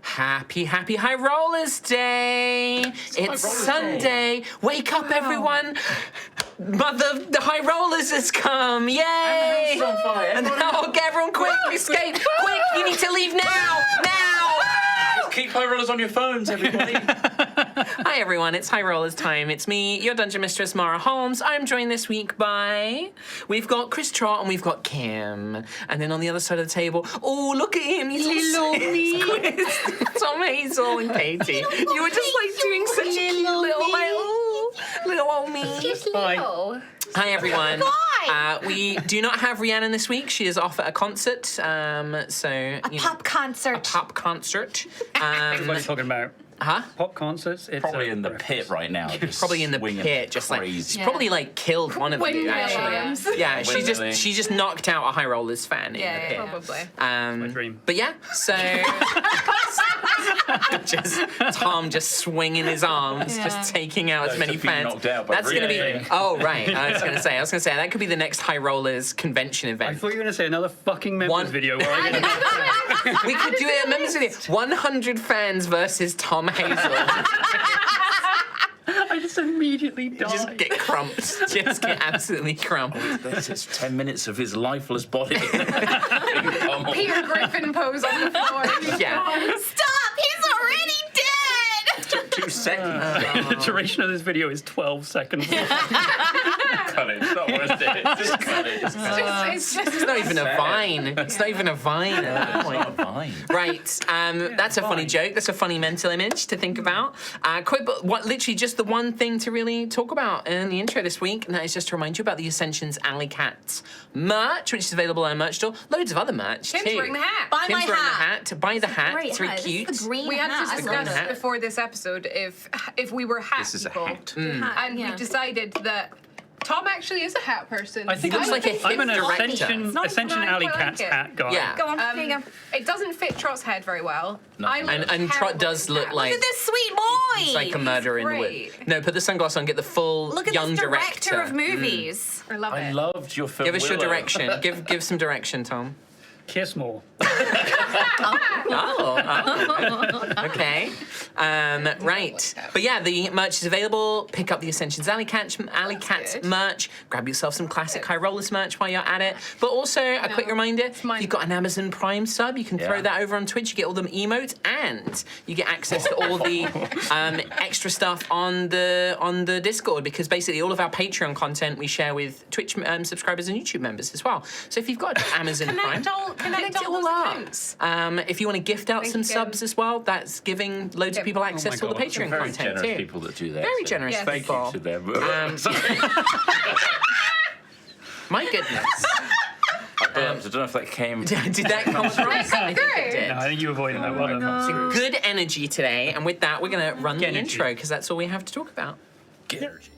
Happy High Rollers Day! It's Sunday. Wake up, everyone! The High Rollers has come! Yay! And the house is on fire. And now, get everyone quick! Escape! Quick! You need to leave now! Now! Just keep High Rollers on your phones, everybody. Hi everyone, it's High Rollers time. It's me, your Dungeon Mistress, Mara Holmes. I'm joined this week by... We've got Chris Trott and we've got Kim. And then on the other side of the table, oh, look at him, he's all Tom Hazel and Katie. You were just like doing such a cute little old me. Just little. Hi everyone. Hi. We do not have Rhiannon this week. She is off at a concert. A pop concert. Pop concert. What are you talking about? Huh? Pop concerts? It's Probably in the pit right now. Probably in the pit, just like crazy. she's probably like killed one of you actually. Yeah, she just knocked out a High Rollers fan in the pit. Probably. my dream. But yeah, so just Tom just swinging his arms, just taking out as Those many have been fans. knocked out by That's gonna be. Rhiannon. Oh right, I was gonna say that could be the next High Rollers convention I event. thought you were going to say another fucking members video where I get We could do it at members video. 100 fans versus Tom Hazel. I just immediately die. Just get crumped. Just get absolutely crumped. This is 10 minutes of his lifeless body. Peter Griffin pose on the floor. Yeah. Stop! He's already dead! 2 seconds. The duration of this video is 12 seconds. Cut it. It's not worth it. Just cut it. Just cut it. It's not even a vine. It's not even a vine at that point. It's not fine. Right, that's a funny joke. That's a funny mental image to think about. Quick, but literally just the one thing to really talk about in the intro this week, and that is just to remind you about the Ascension's Alley Cats merch, which is available on our merch store. Loads of other merch Kim's too. wearing the hat. Kim's wearing the hat. Buy the hat. Great It's really hat. cute. This is the green We had hat. to I love discuss hat. before this episode if we were hat This is a people. hat. And we decided that Tom actually is a hat person. I think Looks like a hip I'm an director. Ascension I Alley quite Cats like it. hat guy. Yeah. Go on, here you go. It doesn't fit Trot's head very well. No. I look And terrible Trot does in look hat. like Look at this sweet boy. he's like a murderer in the wood. great. No, put the sunglasses on. Get the full Look at young this director director. of movies. I love I it. loved your film. Give us your Willow. direction. Give some direction, Tom. Kiss more. Okay. Right. But yeah, the merch is available. Pick up the Ascension's Alley Cats good. merch. Grab yourself some classic High Rollers merch while you're at it. But also, a quick reminder, if mine. you've got an Amazon Prime sub, you can throw Yeah. that over on Twitch. You get all the emotes and you get access to all the extra stuff on the Discord, because basically all of our Patreon content we share with Twitch subscribers and YouTube members as well. So if you've got Amazon Prime, Connect all all those up. accounts. If you want to gift out Thank some you, Kim. subs as well, that's giving loads of people access to all the God. Patreon Very content generous too. people that do that. Very so generous Yes. Thank people. you to them. My goodness. I don't know if that came. Did that come across? I think it did. No, I think you avoided that one. Good energy today, and with that, we're going to run the Energy. intro because that's all we have to talk about. Get energy.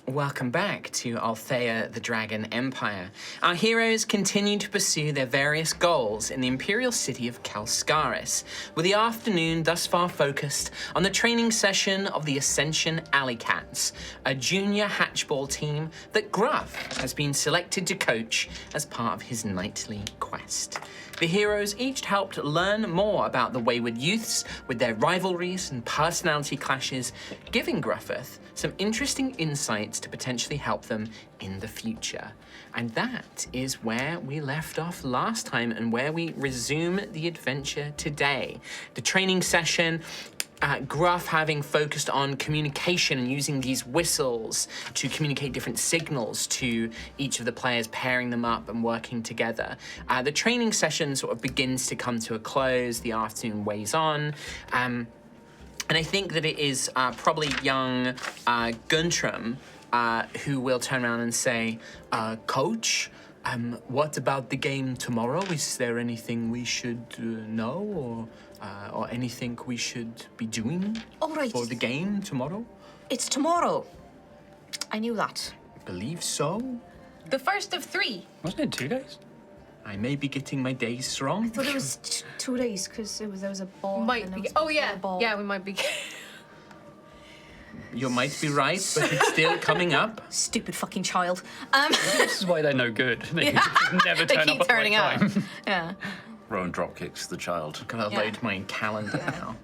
Welcome back to Altheya, the Dragon Empire. Our heroes continue to pursue their various goals in the imperial city of Calscaris, with the afternoon thus far focused on the training session of the Ascension Alley Cats, a junior hatchball team that Gruff has been selected to coach as part of his nightly quest. The heroes each helped learn more about the wayward youths with their rivalries and personality clashes, giving Gruffith some interesting insight insights to potentially help them in the future. And that is where we left off last time and where we resume the adventure today. The training session, Gruff having focused on communication and using these whistles to communicate different signals to each of the players, pairing them up and working together. The training session sort of begins to come to a close, the afternoon weighs on, and I think that it is probably young Guntram who will turn around and say, Coach, what about the game tomorrow? Is there anything we should know or anything we should be doing for the game tomorrow? It's tomorrow. I knew that. I believe so. The first of 3. Wasn't it 2 days? I may be getting my days wrong. I thought it was 2 days because there was a ball. Might and there be. was Oh, before yeah. the ball. Yeah, we might be. You might be right, but it's still coming up. Stupid fucking child. This is why they're no good. They just never They turn keep up at the turning right up. time. Yeah. Rowan drop kicks the child. Gotta Yeah. load my calendar now.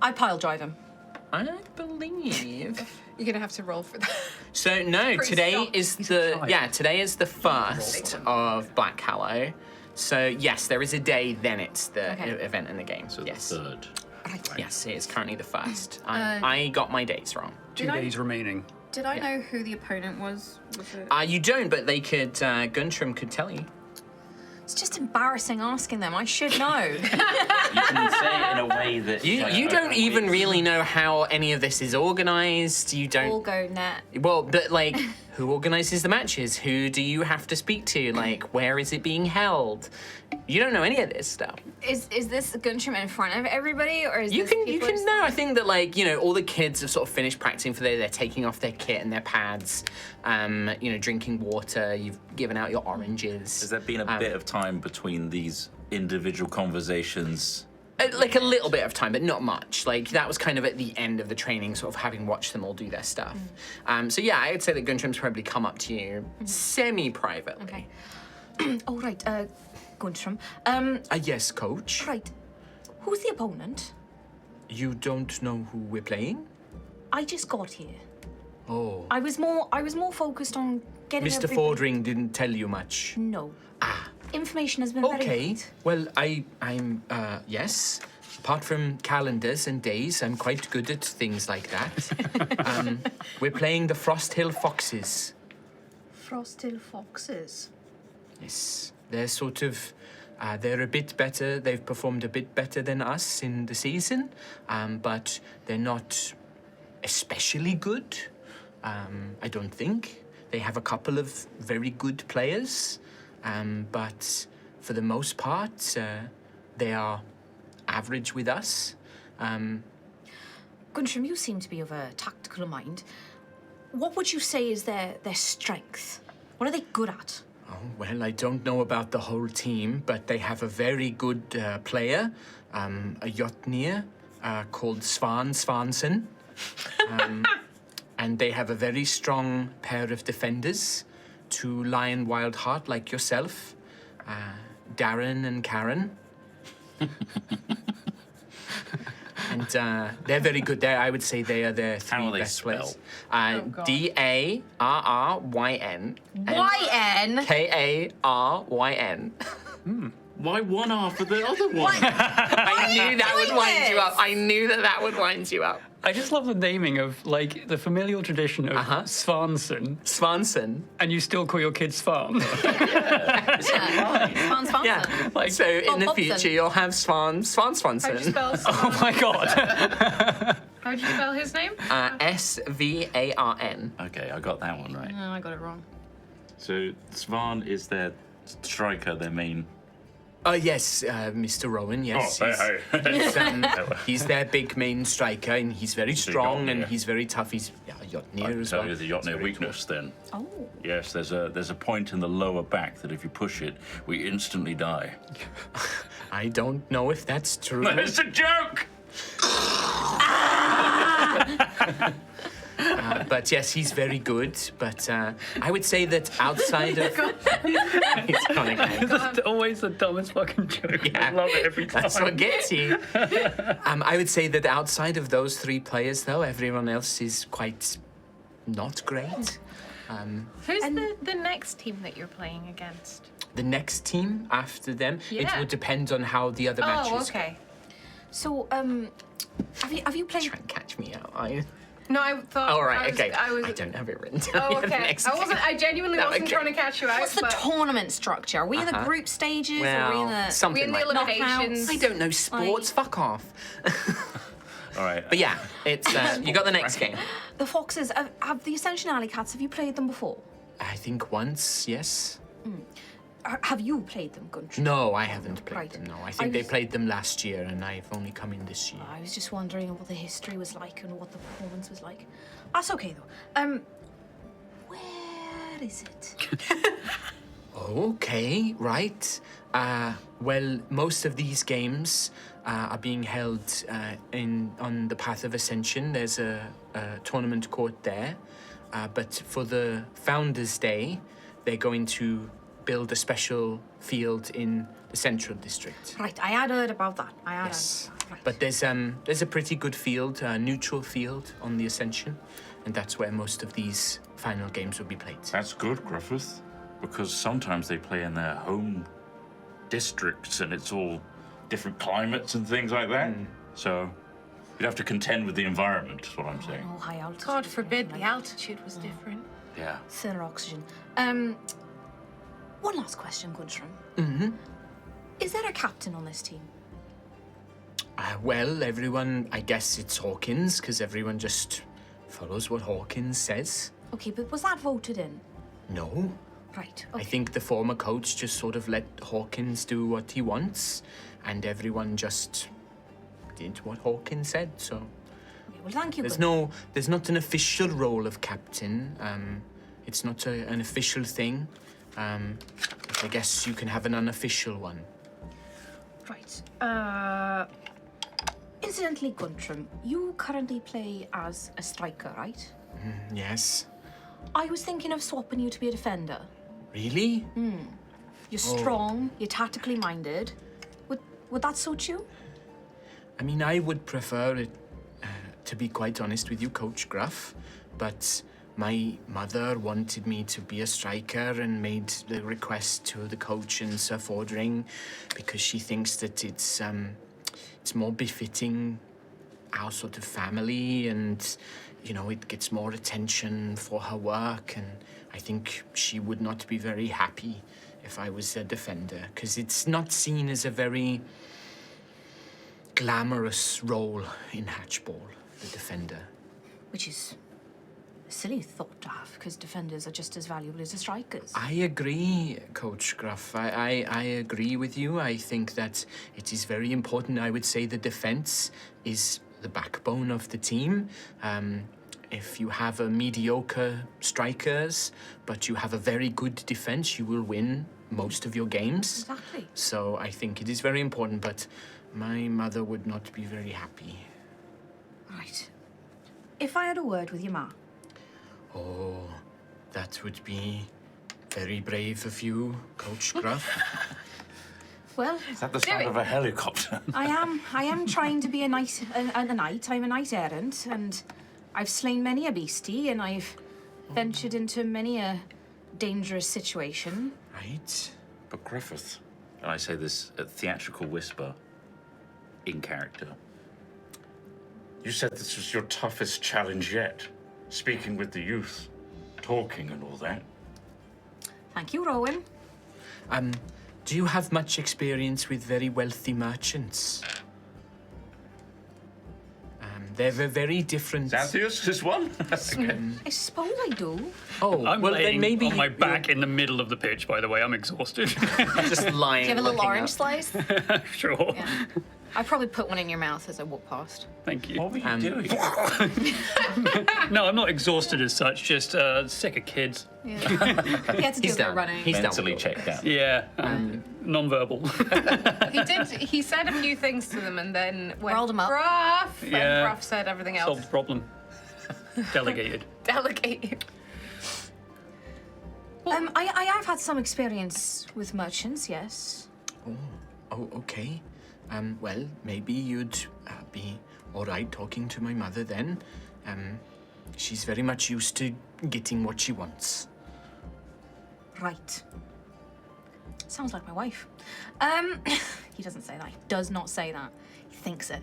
I pile drive him. I believe. You're going to have to roll for that. So no, Pretty today soft. is today is the 1st of Black Hallow. So yes, there is a day, then it's the Okay. event in the game. So yes. the third. Yes, it is currently the 1st. I got my dates wrong. 2 days remaining. Did I know who the opponent was? Was it? You don't, but they could, Guntram could tell you. It's just embarrassing asking them. I should know. You can say it in a way that You don't even really know how any of this is organized. You don't. All go net. Well, but like, who organizes the matches? Who do you have to speak to? Like, where is it being held? You don't know any of this stuff. Is this Guntram in front of everybody, or is You this can people just know. I like- think that all the kids have sort of finished practicing for they're taking off their kit and their pads. Drinking water. You've given out your oranges. Has there been a bit of time between these individual conversations? Like a little bit of time, but not much. Like that was kind of at the end of the training, sort of having watched them all do their stuff. So yeah, I would say that Guntram's probably come up to you semi-privately. Okay. All right, Guntram. Yes, coach. Right. Who's the opponent? You don't know who we're playing? I just got here. Oh. I was more focused on getting Mr. everybody- Fordring didn't tell you much. No. Information has been very Okay. good. Well, I'm yes. Apart from calendars and days, I'm quite good at things like that. We're playing the Frost Hill Foxes. Frosted Foxes. Yes. They're sort of, they're a bit better. They've performed a bit better than us in the season, but they're not especially good. I don't think. They have a couple of very good players, but for the most part, they are average with us. Guntram, you seem to be of a tactical mind. What would you say is their strength? What are they good at? Oh, well, I don't know about the whole team, but they have a very good player, a Jotnir called Svansson. And they have a very strong pair of defenders, 2 Lion Wildheart like yourself, Darren and Karen. And they're very good. I would say they are their 3 How are they best players. spelled? Darryn. YN. Karyn. Why one after the other one? I knew that would doing wind you this? up. I knew that would wind you up. I just love the naming of, like, the familial tradition of Svansson, Svansson. and you still call your kid Svan. Sounds fun. Yeah. Like, So in the Hobson. future, you'll have How'd you Svansson. spell? oh my god. How'd you spell his name? Svarn. Okay, I got that one right. No, I got it wrong. So Svan is their striker, their main. Yes, Mr. Rowan, yes. He's their big main striker, and he's very strong, Jotnir. and he's very tough. He's Jotnir as So well. is the Jotnir weakness then? Oh. Yes, there's a point in the lower back that if you push it, we instantly die. I don't know if that's true. It's a joke! But yes, he's very good. But I would say that outside of... He's coming out. That's always the dumbest fucking joke. I Yeah. love it every time. That's what gets you. I would say that outside of those 3 players, though, everyone else is quite not great. Who's the next team that you're playing against? The next team after them, it Yeah. would depend on how the other matches Oh, okay. So, have you played? Try and catch me out, are you? No, I thought. All right, okay. I was. don't have it written down. Oh, yet. The okay. next I wasn't. I genuinely No, wasn't okay. trying to catch you out. What's the but tournament structure? Are we in the group stages? Are we in Well, the? we something in the like that. eliminations? I don't know sports. Fuck off. All right. But yeah, it's you got the next game. The Foxes, have the Ascension Alley Cats, have you played them before? I think once, yes. Have you played them, Guntram? No, I haven't played Right. them. No, I think I they was- played them last year, and I've only come in this year. I was just wondering what the history was like and what the performance was like. That's okay, though. Where is it? Okay, right. Well, most of these games are being held on the Path of Ascension. There's a tournament court there, but for the Founders' Day, they're going to build a special field in the Central District. Right, I had heard about that. I had Yes, heard about that. Right. but there's a pretty good field, a neutral field on the Ascension, and that's where most of these final games will be played. That's good, Griffith, because sometimes they play in their home districts and it's all different climates and things like that. So you'd have to contend with the environment, is what I'm saying. Oh, high altitude. God forbid like the altitude was different. Yeah. thinner oxygen. One last question, Guntram. Mm-hmm. Is there a captain on this team? Well, everyone, I guess it's Hawkins, because everyone just follows what Hawkins says. Okay, but was that voted in? No. Right. I Okay. think the former coach just sort of let Hawkins do what he wants, and everyone just did what Hawkins said, so... Okay, well, thank you. There's not an official role of captain. It's not an official thing. I guess you can have an unofficial one. Right. Incidentally, Guntram, you currently play as a striker, right? Yes. I was thinking of swapping you to be a defender. Really? You're strong, you're tactically minded. Would that suit you? I mean, I would prefer it, to be quite honest with you, Coach Gruff, but my mother wanted me to be a striker and made the request to the coach and Sir Fordring because she thinks that it's more befitting our sort of family and, you know, it gets more attention for her work, and I think she would not be very happy if I was a defender, because it's not seen as a very glamorous role in Hatchball, the defender. Which is a silly thought to have, because defenders are just as valuable as the strikers. I agree, Coach Gruff. I agree with you. I think that it is very important. I would say the defense is the backbone of the team. If you have a mediocre strikers, but you have a very good defense, you will win most of your games. Exactly. So I think it is very important, but my mother would not be very happy. Right. If I had a word with your ma, Oh, that would be very brave of you, Coach Gruff. well, Is that the sound of a helicopter? I am trying to be a knight. I'm a knight errant, and I've slain many a beastie, and I've ventured into many a dangerous situation. Right? But Griffith, and I say this at theatrical whisper, in character, you said this was your toughest challenge yet. Speaking with the youth, talking and all that. Thank you, Rowan. Do you have much experience with very wealthy merchants? They're very different. Xanthius is one? I suppose I do. Oh, I'm well laying then maybe on my back in the middle of the pitch, by the way. I'm exhausted. just lying. Do you have a little looking orange up. slice? Sure. Yeah. I'd probably put one in your mouth as I walk past. Thank you. What were you doing? No, I'm not exhausted as such, just sick of kids. Yeah. He had to do He's a bit done. of running. He's Mentally done. checked out. Yeah, non-verbal. He said a few things to them and then went Rolled 'em up. Gruff, Yeah. and Gruff said everything else. Solved the problem. Delegated. Delegate. I have had some experience with merchants, yes. Oh, okay. Well, maybe you'd be all right talking to my mother then. she's very much used to getting what she wants. Right. Sounds like my wife. He doesn't say that. He does not say that. He thinks it.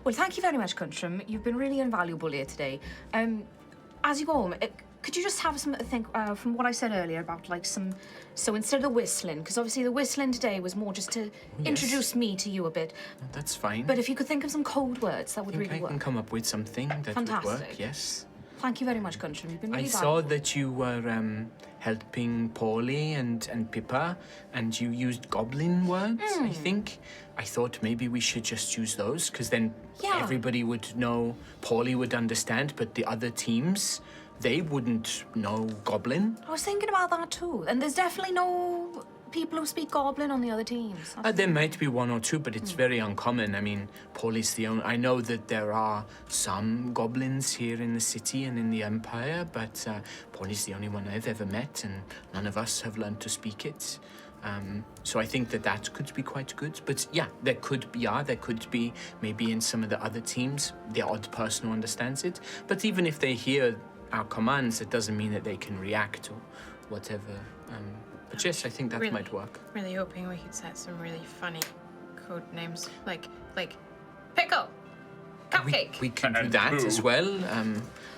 Well, thank you very much, Guntram. You've been really invaluable here today. As you go home, could you just have some think from what I said earlier about like some. So instead of the whistling, because obviously the whistling today was more just to introduce me to you a bit. That's fine. But if you could think of some code words, that would really I work. can come up with something that would work, Fantastic. yes. Thank you very much, Guntram. You've been really I saw valuable. that you were helping Paulie and Pippa, and you used goblin words, I think. I thought maybe we should just use those, because then Yeah. everybody would know, Paulie would understand, but the other teams, they wouldn't know goblin. I was thinking about that too. And there's definitely no people who speak Goblin on the other teams. There might be one or two, but it's very uncommon. I mean, Paulie's the only... I know that there are some goblins here in the city and in the Empire, but Paulie's the only one I've ever met, and none of us have learned to speak it. So I think that could be quite good. But yeah, there could be maybe in some of the other teams, the odd person who understands it. But even if they hear our commands, it doesn't mean that they can react or whatever. But yes, I think that Really? might work. Really hoping we could set some really funny code names, like pickle, cupcake. We can do And that poo. as well.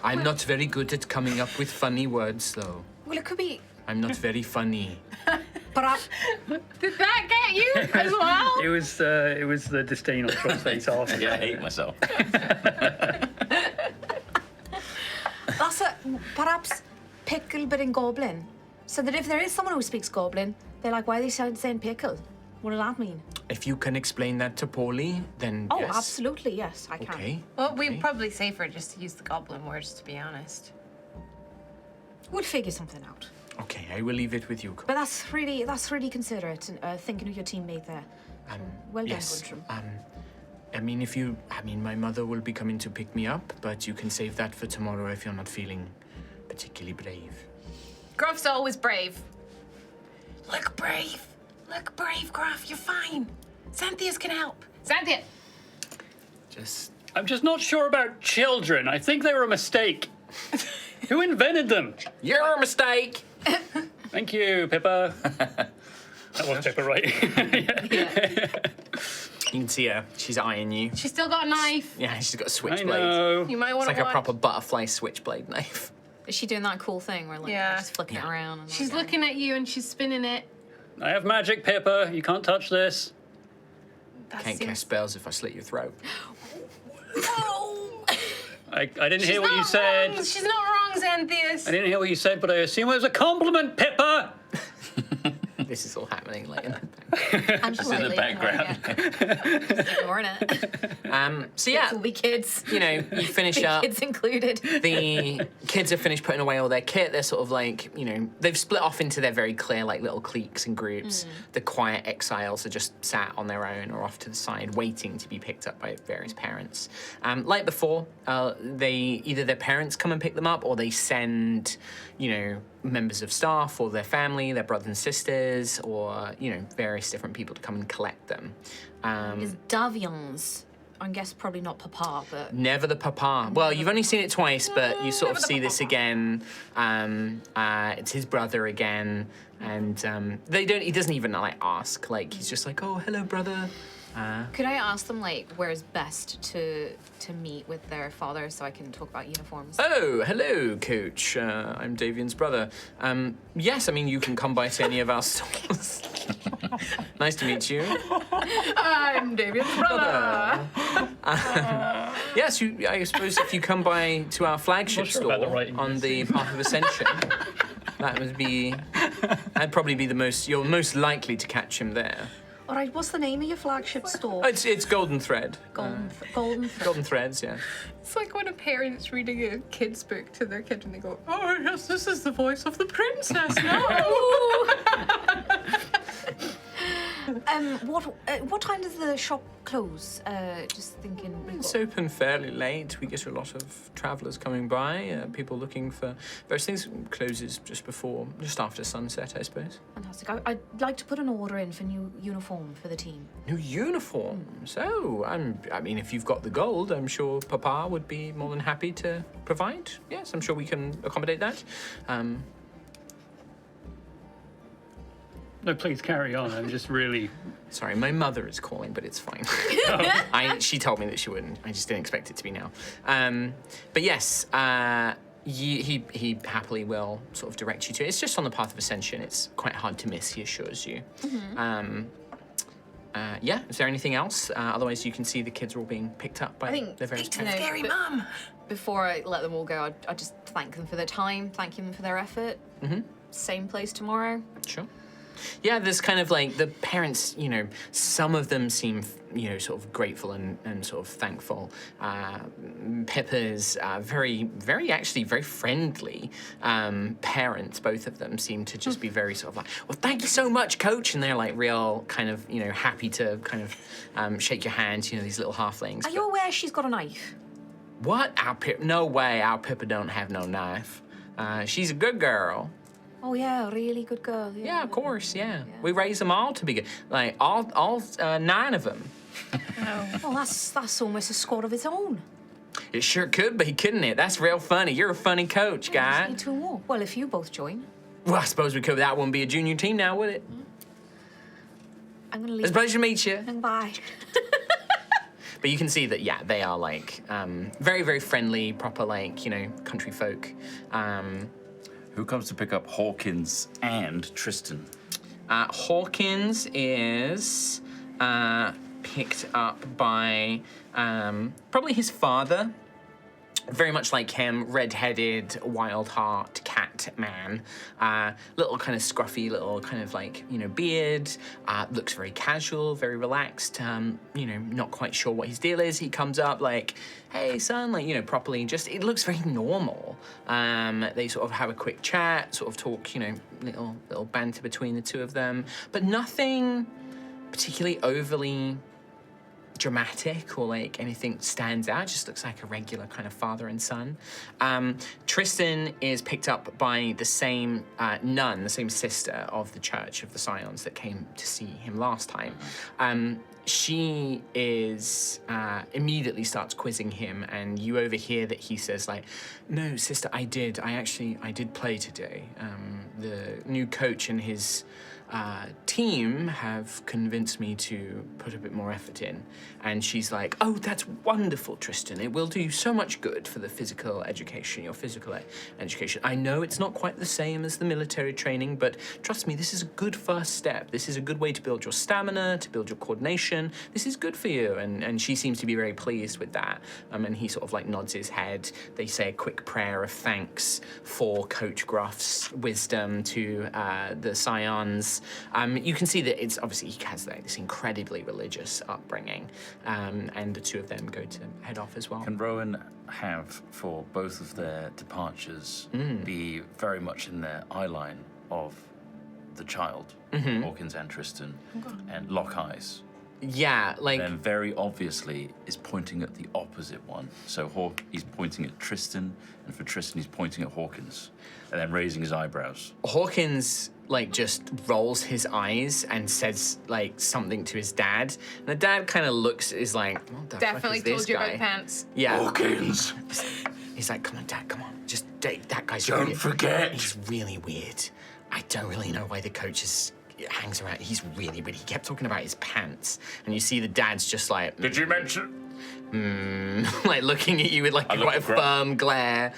I'm not very good at coming up with funny words, though. Well, it could be. I'm not very funny. Perhaps. Did that get you as well? It was the disdain on Trot's face after. Yeah, I hate myself. Perhaps pickle, but in Goblin. So that if there is someone who speaks Goblin, they're like, why are they saying pickle? What does that mean? If you can explain that to Paulie, then Oh, yes. absolutely, yes, I can. Okay. Well, okay. we'd probably safer just to use the goblin words, to be honest. We'll figure something out. Okay, I will leave it with you. But that's really considerate, and thinking of your teammate there. Well yes. done, Guntram. My mother will be coming to pick me up, but you can save that for tomorrow if you're not feeling particularly brave. Gruff's always brave. Look brave, Gruff. You're fine. Xanthias can help. Xanthia. Just I'm just not sure about children. I think they were a mistake. Who invented them? You're a mistake. Thank you, Pippa. That was Pippa, right? You can see her. She's eyeing you. She's still got a knife. Yeah, she's got a I switchblade. know. You might It's want like to a watch. proper butterfly switchblade knife. Is she doing that cool thing where like Yeah. she's flicking it around? And She's looking at you and she's spinning it. I have magic, Pippa. You can't touch this. That Can't seems- cast spells if I slit your throat. I didn't hear what you said. She's not wrong, Xanthias. I didn't hear what you said, but I assume it was a compliment, Pippa. This is all happening like in the I'm Just in the background. ignoring it. So yeah, It'll be kids. you know, you finish Big up. kids included. The kids have finished putting away all their kit. They're sort of like, you know, they've split off into their very clear, like, little cliques and groups. The quiet exiles are just sat on their own or off to the side, waiting to be picked up by various parents. Like before, either their parents come and pick them up, or they send, you know, members of staff or their family, their brothers and sisters, or, you know, various different people to come and collect them. Is Davians? I guess probably not Papa, but Never the papa. Well, you've only seen it twice, but you sort of see this again. It's his brother again, and he doesn't even like ask. Like he's just like, oh, hello, brother. could I ask them like where's best to meet with their father so I can talk about uniforms? Oh, hello, Coach. I'm Davian's brother. Yes, I mean you can come by to any of our stores. Nice to meet you. I'm David's brother. Yes, I suppose if you come by to our flagship sure store about the writing on you the Path of Ascension, that'd probably be you're most likely to catch him there. All right, what's the name of your flagship store? It's Golden Thread. Golden Golden Threads, yeah. It's like when a parent's reading a kid's book to their kid and they go, oh, yes, this is the voice of the princess now. What time does the shop close? Just thinking. It's open fairly late. We get a lot of travellers coming by, people looking for various things. Closes just after sunset, I suppose. Fantastic. I'd like to put an order in for new uniform for the team. New uniforms. Oh, I mean, if you've got the gold, I'm sure Papa would be more than happy to provide. Yes, I'm sure we can accommodate that. No, please carry on. I'm just really. Sorry, my mother is calling, but it's fine. She told me that she wouldn't. I just didn't expect it to be now. But yes, he happily will sort of direct you to it. It's just on the path of ascension. It's quite hard to miss, he assures you. Yeah, is there anything else? Otherwise, you can see the kids are all being picked up by their various parents. Scary mum. Before I let them all go, I'd just thank them for their time, thank them for their effort. Same place tomorrow. Sure. Yeah, there's kind of like the parents, some of them seem, sort of grateful and sort of thankful. Pippa's actually very friendly parents, both of them seem to just be very sort of like, well, thank you so much, coach. And they're like real kind of, happy to kind of shake your hand, these little halflings. Are you aware she's got a knife? What? No way, our Pippa don't have no knife. She's a good girl. Oh yeah, really good girl. Yeah, of course, yeah. We raise them all to be good. Like, all 9 of them. Well, that's almost a squad of its own. It sure could be, couldn't it? That's real funny. You're a funny coach, guy. Just need 2 more. Well, if you both join. Well, I suppose we could. That wouldn't be a junior team now, would it? I'm gonna leave. It's a pleasure to meet you. Bye. But you can see that, yeah, they are, like, very, very friendly, proper, like, country folk. Who comes to pick up Hawkins and Tristan? Hawkins is picked up by probably his father. Very much like him, red-headed, wild-heart cat man. Little kind of scruffy, little kind of like, beard. Looks very casual, very relaxed. Not quite sure what his deal is. He comes up like, hey, son, like, properly just, it looks very normal. They sort of have a quick chat, sort of talk, little banter between the two of them. But nothing particularly overly dramatic or like anything stands out. Just looks like a regular kind of father and son. Tristan is picked up by the same nun, the same sister of the Church of the Scions that came to see him last time. She is immediately starts quizzing him, and you overhear that he says like, no, sister, I did play today. The new coach and his team have convinced me to put a bit more effort in. And she's like, oh, that's wonderful, Tristan. It will do so much good for the physical education, your physical education. I know it's not quite the same as the military training, but trust me, this is a good first step. This is a good way to build your stamina, to build your coordination. This is good for you. And she seems to be very pleased with that. And he sort of like nods his head. They say a quick prayer of thanks for Coach Gruff's wisdom to the Scions. You can see that it's obviously he has this incredibly religious upbringing, and the two of them go to head off as well. Can Rowan have, for both of their departures, be very much in their eye line of the child, Hawkins and Tristan, and lock eyes? Yeah, like... And then very obviously is pointing at the opposite one. So he's pointing at Tristan, and for Tristan he's pointing at Hawkins, and then raising his eyebrows. Hawkins, like, just rolls his eyes and says, like, something to his dad. And the dad kind of looks, is like, what the Definitely fuck is told this you guy? about pants. Yeah. Hawkins! He's like, come on, Dad, come on. Just, that guy's Don't really, forget. He's really weird. I don't really know why the coach hangs around. He's really weird. He kept talking about his pants. And you see the dad's just like... Did you mention... like looking at you with like quite a firm glare.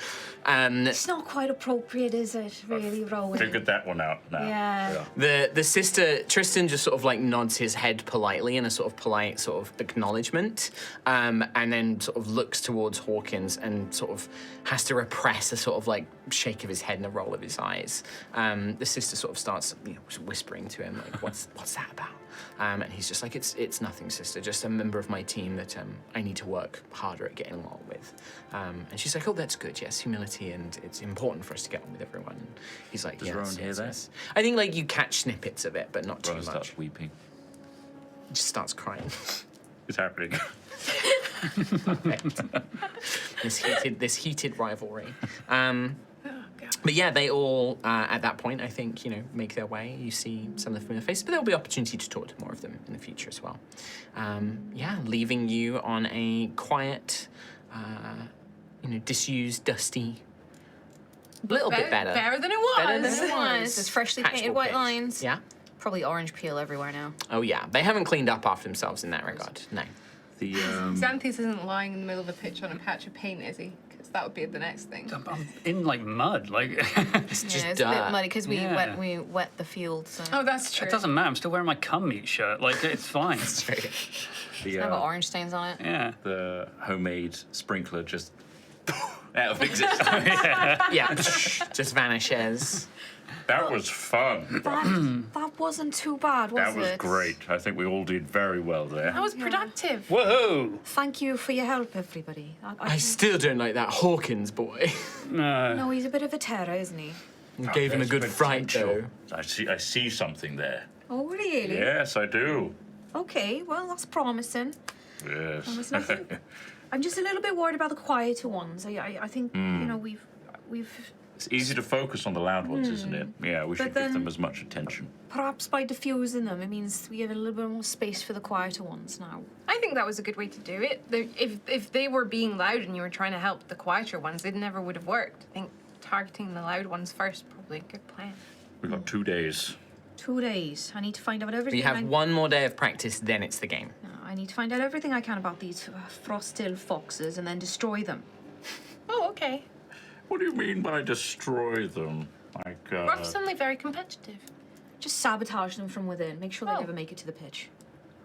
It's not quite appropriate, is it? Really, Rowan? Figured that one out now. Yeah. The sister, Tristan, just sort of like nods his head politely in a sort of polite sort of acknowledgement, and then sort of looks towards Hawkins and sort of has to repress a sort of like shake of his head and a roll of his eyes. The sister sort of starts whispering to him like, what's that about? And he's just like, it's nothing, sister, just a member of my team that I need to work harder at getting along with. And she's like, oh, that's good, yes, humility, and it's important for us to get on with everyone. And he's like, Does yes, Rowan hear yes, that? yes. I think like you catch snippets of it, but not Rowan too starts much. weeping. Just starts crying. It's happening. This heated rivalry. But yeah, they all at that point, I think, make their way. You see some of the familiar faces, but there'll be opportunity to talk to more of them in the future as well. Leaving you on a quiet, disused, dusty. A little bit better. Better than it was. Better than it There's was. freshly painted Patchwork white pit. lines. Yeah. Probably orange peel everywhere now. Oh yeah, they haven't cleaned up after themselves in that regard. No. The Xanthias isn't lying in the middle of a pitch on a patch of paint, is he? Because that would be the next thing. I'm in like mud. Like It's just Yeah, it's a dirt. bit muddy because we Yeah. wet the field. So Oh, that's true. it doesn't matter. I'm still wearing my cum meat shirt. Like it's fine. the, I've got orange stains on it. Yeah. the homemade sprinkler just out of existence. Yeah, just vanishes. That was fun. That wasn't too bad, was That was it? great. I think we all did very well there. That was productive. Whoa. Thank you for your help, everybody. I still don't like that Hawkins boy. No, he's a bit of a terror, isn't he? Gave him a There's good fright potential. though. I see something there. Oh, really? Yes, I do. Okay, well, that's promising. Yes. Promising. I'm just a little bit worried about the quieter ones. I think, we've It's easy to focus on the loud ones, isn't it? Yeah, we should give then- them as much attention. perhaps by diffusing them, it means we have a little bit more space for the quieter ones now. I think that was a good way to do it. If they were being loud and you were trying to help the quieter ones, it never would have worked. I think targeting the loud ones first probably a good plan. We've got 2 days. 2 days. I need to find out everything. We have one more day of practice, then it's the game. I need to find out everything I can about these Frostil foxes and then destroy them. Oh, okay. What do you mean by destroy them? Like, Ruff's suddenly very competitive. Just sabotage them from within. Make sure they Oh. never make it to the pitch.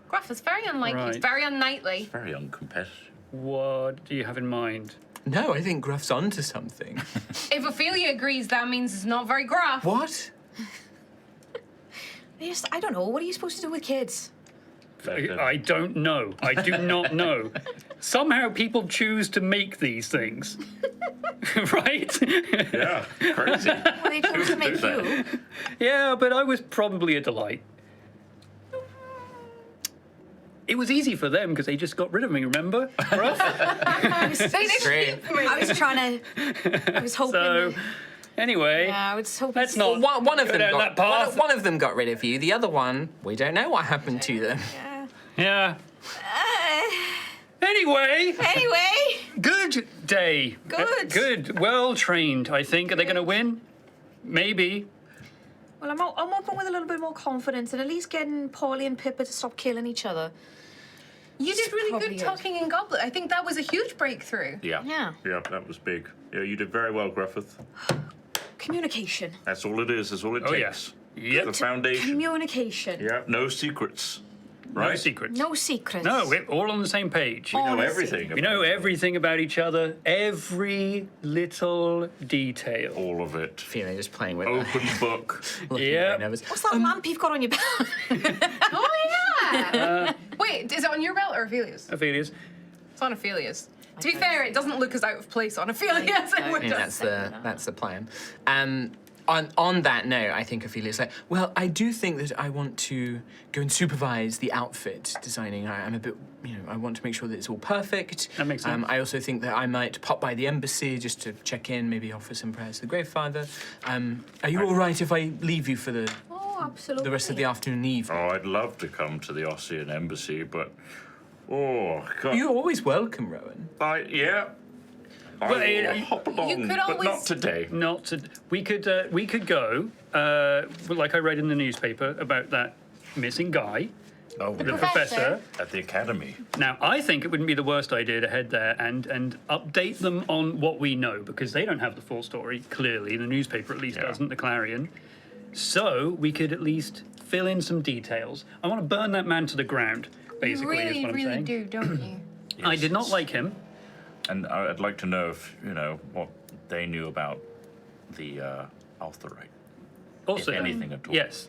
Gruff is very unlikely. He's Right. very unknightly. very uncompetitive. What do you have in mind? No, I think Gruff's onto something. If Ophelia agrees, that means it's not very gruff. What? I don't know. What are you supposed to do with kids? I don't know. I do not know. Somehow people choose to make these things. Right? Yeah, crazy. Well, they chose to make that? you. Yeah, but I was probably a delight. It was easy for them because they just got rid of me, remember? Ruff? Great. I was trying to. I was hoping. So, anyway, Yeah, I was hoping. let's not One of go them down got that path. one of them got rid of you. The other one, we don't know what happened to them. Yeah. Anyway, Anyway, good day. Good. Good. Well trained, I think. Are they going to win? Maybe. well, I'm open with a little bit more confidence and at least getting Paulie and Pippa to stop killing each other. You did really Probably good good. talking in Goblet. I think that was a huge breakthrough. Yeah. Yeah. Yeah, that was big. Yeah, you did very well, Griffith. Communication. That's all it is. That's all it Oh, takes. yeah. The Yep. foundation. Communication. Yeah, no secrets. Right? No secrets. No secrets. No, we're all on the same page. We know Honestly. everything. We know about everything about each other, every little detail. all of it. Ophelia just playing with Open book. looking Yeah. very nervous. What's that lamp you've got on your back? Oh, yeah. Wait, is it on your belt or Ophelia's? Ophelia's. It's on Ophelia's. To be fair, it doesn't look as out of place on Ophelia's as it would I mean, that's the plan. On that note, I think Ophelia's like, well, I do think that I want to go and supervise the outfit designing. I'm a bit, I want to make sure that it's all perfect. That makes sense. I also think that I might pop by the embassy just to check in, maybe offer some prayers to the Gravefather. Are you all right if I leave you for the Oh, absolutely. the rest of the afternoon and evening? Oh, I'd love to come to the Ossian embassy, but God. You're always welcome, Rowan. Yeah. I Well, will hop along, could but not always- today. Not to. We could go. Like I read in the newspaper about that missing guy, Oh, the yeah. professor. At the academy. Now, I think it wouldn't be the worst idea to head there and update them on what we know because they don't have the full story. Clearly, the newspaper at least Yeah. doesn't. The Clarion. So we could at least fill in some details. I want to burn that man to the ground. You Basically, is really, what I'm really saying. do, don't you? I did not like him. And I'd like to know if, what they knew about the Altherite. Also, anything at all. Yes.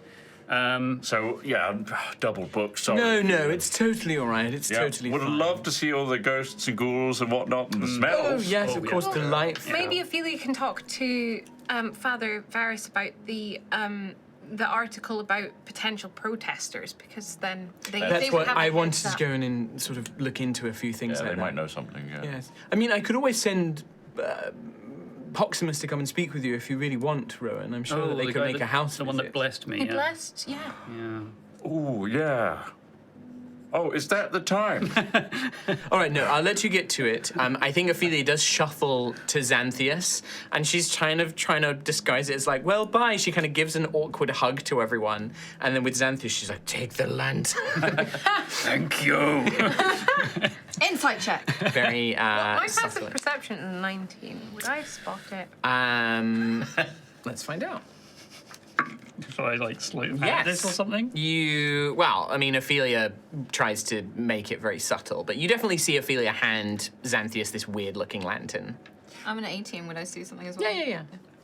So, yeah, double book, sorry. No, it's totally all right. It's Yeah, totally would fine. love to see all the ghosts and ghouls and whatnot and the Oh, smells. yes, of course, delightful. Maybe Ophelia can talk to Father Varys about the the article about potential protesters because then they. That's they That's would what have I against wanted to that. go in and sort of look into a few things Yeah, like they that. might know something. Yeah. Yes. I mean, I could always send Proximus to come and speak with you if you really want, Rowan. I'm sure that they the could guy make that- a house The one that visit. blessed me. He Yeah. blessed, yeah. Yeah. Oh yeah. Oh, is that the time? All right, no, I'll let you get to it. I think Ophelia does shuffle to Xanthias, and she's trying to disguise it as like, well, bye. She kind of gives an awkward hug to everyone, and then with Xanthias, she's like, take the lantern. Thank you. Insight check. Very My passive subtly. perception is 19. Would I spot it? Let's find out. So I like slip Yes. this or something. Well, I mean, Ophelia tries to make it very subtle, but you definitely see Ophelia hand Xanthias this weird-looking lantern. I'm an 18. Would I see something as well? Yeah.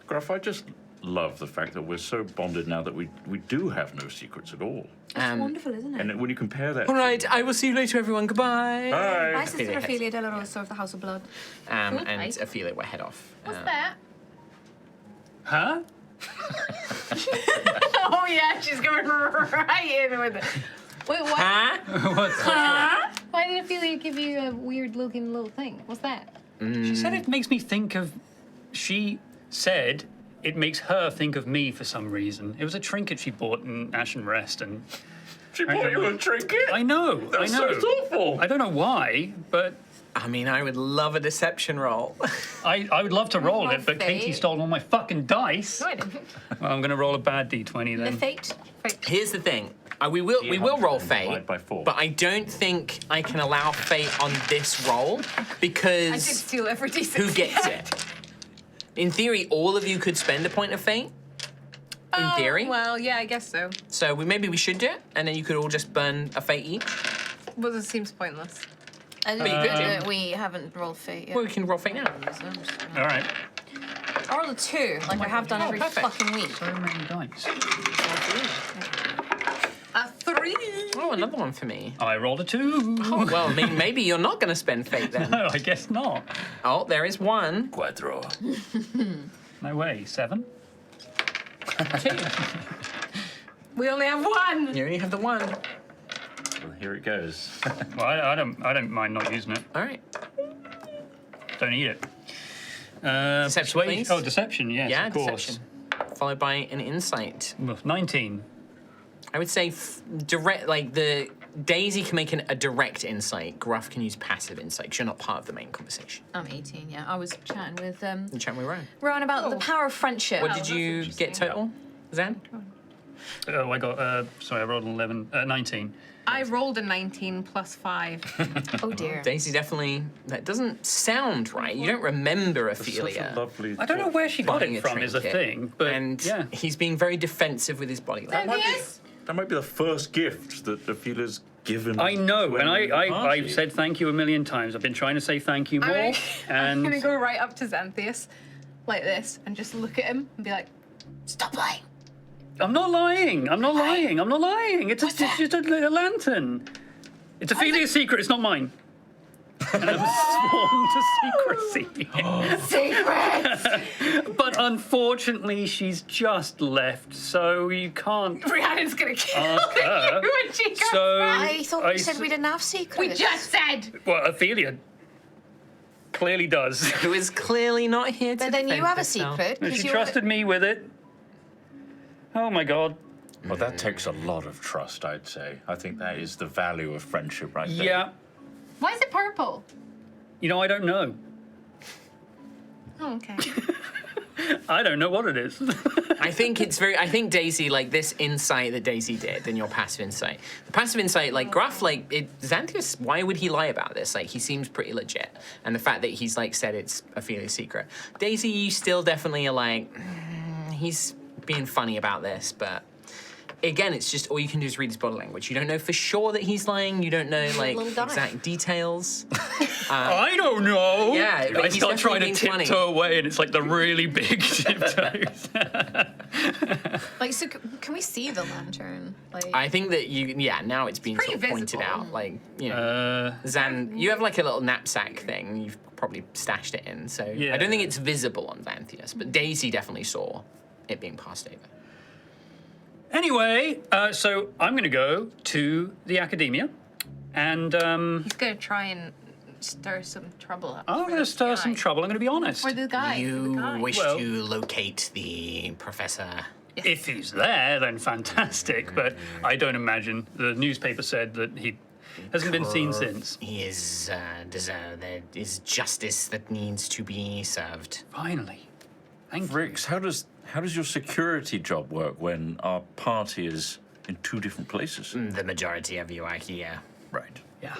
Gruff, I just love the fact that we're so bonded now that we do have no secrets at all. It's wonderful, isn't it? And when you compare that, All right, I will see you later, everyone. Goodbye. Hi. My sister Ophelia Ophelia de la Rosa of the House of Blood. And Right. Ophelia will head off. What's that? Huh? Oh yeah, she's going right in with it. Wait, what? Huh? Why did Ophelia give you a weird looking little thing? What's that? She said it makes me think of. She said it makes her think of me for some reason. It was a trinket she bought in Ashen Rest, and she bought you a trinket. I know. That's I know. so thoughtful. I don't know why, but I mean, I would love a deception roll. I would love to roll it, but fate. Katie stole all my fucking dice. No, I didn't. Well, I'm gonna roll a bad d20 The then. fate. Here's the thing. We will roll fate, Divide by 4. but I don't think I can allow fate on this roll I did because steal every D6. who gets it? In theory, all of you could spend a point of fate. In theory. Well, yeah, I guess so. So maybe we should do it, and then you could all just burn a fate each. Well, this seems pointless. I you could do. we haven't rolled fate yet. Well, we can roll fate now. All right. I rolled a 2, like I have done every perfect. fucking week. So many dice. A 3. Oh, another one for me. I rolled a 2. Oh, well, I mean, maybe you're not going to spend fate then. No, I guess not. Oh, there is one. Quattro. No way. 7. Two. We only have one. You only have the one. Well, here it goes. Well, I don't mind not using it. All right. Don't need it. Deception, persuasion- please. Oh, deception. Yes, Yeah, of course. deception. Followed by an insight. Well, 19. I would say direct, like the Daisy can make a direct insight. Gruff can use passive insight 'cause you're not part of the main conversation. I'm 18, yeah. I was chatting with You chat with Rowan. Rowan about the power of friendship. What did you get total, Zan? Oh, I got. Sorry, I rolled an 11. 19. I rolled a 19 plus 5. Oh dear. Daisy definitely. That doesn't sound right. You don't remember Such Ophelia. a lovely. I don't know where she got buying it a from. Is a trinket. thing, but And yeah. he's being very defensive with his body language. That might be the first gift that Ophelia's given. I know, to and anyone in the I've party. said thank you a million times. I've been trying to say thank you more, I'm gonna and go right up to Xanthias like this and just look at him and be like, Stop lying. I'm not lying. I'm not lying. I'm not lying. It's just a lantern. It's Ophelia's secret. It's not mine. And I'm sworn to secrecy. Secrets! But unfortunately, she's just left, so you can't Rhiannon's gonna kill ask her. you when she comes So back. I thought we said we didn't have secrets. We just said. Well, Ophelia clearly does. Who is clearly not here to But then you defend have a herself. secret. 'cause She you trusted me with it. Oh my god. Well, that takes a lot of trust, I'd say. I think that is the value of friendship right there. Yeah. Why is it purple? You know, I don't know. Oh, okay. I don't know what it is. I think Daisy, like this insight that Daisy did and your passive insight. The passive insight, like Gruff, like Xanthias, why would he lie about this? Like he seems pretty legit. And the fact that he's like said it's Ophelia's secret. Daisy, you still definitely are like, he's being funny about this, but again, it's just all you can do is read his body language. You don't know for sure that he's lying. You don't know like Little die. exact details. I don't know. Yeah, but I he's start trying to definitely being tiptoe away, and it's like the really big tiptoes. Like, so can we see the lantern? Like, I think that now it's been pretty sort of pointed visible. out. Like, you know, Zan, you have like a little knapsack thing. You've probably stashed it in. So I don't think it's visible on Xanthias, but Daisy definitely saw it being passed over. Anyway, so I'm going to go to the academia, and He's gonna try and stir some trouble up. I'm going to stir some trouble. I'm going to be honest. For the guy. for the You guy. wish Well- to locate the professor. If he's there, then fantastic. But I don't imagine. The newspaper said that he hasn't been seen since. He is there is justice that needs to be served. Finally. Thank you. Rix, how does your security job work when our party is in two different places? The majority of you are here. Right. Yeah.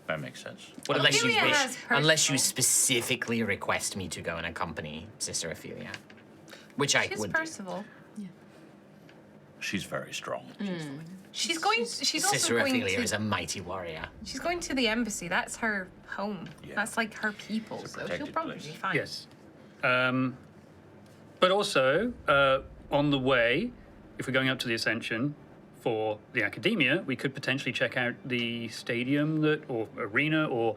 That makes sense. Unless you Ophelia wish, has unless you personal- specifically request me to go and accompany Sister Ophelia, which I She's would do. Percival. She's very strong. She's going. She's also Sister going Ophelia to. is a mighty warrior. She's going to the embassy. That's her home. Yeah. That's like her people. It's a So she'll protected probably place. be fine. Yes. But also, on the way, if we're going up to the Ascension for the Academia, we could potentially check out the stadium or arena or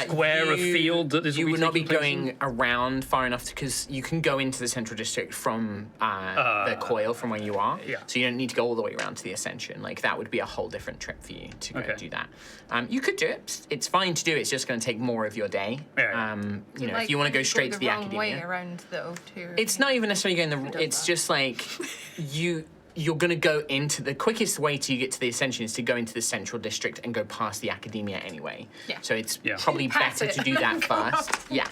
square of field that this You will would not be taking place in. going around far enough because you can go into the Central District from the Coil from where you are. Yeah. So you don't need to go all the way around to the Ascension. Like that would be a whole different trip for you to go Okay. do that. You could do it. It's fine to do. It's just going to take more of your day. Yeah. You know, Like, if you want to go when straight to the the wrong way Academia. around the O2. It's not even necessarily going the. It's just like you're going to go into the quickest way to get to the Ascension is to go into the Central District and go past the Academia anyway. Yeah. So it's Yeah. probably Pass better it to do that and go first. up. Yeah.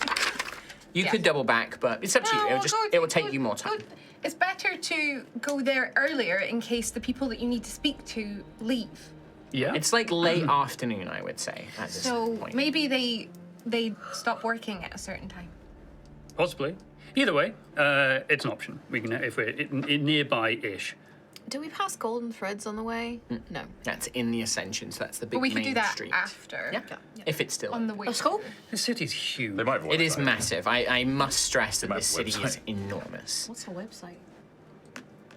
You Yeah. could double back, but it's up to you. No, It will take you more time. It's better to go there earlier in case the people that you need to speak to leave. Yeah. It's like late afternoon, I would say, at this So point. maybe they stop working at a certain time. Possibly. Either way, it's an option. We can if we're nearby-ish. Do we pass Golden Threads on the way? No. That's in the Ascension, so that's the big But we could main do that street. after. Yeah. If it's still On the way. Let's go. This city's huge. They might have It is website. massive. I must stress that Map this city website. is enormous. What's the website?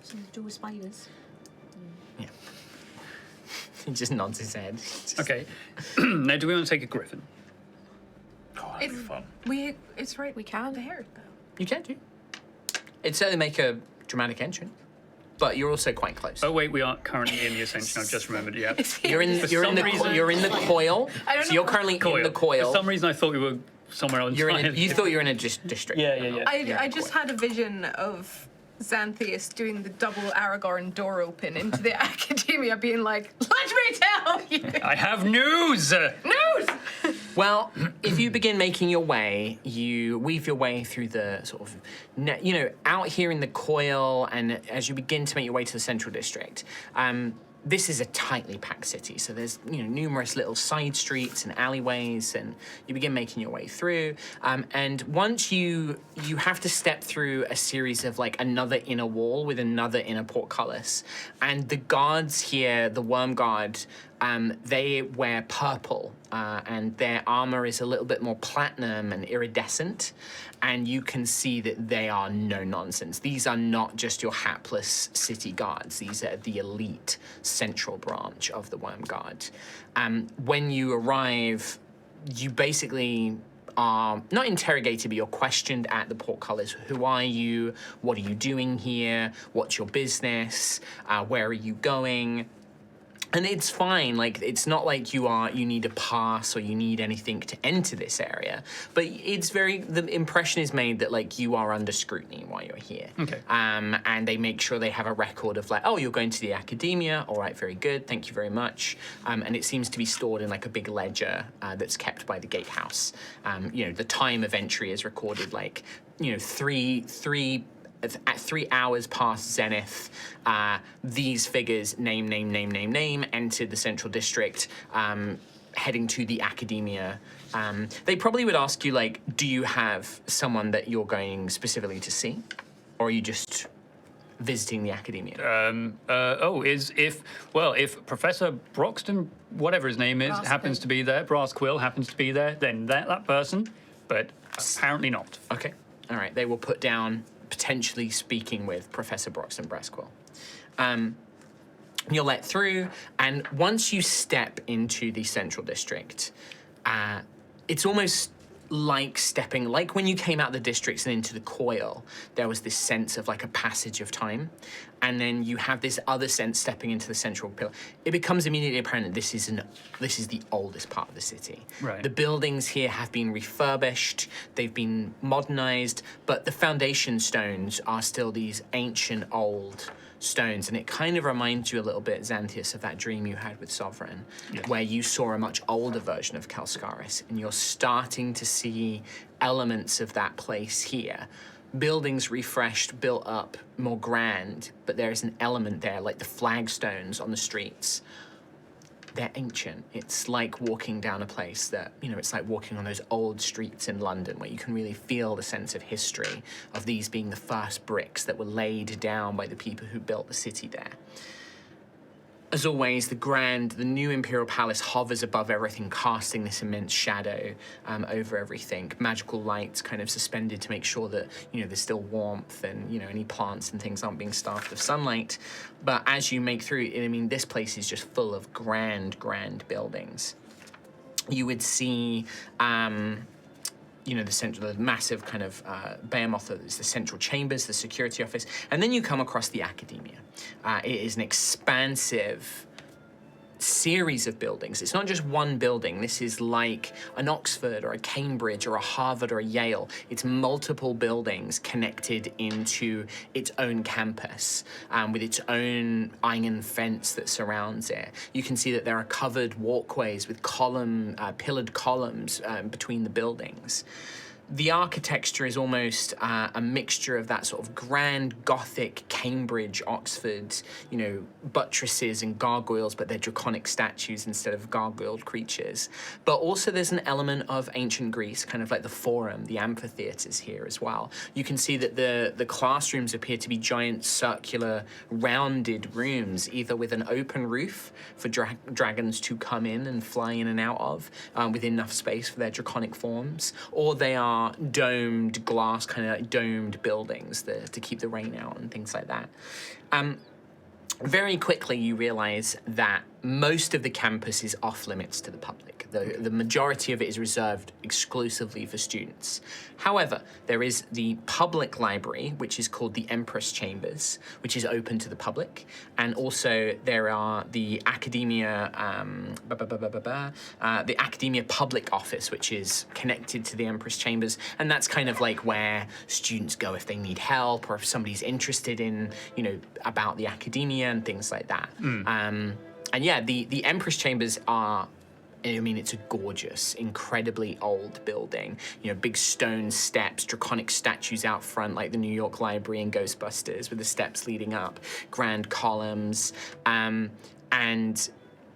Something to do with spiders. He just nods his head. Okay. Now, do we want to take a griffin? Oh, that'd be It's- fun. It's right. We can. there though. You can do. It'd certainly make a dramatic entrance, but you're also quite close. Oh wait, we are currently in the Ascension. I've just remembered. Yeah. You're in For you're in some the reason- you're in the coil. I don't So you're know. currently in the For coil. some reason, I thought we were somewhere on. You're in. You thought you were in a district. Yeah, yeah, yeah. I just had a vision of Xanthias doing the double Aragorn door open into the Academia, being like, "Let me tell you, I have news. news." Well, if you begin making your way, you weave your way through the sort of, out here in the coil, and as you begin to make your way to the Central District, this is a tightly packed city. So there's numerous little side streets and alleyways, and you begin making your way through. And once you have to step through a series of like another inner wall with another inner portcullis, and the guards here, the Worm Guard. They wear purple, and their armor is a little bit more platinum and iridescent, and you can see that they are no nonsense. These are not just your hapless city guards. These are the elite central branch of the Worm Guard. When you arrive, you basically are not interrogated, but you're questioned at the portcullis. Who are you? What are you doing here? What's your business? Where are you going? And it's fine, like, it's not like you need a pass or you need anything to enter this area, but the impression is made that, like, you are under scrutiny while you're here. Okay. And they make sure they have a record of, like, oh, you're going to the Academia, all right, very good, thank you very much. And it seems to be stored in, like, a big ledger that's kept by the gatehouse. The time of entry is recorded, like, at 3 hours past zenith, these figures, name, entered the Central District, heading to the Academia. They probably would ask you, like, do you have someone that you're going specifically to see? Or are you just visiting the Academia? If Professor Broxton, whatever his name is, happens to be there, Brassquill happens to be there, then that person, but apparently not. Okay, all right. They will put down potentially speaking with Professor Broxton Brasquill. You're let through, and once you step into the Central District, it's almost like when you came out of the districts and into the coil, there was this sense of like a passage of time. And then you have this other sense stepping into the central pillar. It becomes immediately apparent that this is the oldest part of the city. Right. The buildings here have been refurbished, they've been modernized, but the foundation stones are still these ancient old stones, and it kind of reminds you a little bit, Xanthius, of that dream you had with Sovereign, where you saw a much older version of Calscaris, and you're starting to see elements of that place here. Buildings refreshed, built up, more grand, but there is an element there, like the flagstones on the streets. They're ancient. It's like walking down a place that, it's like walking on those old streets in London where you can really feel the sense of history of these being the first bricks that were laid down by the people who built the city there. As always, the new Imperial Palace hovers above everything, casting this immense shadow over everything. Magical lights kind of suspended to make sure that, there's still warmth and, any plants and things aren't being starved of sunlight. But as you make through, this place is just full of grand buildings. You would see the massive kind of behemoth is the central chambers, the security office, and then you come across the academia. It is an expansive series of buildings. It's not just one building. This is like an Oxford or a Cambridge or a Harvard or a Yale. It's multiple buildings connected into its own campus with its own iron fence that surrounds it. You can see that there are covered walkways with pillared columns between the buildings. The architecture is almost a mixture of that sort of grand Gothic Cambridge, Oxford, buttresses and gargoyles, but they're draconic statues instead of gargoyled creatures. But also there's an element of ancient Greece, kind of like the forum, the amphitheaters here as well. You can see that the classrooms appear to be giant circular, rounded rooms, either with an open roof for dragons to come in and fly in and out of, with enough space for their draconic forms, or they are domed glass, kind of like domed buildings to keep the rain out and things like that. Very quickly you realize that most of the campus is off limits to the public. The majority of it is reserved exclusively for students. However, there is the public library, which is called the Empress Chambers, which is open to the public. And also there are the Academia, the Academia Public Office, which is connected to the Empress Chambers. And that's kind of like where students go if they need help or if somebody's interested in, about the academia and things like that. And yeah, the Empress Chambers are, it's a gorgeous, incredibly old building. Big stone steps, draconic statues out front, like the New York Library and Ghostbusters, with the steps leading up, grand columns. And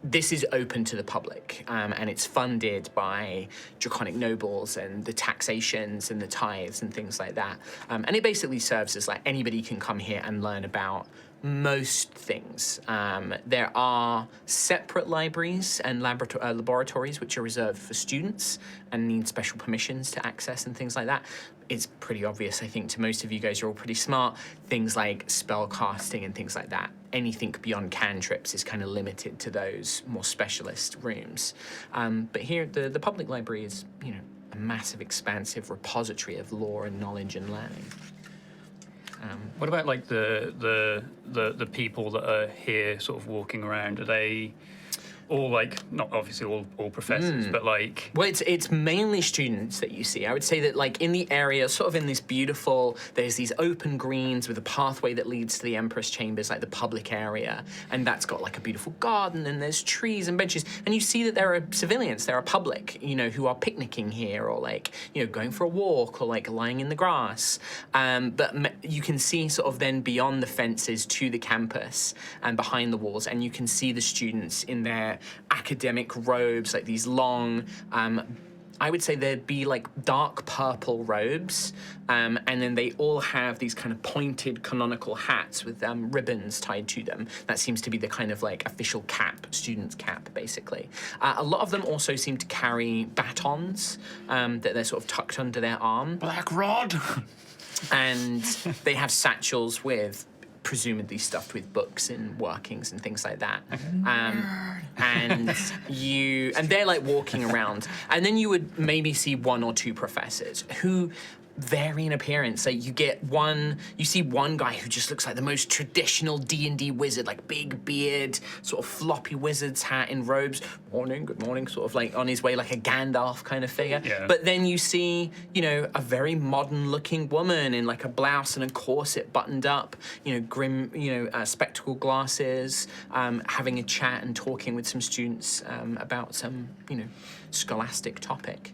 this is open to the public, and it's funded by draconic nobles and the taxations and the tithes and things like that. And it basically serves as like anybody can come here and learn about most things. There are separate libraries and laboratories which are reserved for students and need special permissions to access and things like that. It's pretty obvious, I think, to most of you guys. You're all pretty smart. Things like spell casting and things like that. Anything beyond cantrips is kind of limited to those more specialist rooms. But here, the public library is, a massive, expansive repository of lore and knowledge and learning. What about like the people that are here, sort of walking around? Are they all like, not obviously all professors, but like... Well, it's mainly students that you see. I would say that like in the area, sort of in this beautiful, there's these open greens with a pathway that leads to the Empress Chambers, like the public area, and that's got like a beautiful garden and there's trees and benches, and you see that there are civilians, there are public, who are picnicking here or like, going for a walk or like lying in the grass. But you can see sort of then beyond the fences to the campus and behind the walls, and you can see the students in their academic robes, like these long, I would say they'd be like dark purple robes, and then they all have these kind of pointed canonical hats with ribbons tied to them. That seems to be the kind of like official cap, student's cap, basically. A lot of them also seem to carry batons that they're sort of tucked under their arm. Black Rod! And they have satchels with presumably stuffed with books and workings and things like that. And they're like walking around, and then you would maybe see one or two professors who vary in appearance. Like you see one guy who just looks like the most traditional D&D wizard, like big beard, sort of floppy wizard's hat in robes. Morning, good morning, sort of like on his way like a Gandalf kind of figure. Yeah. But then you see, a very modern looking woman in like a blouse and a corset buttoned up, grim, spectacle glasses, having a chat and talking with some students about some, scholastic topic.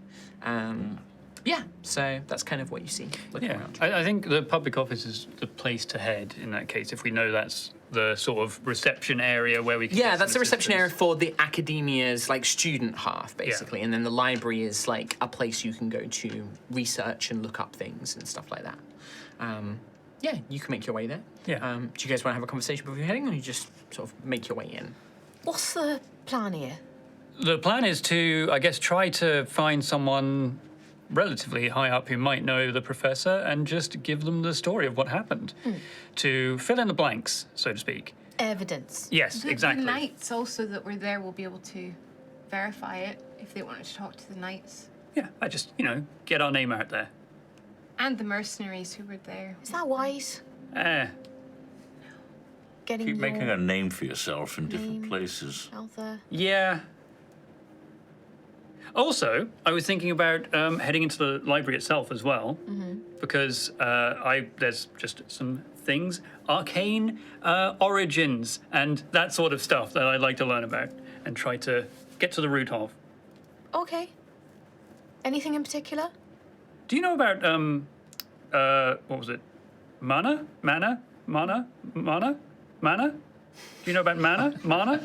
Yeah, so that's kind of what you see looking around. I think the public office is the place to head in that case, if we know that's the sort of reception area where we can Yeah, get that's some the reception area assistance. for the academia's like student half, basically. And then the library is like a place you can go to research and look up things and stuff like that. Yeah, you can make your way there. Yeah. Do you guys want to have a conversation before you're heading, or you just sort of make your way in? What's the plan here? The plan is to, I guess, try to find someone relatively high up who might know the professor and just give them the story of what happened. To fill in the blanks, so to speak. Evidence. Yes, exactly. The knights also that were there will be able to verify it if they wanted to talk to the knights. Yeah, I just, get our name out there. And the mercenaries who were there. Is that wise? Getting Keep your making a name for yourself in name different places. out there. Yeah. Also, I was thinking about heading into the library itself as well, because there's just some things, arcane origins and that sort of stuff that I'd like to learn about and try to get to the root of. Okay. Anything in particular? Do you know about what was it? Mana? Do you know about mana?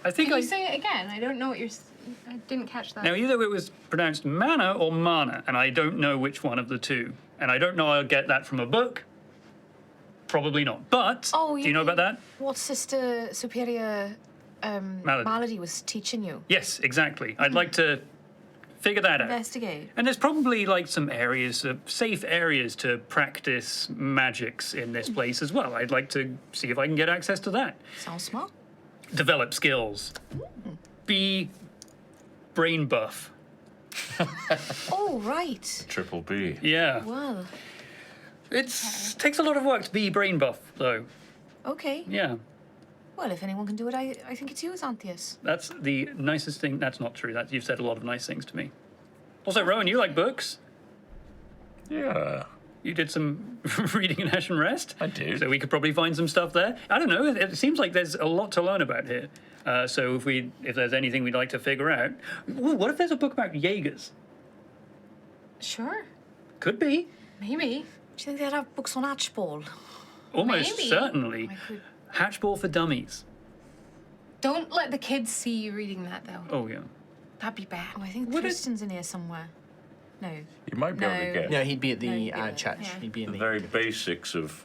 I think Can you say it again? I don't know what I didn't catch that. Now, either it was pronounced mana or mana, and I don't know which one of the two. And I don't know I'll get that from a book. Probably not. But, Oh, do you know about that? What Sister Superior Malady was teaching you? Yes, exactly. I'd like to figure that out. Investigate. And there's probably like some areas, safe areas to practice magics in this place as well. I'd like to see if I can get access to that. Sounds smart. Develop skills. Be brain buff. Oh, right. Triple B. Yeah. Well, It takes a lot of work to be brain buff, though. okay. Yeah. Well, if anyone can do it, I think it's you, Antheus. That's the nicest thing. That's not true. You've said a lot of nice things to me. Also, Rowan, you like books. Yeah. You did some reading in Ash and Rest. I did. So we could probably find some stuff there. I don't know. It seems like there's a lot to learn about here. So if there's anything we'd like to figure out, ooh, what if there's a book about Jaegers? Sure, Could be. maybe. Do you think they'd have books on Archball? Almost Maybe. certainly. I could. Hatchball for Dummies. Don't let the kids see you reading that, though. Oh yeah. That'd be bad. Oh, I think What is- Tristan's in here somewhere. No. You might be able No. to get No, he'd be at the No, yeah, church. yeah. He'd be in the the very basics of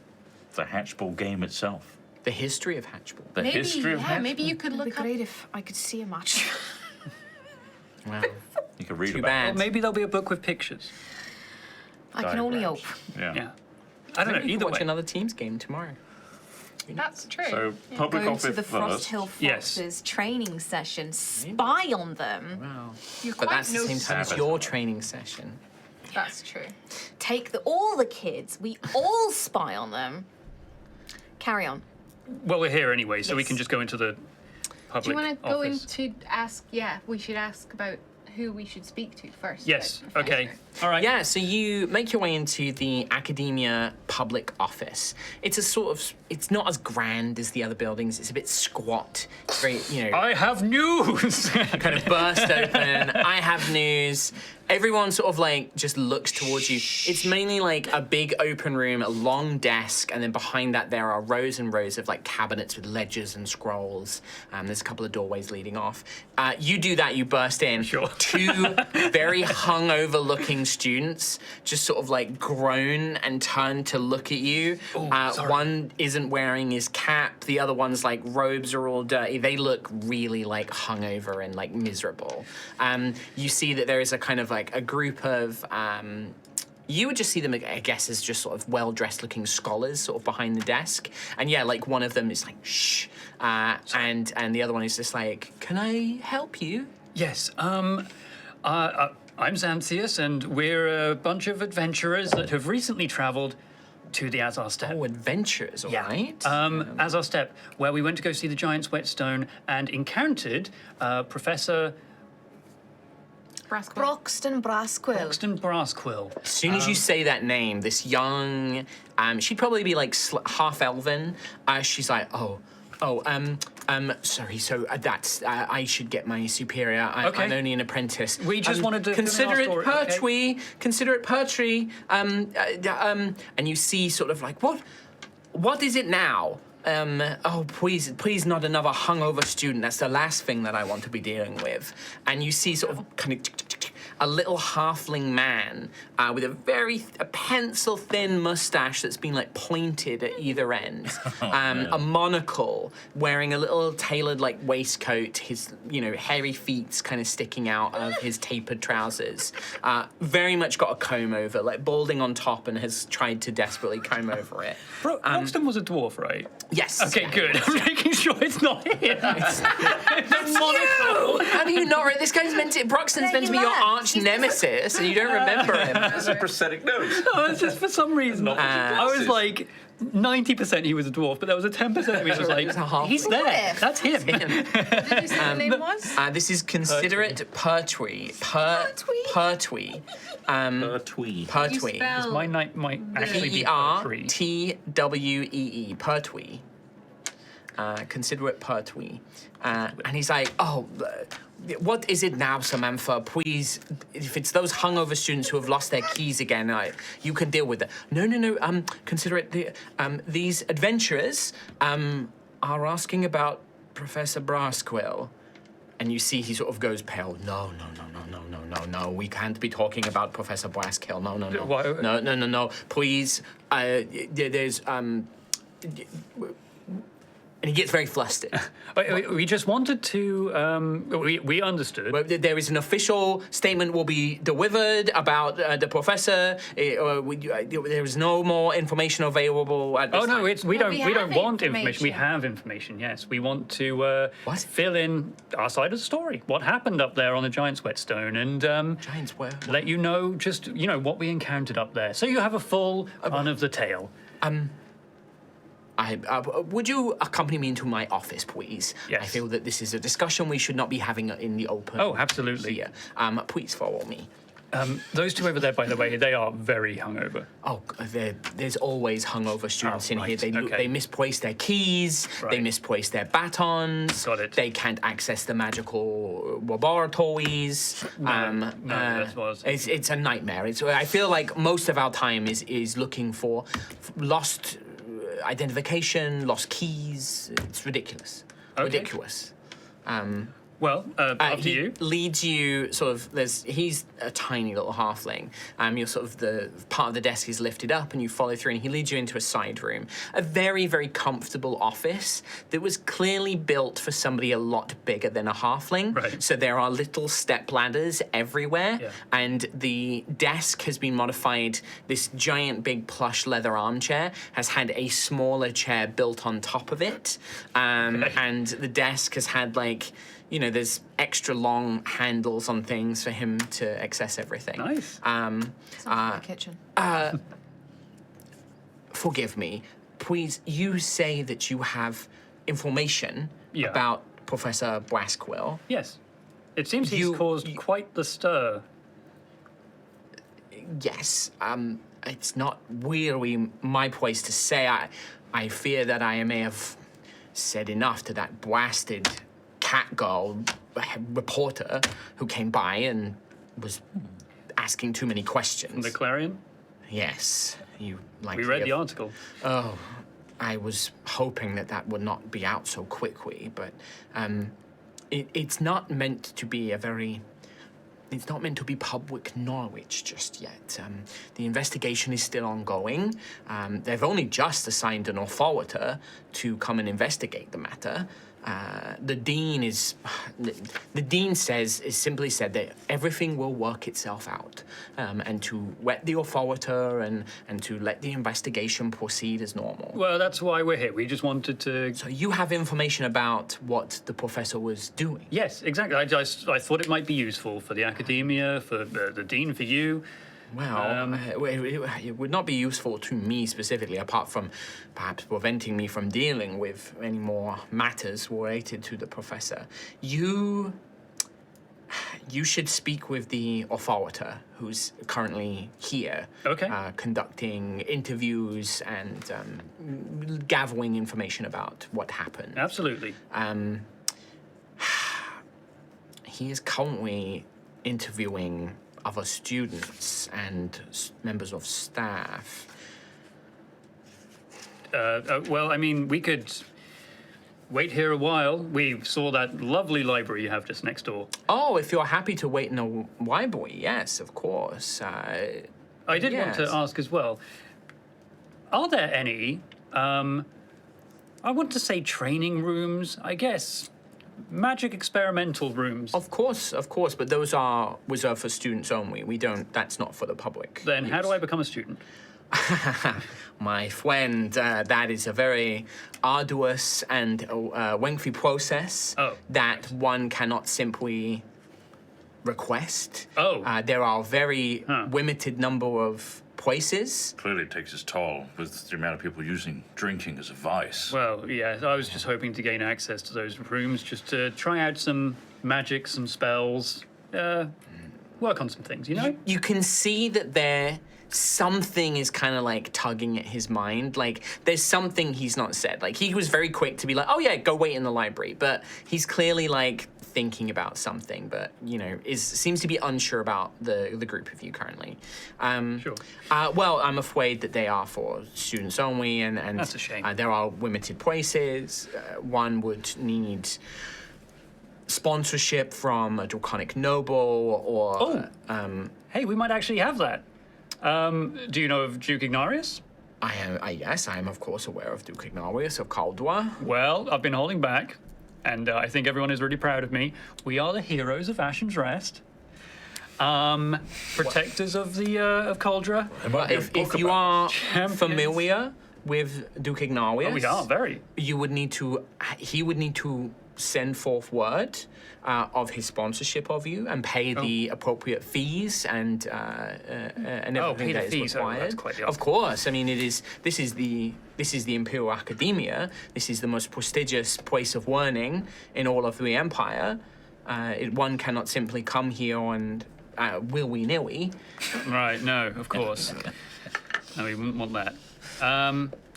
the hatchball game itself. the history of Hatchball. The Maybe, history of yeah, hatchball. maybe you could It'd be look up. great if I could see a match. Wow. You can read Too about bad. Or maybe there'll be a book with pictures. I can only hope. diagrams. Yeah. I don't know. Maybe you Either can watch way. another team's game tomorrow. That's true. So public Go to office the Frost first. Hill Yes. Foxes training session, spy on them, Wow. You're But quite that's the no same time as Sabbath. your training session. That's true. take all the kids, we all spy on them. Carry on. Well, we're here anyway, so we Yes. can just go into the Do public you want to go office. into ask? Yeah, we should ask about who we should speak to first. Yes. about the Okay. professor. All right. Yeah, so you make your way into the academia public office. It's a sort of, it's not as grand as the other buildings. It's a bit squat. It's very, I have news. kind of burst open. I have news. Everyone sort of like just looks towards you. It's mainly like a big open room, a long desk, and then behind that there are rows and rows of like cabinets with ledgers and scrolls. There's a couple of doorways leading off. You do that, you burst in. Sure. Two very hungover looking students just sort of like groan and turn to look at you. sorry. One isn't wearing his cap. The other one's like robes are all dirty. They look really like hungover and like miserable. You see that there is a kind of like a group of You would just see them, I guess, as just sort of well-dressed looking scholars sort of behind the desk. And yeah, like one of them is like, shh. And the other one is just like, can I help you? Yes. I'm Xanthias, and we're a bunch of adventurers that have recently travelled to the Azar Steppe. Oh, adventures, all right. Azar Steppe, where we went to go see the Giant's Whetstone and encountered Professor Broxton Brasquill. Broxton Brasquill. As soon as you say that name, this young, she'd probably be like half elven. She's like, sorry. So that's I should get my superior. I'm only an apprentice. We just wanted to consider it story, pertwee. okay? Consider it pertwee. And you see sort of like what is it now? Please not another hungover student. That's the last thing that I want to be dealing with. And you see sort of kind of a little halfling man with a pencil-thin mustache that's been like pointed at either end, a monocle, wearing a little tailored like waistcoat, his hairy feet kind of sticking out of his tapered trousers. Very much got a comb over, like balding on top, and has tried to desperately comb over it. Broxton was a dwarf, right? Yes. Okay, good. I'm making sure it's not him. It's you! How do you not? This guy's Broxton's meant to be your arch nemesis, and you don't remember him. That's a prosthetic nose. No, it's just for some reason. I was like 90% he was a dwarf, but there was a 10% of me that was like, he's there. That's him. Did you say the name was? This is considerate pertwee. Pertwee. Pertwee. Pertwee. spell- My night might actually be poetry. Pertwee. Pertwee. Considerate Pertwee. And he's like, what is it now, Samantha? Please, if it's those hungover students who have lost their keys again, you can deal with it. No. Consider it these adventurers are asking about Professor Brasquill. And you see he sort of goes pale. No. We can't be talking about Professor Brasquill. No. No. Please, there's and he gets very flustered. We just wanted to. We understood. Well, there is an official statement will be delivered about the professor. There is no more information available at this time. We don't have want information. We information. have information. Yes, we want to fill in our side of the story. What happened up there on the Giant's Whetstone, and Giants where? let you know just what we encountered up there, so you have a full run of the tale. Would you accompany me into my office, please? Yes. I feel that this is a discussion we should not be having in the open. Oh, absolutely. Here. Please follow me. Those two over there, by the way, they are very hungover. Oh, there's always hungover students in here. right, okay. They misplace their keys. They Right. misplace their batons. Got it. They can't access the magical laboratories. that was- It's a nightmare. I feel like most of our time is looking for lost identification, lost keys. It's ridiculous. Okay. Ridiculous. Well, up to He you. leads you sort of. He's a tiny little halfling. You're sort of the part of the desk is lifted up, and you follow through, and he leads you into a side room, a very, very comfortable office that was clearly built for somebody a lot bigger than a halfling. Right. So there are little step ladders everywhere, Yeah. and the desk has been modified. This giant, big plush leather armchair has had a smaller chair built on top of it, and the desk has had there's extra long handles on things for him to access everything. Nice. Sounds like a kitchen. Forgive me. Please, you say that you have information Yeah. about Professor Brasquill. Yes. It seems he's You- caused quite the stir. Yes. It's not really my place to say. I fear that I may have said enough to that blasted cat girl reporter who came by and was asking too many questions. The Clarion? Yes, you like. We read the article. Oh, I was hoping that would not be out so quickly, but it's not meant to be It's not meant to be public knowledge just yet. The investigation is still ongoing. They've only just assigned an authority to come and investigate the matter. the dean is the dean simply said that everything will work itself out, and to wet the authority and to let the investigation proceed as normal. Well, that's why we're here. We just wanted to. So you have information about what the professor was doing. Yes, exactly. I thought it might be useful for the academia, for the dean, for you. Well, it would not be useful to me specifically, apart from perhaps preventing me from dealing with any more matters related to the professor. You should speak with the authority who's currently here, Okay. Conducting interviews and gathering information about what happened. Absolutely. He is currently interviewing other students and members of staff. Well, I mean, we could wait here a while. We saw that lovely library you have just next door. Oh, if you're happy to wait in a library, yes, of course. I did want to yes. ask as well, are there any, I want to say training rooms, I guess, magic experimental rooms? Of course, but those are reserved for students only. That's not for the public. Then how do I become a student? My friend, that is a very arduous and lengthy process that one cannot simply request. There are a very limited number of places. Clearly takes its toll with the amount of people using drinking as a vice. Well, yeah, I was just hoping to gain access to those rooms just to try out some magic, some spells, work on some things, you know? You can see that something is kind of like tugging at his mind. Like there's something he's not said. Like he was very quick to be like, oh yeah, go wait in the library. But he's clearly like thinking about something, but seems to be unsure about the group of you currently. Sure. Well, I'm afraid that they are for students only, and That's a shame. There are limited places. One would need sponsorship from a draconic noble or. Hey, we might actually have that. Do you know of Duke Ignarius? Yes, I am of course aware of Duke Ignarius of Caldua. Well, I've been holding back, and I think everyone is really proud of me. We are the heroes of Ashen's Rest. Protectors of the of Cauldra. If you are familiar with Duke Ignarius, we are very. He would need to send forth word of his sponsorship of you and pay the appropriate fees and everything pay the that is fees. required. That's quite the Of course, I mean this is the Imperial Academia. This is the most prestigious place of learning in all of the Empire. One cannot simply come here and willy-nilly. Right, no, of course. No, we wouldn't want that.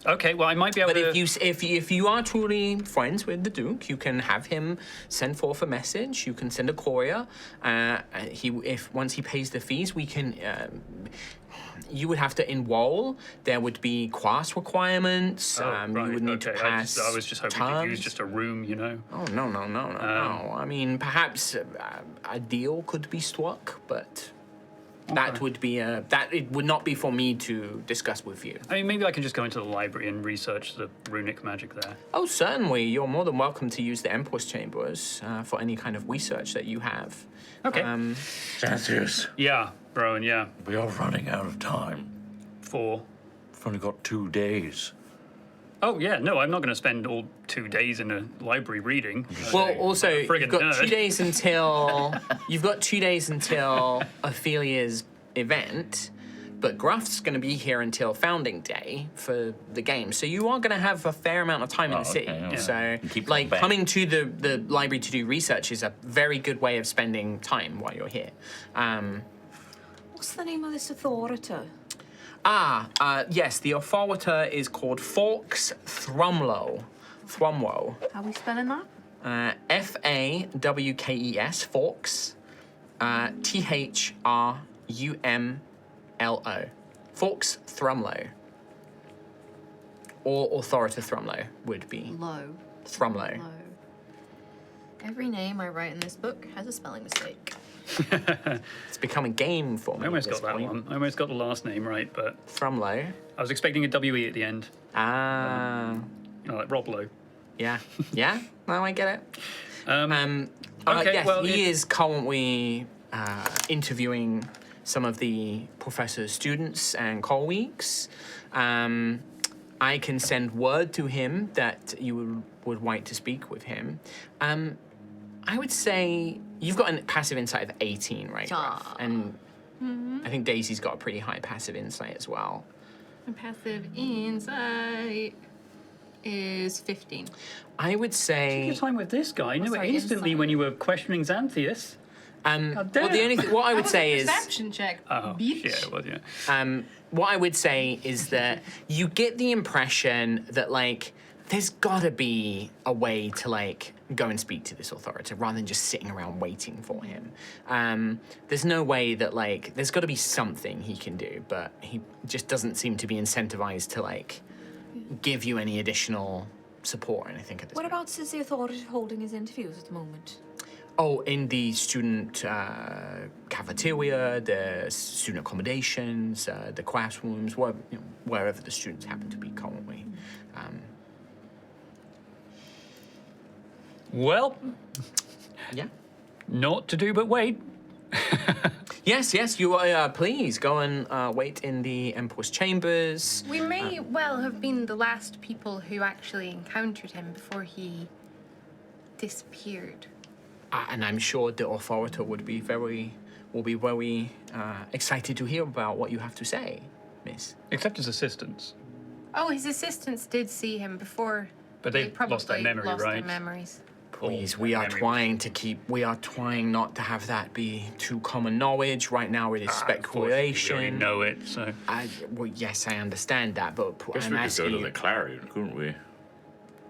Okay, well, I might be able to... But if you are truly friends with the Duke, you can have him send forth a message. You can send a courier. Once he pays the fees, we can... you would have to enroll. There would be class requirements. right, you would need to pass I was just hoping terms. to use just a room, you know. Oh, no. I mean, perhaps a deal could be struck, but... That would be it would not be for me to discuss with you. I mean, maybe I can just go into the library and research the runic magic there. Oh, certainly. You're more than welcome to use the Empress Chambers for any kind of research that you have. Okay. Xanthius, Yeah, Rowan, yeah. we are running out of time. Four. We've only got 2 days. Oh, yeah, no, I'm not going to spend all 2 days in a library reading. Well, also, Friggin' you've got nerd. 2 days until Ophelia's event, but Gruff's going to be here until Founding Day for the game, so you are going to have a fair amount of time in the city. okay, yeah. So, Keep like, going back. coming to the library to do research is a very good way of spending time while you're here. What's the name of this authority? Yes, the authority is called Fawkes Thrumlow. How are we spelling that? Fawkes, Fawkes, Thrumlo. Fawkes Thrumlow. Or Authority Thrumlow would be. Low. Thrumlow. Low. Every name I write in this book has a spelling mistake. It's become a game for me. I almost at this got that point. one. I almost got the last name right, but Thrumlow. I was expecting a WE at the end. Ah. You know, like Rob Lowe. Yeah. Yeah. No, I get it. Okay, yes, well, he is currently interviewing some of the professor's students and colleagues. I can send word to him that you would like to speak with him. I would say you've got a passive insight of 18, right? Gruff? And I think Daisy's got a pretty high passive insight as well. My passive insight is 15. I would say. Take your time with this guy. You knew it sorry, instantly insight. when you were questioning Xanthias. Well, the only what I would say is. Perception check. Oh, bitch. yeah, well, yeah. What I would say is that you get the impression that, like, there's gotta be a way to, like, go and speak to this authority rather than just sitting around waiting for him. There's no way that, like, there's gotta be something he can do, but he just doesn't seem to be incentivized to, like, give you any additional support or anything at this point. Whereabouts is the authority holding his interviews at the moment? Oh, in the student cafeteria, the student accommodations, the classrooms, wherever the students happen to be currently. Well, Yeah. naught to do but wait. Yes, you are. Please go and wait in the Emperor's chambers. We may well have been the last people who actually encountered him before he disappeared. And I'm sure the authority will be very excited to hear about what you have to say, Miss. Except his assistants. Oh, his assistants did see him before. But they probably lost their memory, lost right? their memories. Please, we are trying not to have that be too common knowledge. Right now it is speculation. We already know it, so. Well, yes, I understand that, but Guess I'm we could go asking to you. the Clarion, couldn't we?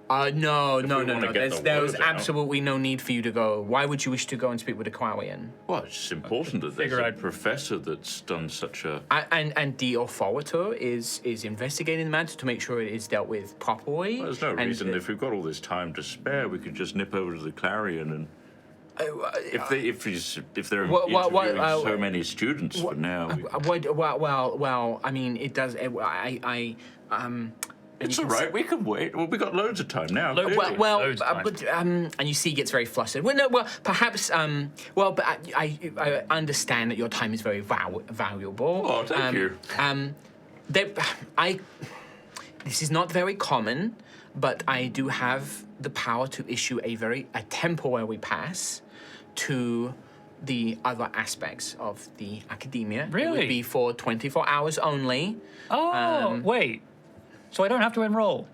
No. we wanna get the There was word out. absolutely no need for you to go. Why would you wish to go and speak with the Clarion? Well, it's important that there's Figure a out- professor that's done such a... And the authority is investigating the matter to make sure it is dealt with properly. Well, there's no and, reason. If we've got all this time to spare, we could just nip over to the Clarion and... if they're interviewing so many students for now... Well, I mean, it does. It's all right, we can wait. Well, we got loads of time now. clearly. Loads of time. But and you see, he gets very flustered. Well, perhaps. But I understand that your time is very valuable. Oh, thank you. This is not very common, but I do have the power to issue a temporary pass to the other aspects of the academia. It Really? would be for 24 hours only. Oh, wait. So I don't have to enroll?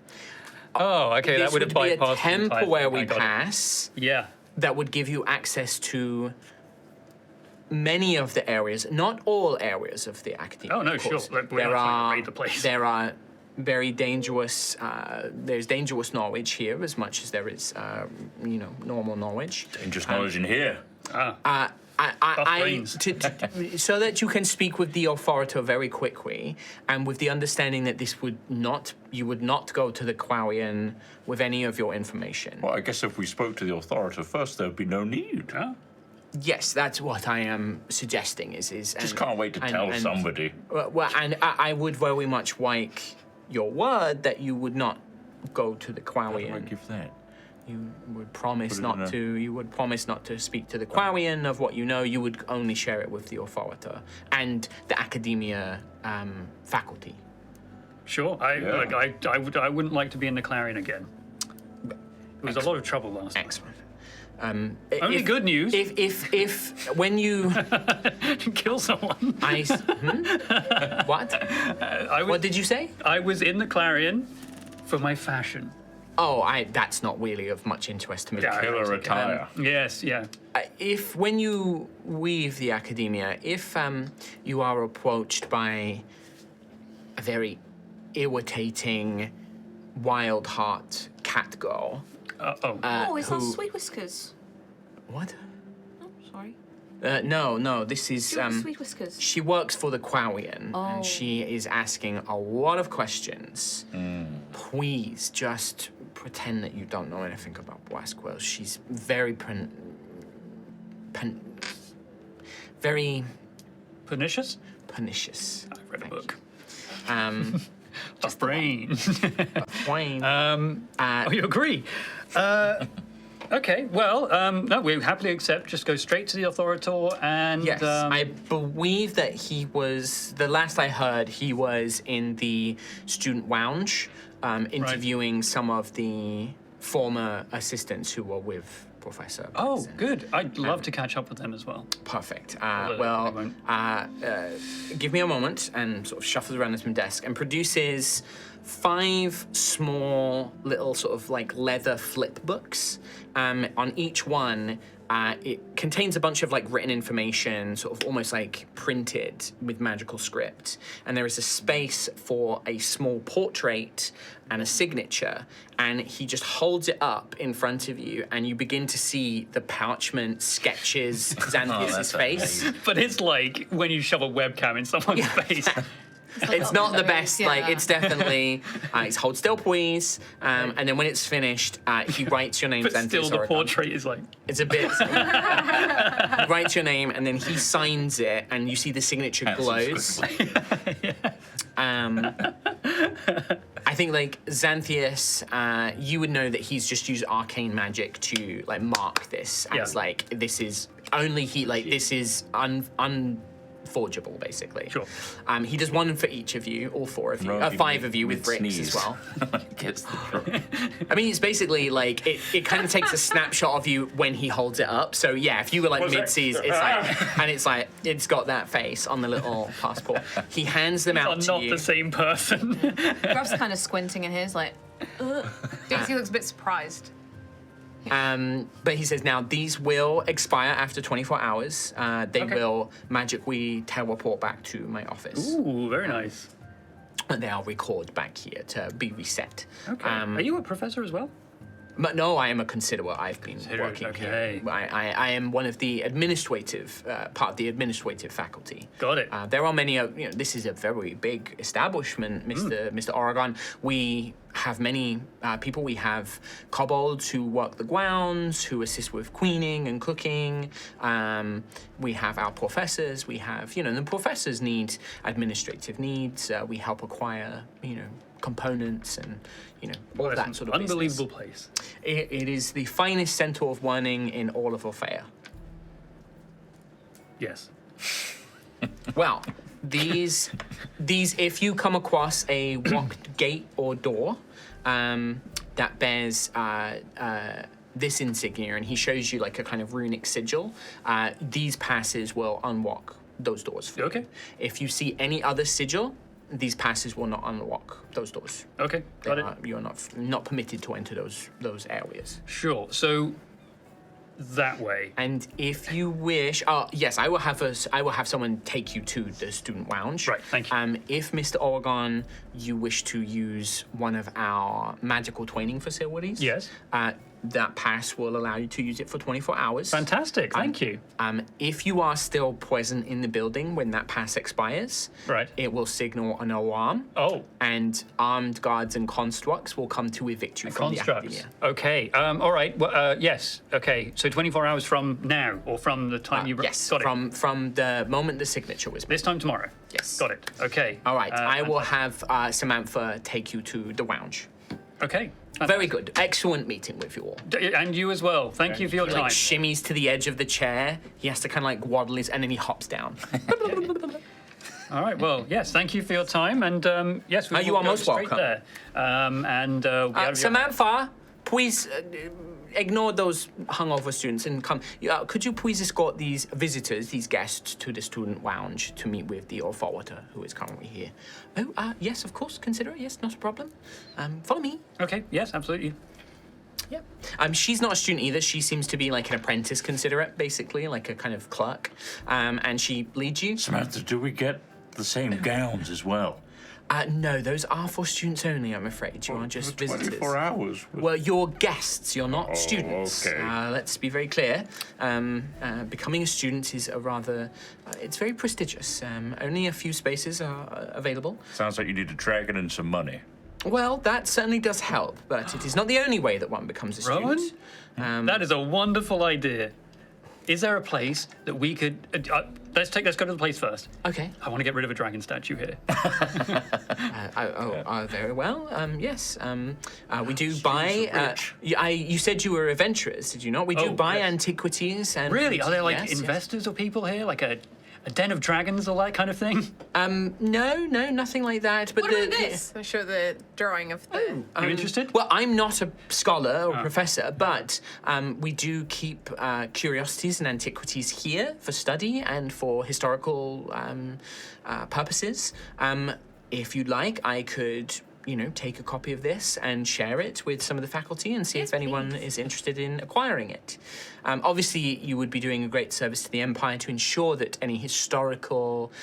Oh, okay, This that would have be a bypassed the entire thing. temporary I got it. pass Yeah. that would give you access to many of the areas, not all areas of the academia. Oh, no, of course. sure. We're not trying to raid the place. There are very dangerous. There's dangerous knowledge here as much as there is, normal knowledge. Dangerous knowledge in here. brains. So that you can speak with the authority very quickly, and with the understanding that you would not go to the Clarion with any of your information. Well, I guess if we spoke to the authority first, there'd be no need. Oh. Yes, that's what I am suggesting. Just can't wait to tell somebody. Well, and I would very much like your word that you would not go to the How do I Clarion. give that? You would promise Put it not in a- to. You would promise not to speak to the Clarion of what you know. You would only share it with the authority and the academia faculty. Sure. I wouldn't like to be in the Clarion again. It was a lot of trouble last time. Excellent. Only good news. If when you Kill someone. what? What did you say? I was in the Clarion for my fashion. Oh, that's not really of much interest to me. Yeah, Killer attire. Yes, yeah. If when you leave the academia, if you are approached by a very irritating, wild heart cat girl, Oh, is that who- Sweet Whiskers? what? Oh, sorry. No, this is Sweet Whiskers. she works for the Clarion Oh. and she is asking a lot of questions. Please just pretend that you don't know anything about Blasquez. She's very very Pernicious? pernicious. I've read a Thank book. you. Just brain. Wayne. Oh, you agree? Okay, well, no, we happily accept. Just go straight to the authoritor and... Yes, I believe that he was, the last I heard, he was in the student lounge interviewing some of the former assistants who were with Professor Oh, Benson. good. I'd love to catch up with them as well. Perfect. Although they won't. Give me a moment and sort of shuffles around his desk and produces 5 small little sort of like leather flip books. On each one, it contains a bunch of like written information, sort of almost like printed with magical script. And there is a space for a small portrait and a signature. And he just holds it up in front of you, and you begin to see the parchment sketches Xanthias' face. But it's like when you shove a webcam in someone's face. It's not the best. Yeah. Like it's definitely. It's hold still, please. And then when it's finished, he writes your name. But Xanthias still, the Oregon. portrait is like... It's a bit. He writes your name, and then he signs it, and you see the signature glows. I think like Xanthias, you would know that he's just used arcane magic to like mark this as like this is only he like this is unforgeable basically. Sure. He does one for each of you, all 4 of you, Rogue 5 of you with bricks sneeze. as well. Gets the drop. I mean, it's basically like it kind of takes a snapshot of you when he holds it up. So yeah, if you were like What's that? mid-seas, it's like, and it's like it's got that face on the little passport. He hands them Are out to not you. the same person. Grub's kind of squinting in his, like, Daisy looks a bit surprised. But he says now these will expire after 24 hours. They Okay. will magically teleport back to my office, Ooh, very nice. and they'll record back here to be reset. Okay. Are you a professor as well? But no, I am a considerer. I've been Considerate, working okay. here. I am one of the administrative part of the administrative faculty. Got it. There are many. This is a very big establishment, Mr. Oregon. We have many people. We have kobolds who work the grounds, who assist with queening and cooking. We have our professors. We have, the professors need administrative needs. We help acquire, components and, all That's that an sort of unbelievable business. place. It is the finest center of learning in all of Altheya. Yes. Well, these, if you come across a locked gate or door that bears this insignia, and he shows you like a kind of runic sigil, these passes will unlock those doors for Okay. you. If you see any other sigil, these passes will not unlock those doors. Okay, got it. You're not permitted to enter those areas. Sure. So that way. And if you wish, yes, I will have someone take you to the student lounge. Right, thank you. If Mr. Oregon, you wish to use one of our magical training facilities, Yes. That pass will allow you to use it for 24 hours. Fantastic. Thank you. If you are still present in the building when that pass expires, Right. it will signal an alarm. Oh. And armed guards and constructs will come to evict you from the Constructs. academia. Okay. All right. Well, yes. Okay. So 24 hours from now, or from the time you Yes, got it. from the moment the signature was made. This time tomorrow. Yes. Got it. Okay. All right, I will fantastic. have Samantha take you to the lounge. Okay. Very good. Excellent meeting with you all. And you as well. Thank you for your He time. like shimmies to the edge of the chair. He has to kind of like waddle his, and then he hops down. All right. Well, yes. Thank you for your time, and yes, we You will are go most straight welcome. there. And we'll be out of your- Samantha, please ignore those hungover students and come. Could you please escort these visitors, these guests, to the student lounge to meet with the authority who is currently here? Oh, yes, of course. Consider it. Yes, not a problem. Follow me. Okay. Yes. Absolutely. Yeah. She's not a student either. She seems to be like an apprentice considerate, basically, like a kind of clerk. And she leads you. Samantha, do we get the same gowns as well? No, those are for students only, I'm afraid. You are just For visitors. 24 hours. Well, you're guests, you're not students. okay. Let's be very clear. Becoming a student is a rather... it's very prestigious. Only a few spaces are available. Sounds like you need a dragon and some money. Well, that certainly does help, but it is not the only way that one becomes a Rowan? student. That is a wonderful idea. Is there a place that we could? Let's go to the place first. Okay. I want to get rid of a dragon statue here. Very well. Yes. We do buy. You said you were adventurers, did you not? We do buy antiquities and. Really? Are there like Yes, yes. investors or people here, like a den of dragons or that kind of thing? No, nothing like that. But What about this? I show the drawing of the. You interested? Well, I'm not a scholar or professor, but we do keep curiosities and antiquities here for study and for historical purposes. If you'd like, I could, take a copy of this and share it with some of the faculty and see if anyone is interested in acquiring it. Obviously, you would be doing a great service to the Empire to ensure that any historical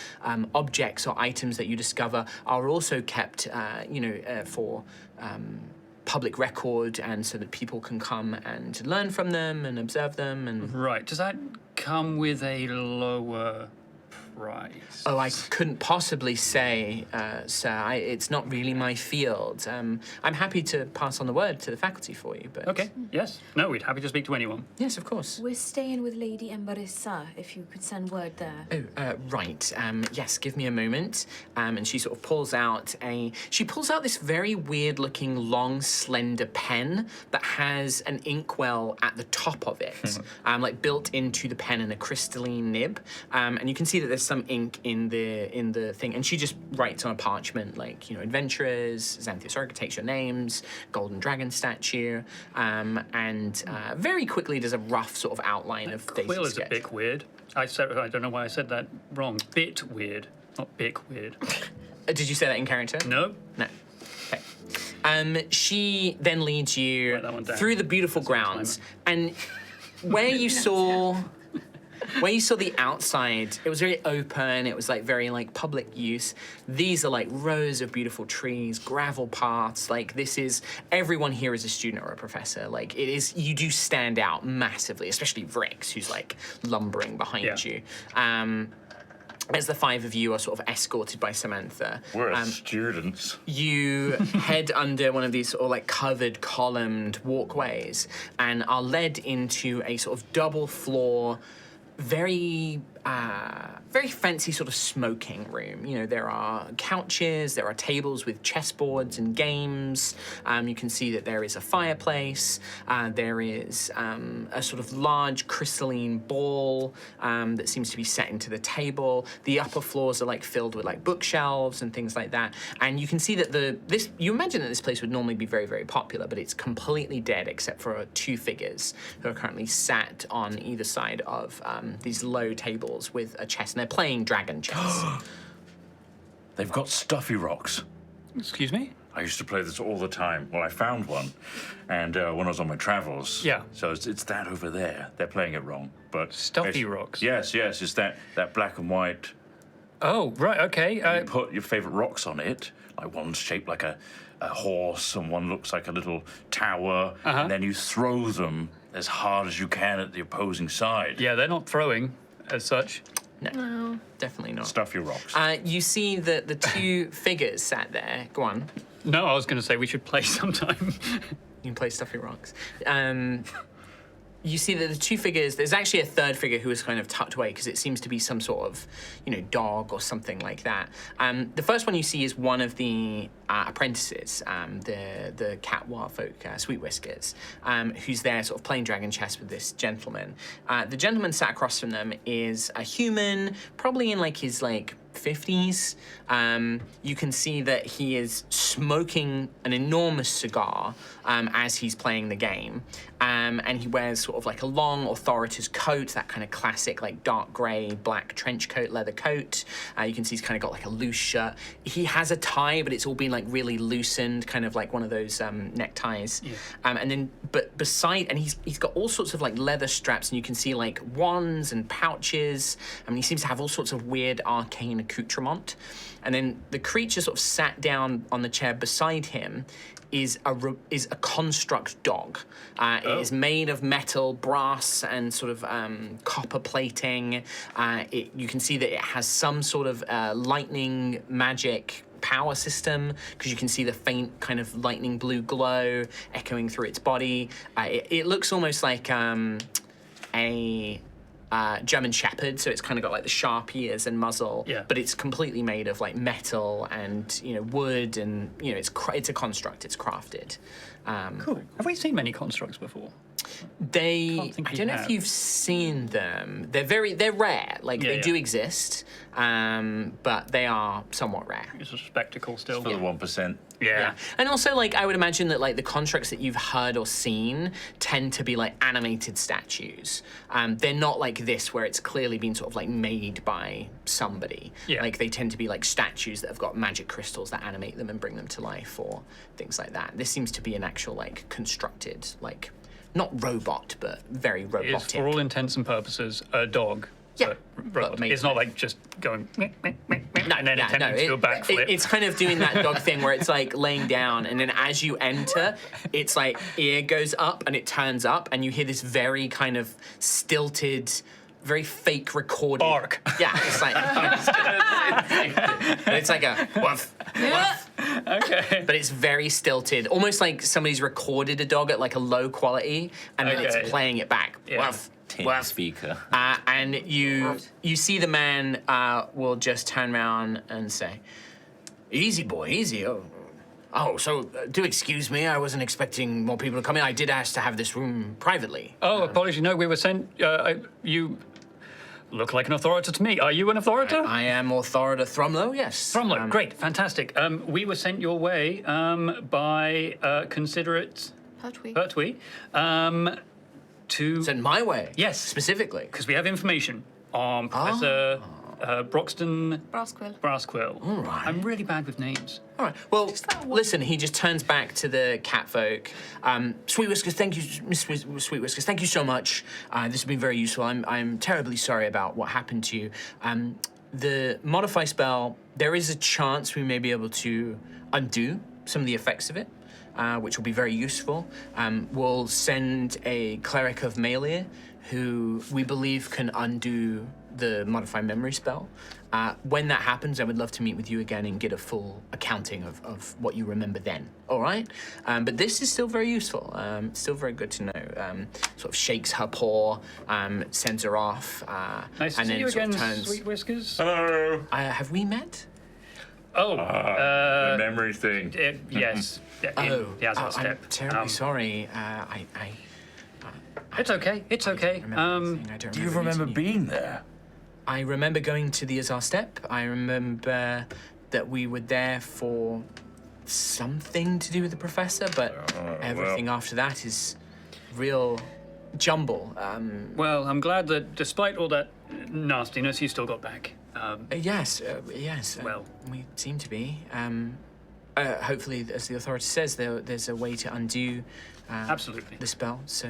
objects or items that you discover are also kept, for public record, and so that people can come and learn from them and observe them. And Right. Does that come with a lower price? Oh, I couldn't possibly say, sir. It's not really my field. I'm happy to pass on the word to the faculty for you, but... Okay, yes. No, we'd happy to speak to anyone. Yes, of course. We're staying with Lady Embarissa, if you could send word there. Oh, right. Yes, give me a moment. And she sort of pulls out this very weird-looking, long, slender pen that has an inkwell at the top of it, like built into the pen in a crystalline nib. And you can see that there's some ink in the thing, and she just writes on a parchment, like, adventurers, Xanthius Orca takes your names, golden dragon statue, and very quickly does a rough sort of outline of Daisy's Quill is sketch. a bit weird. I don't know why I said that wrong. Bit weird, not bic weird. Did you say that in character? No. No. Okay. She then leads you Write that one down. through the beautiful grounds, and where you saw the outside, it was very open. It was like very like public use. These are like rows of beautiful trees, gravel paths. Like this is, everyone here is a student or a professor. Like it is, you do stand out massively, especially Vrix, who's like lumbering behind you. As the five of you are sort of escorted by Samantha. We're students. You head under one of these sort of like covered, columned walkways and are led into a sort of double floor, very fancy sort of smoking room. There are couches, there are tables with chessboards and games. You can see that there is a fireplace. There is a sort of large crystalline ball that seems to be set into the table. The upper floors are like filled with like bookshelves and things like that. And you can see that you imagine that this place would normally be very, very popular, but it's completely dead except for two figures who are currently sat on either side of these low tables with a chess, and they're playing dragon chess. They've got stuffy rocks. Excuse me? I used to play this all the time. Well, I found one, and when I was on my travels. Yeah. So it's that over there. They're playing it wrong, but Stuffy rocks? Yes. It's that black and white. Oh, right, okay. You put your favorite rocks on it. Like one's shaped like a horse, and one looks like a little tower. And then you throw them as hard as you can at the opposing side. Yeah, they're not throwing as such. No, definitely not. Stuff your rocks. You see that the two figures sat there. Go on. No, I was going to say we should play sometime. You can play Stuffy Rocks. You see that the two figures, there's actually a third figure who is kind of tucked away because it seems to be some sort of, dog or something like that. The first one you see is one of the apprentices, the Catwa folk, Sweet Whiskers, who's there sort of playing dragon chess with this gentleman. The gentleman sat across from them is a human, probably in like his 50s. You can see that he is smoking an enormous cigar as he's playing the game. And he wears sort of like a long authoritas coat, that kind of classic like dark grey, black trench coat, leather coat. You can see he's kind of got like a loose shirt. He has a tie, but it's all been like really loosened, kind of like one of those neckties. Yeah. And then, but beside, and he's got all sorts of like leather straps, and you can see like wands and pouches. I mean, he seems to have all sorts of weird arcane accoutrement. And then the creature sort of sat down on the chair beside him is a construct dog. It is made of metal, brass, and sort of copper plating. You can see that it has some sort of lightning magic power system, because you can see the faint kind of lightning blue glow echoing through its body. It looks almost like a German Shepherd, so it's kind of got like the sharp ears and muzzle. Yeah. But it's completely made of like metal and wood, and it's a construct. It's crafted. Cool. Have we seen many constructs before? I think we don't know if have. you've seen them. They're rare. Like they yeah. do exist, but they are somewhat rare. It's a spectacle still. For the 1%. Yeah. And also, like, I would imagine that, like, the constructs that you've heard or seen tend to be, like, animated statues. They're not like this, where it's clearly been sort of, like, made by somebody. Yeah. Like, they tend to be, like, statues that have got magic crystals that animate them and bring them to life or things like that. This seems to be an actual, like, constructed, like, not robot, but very robotic. It's, for all intents and purposes, a dog. Yeah, But but made- it's not like just going meh, meh, meh, meh, and then attempting to do a it- backflip. it's kind of doing that dog thing where it's like laying down, and then as you enter, it's like ear goes up and it turns up, and you hear this very kind of stilted, very fake recorded Bark. Yeah, it's like it's like a woof, woof. Okay. But it's very stilted, almost like somebody's recorded a dog at like a low quality, and then Okay. it's playing it back. Yeah. Woof, Tin woof. speaker. And you see the man will just turn around and say, "Easy, boy, easy. So do excuse me. I wasn't expecting more people to come in. I did ask to have this room privately." Oh, apologies. No, we were sent. You look like an authority to me. Are you an authority? I am Authority Thrumlow. Yes. Fromlo, great, fantastic. We were sent your way by considerate Pertwee to Send my way. Yes. Specifically. because we have information on Professor Broxton Brasquill. Brasquill. All right. I'm really bad with names. All right. Well, listen. He just turns back to the catfolk. Sweet Whiskers, thank you, Miss Sweet Whiskers. Thank you so much. This has been very useful. I'm terribly sorry about what happened to you. The modify spell. There is a chance we may be able to undo some of the effects of it, which will be very useful. We'll send a cleric of Malia, who we believe can undo the modify memory spell. When that happens, I would love to meet with you again and get a full accounting of what you remember then. All right? But this is still very useful. Still very good to know. Sort of shakes her paw, sends her off, Nice to and see then you sort again, of turns. Sweet Whiskers. Hello. Have we met? Oh, The memory thing. yes. In the Azure I'm Step. terribly sorry. It's okay. It's okay. I don't Do you remember meeting being there? I remember going to the Azar Step. I remember that we were there for something to do with the professor, but everything after that is real jumble. Well, I'm glad that despite all that nastiness, you still got back. Yes. Well. We seem to be. Hopefully, as the authority says, there's a way to undo Absolutely. the spell. So,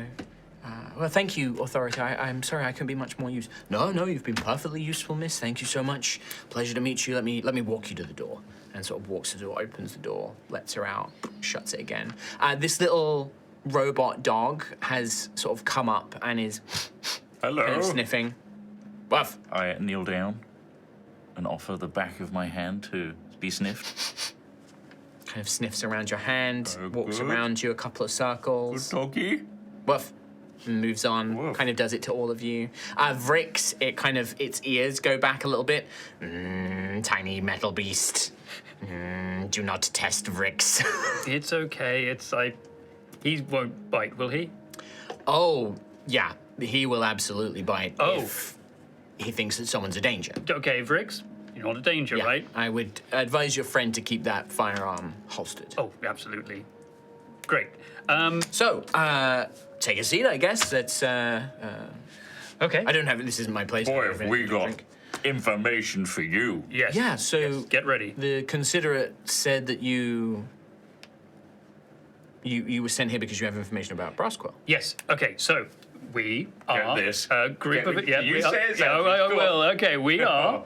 well, thank you, authority. I'm sorry I couldn't be much more use. No, you've been perfectly useful, miss. Thank you so much. Pleasure to meet you. Let me walk you to the door. And sort of walks to the door, opens the door, lets her out, shuts it again. This little robot dog has sort of come up and is Hello. kind of sniffing. Wuff. I kneel down and offer the back of my hand to be sniffed. Kind of sniffs around your hand, Oh, walks good. around you a couple of circles. Doggy. Woof. And moves on, Woof. kind of does it to all of you. Vrix, its ears go back a little bit. Tiny metal beast. Do not test Vrix. It's okay. It's like he won't bite, will he? Oh, yeah, he will absolutely bite Oh. if he thinks that someone's a danger. Okay, Vrix, you're not a danger, Yeah, right? I would advise your friend to keep that firearm holstered. Oh, absolutely. Great. So, take a seat, I guess. That's, Okay. I don't have, this isn't my place. Boy, I don't have have we anything to got drink. information for you. Yes. Yeah, so Yes, get ready. the considerate said that you were sent here because you have information about Brasquill. Yes. Okay. So we are this. a group Get of it. yeah. You we are, say it, yeah, Sophie. I Go will. on. Okay. We are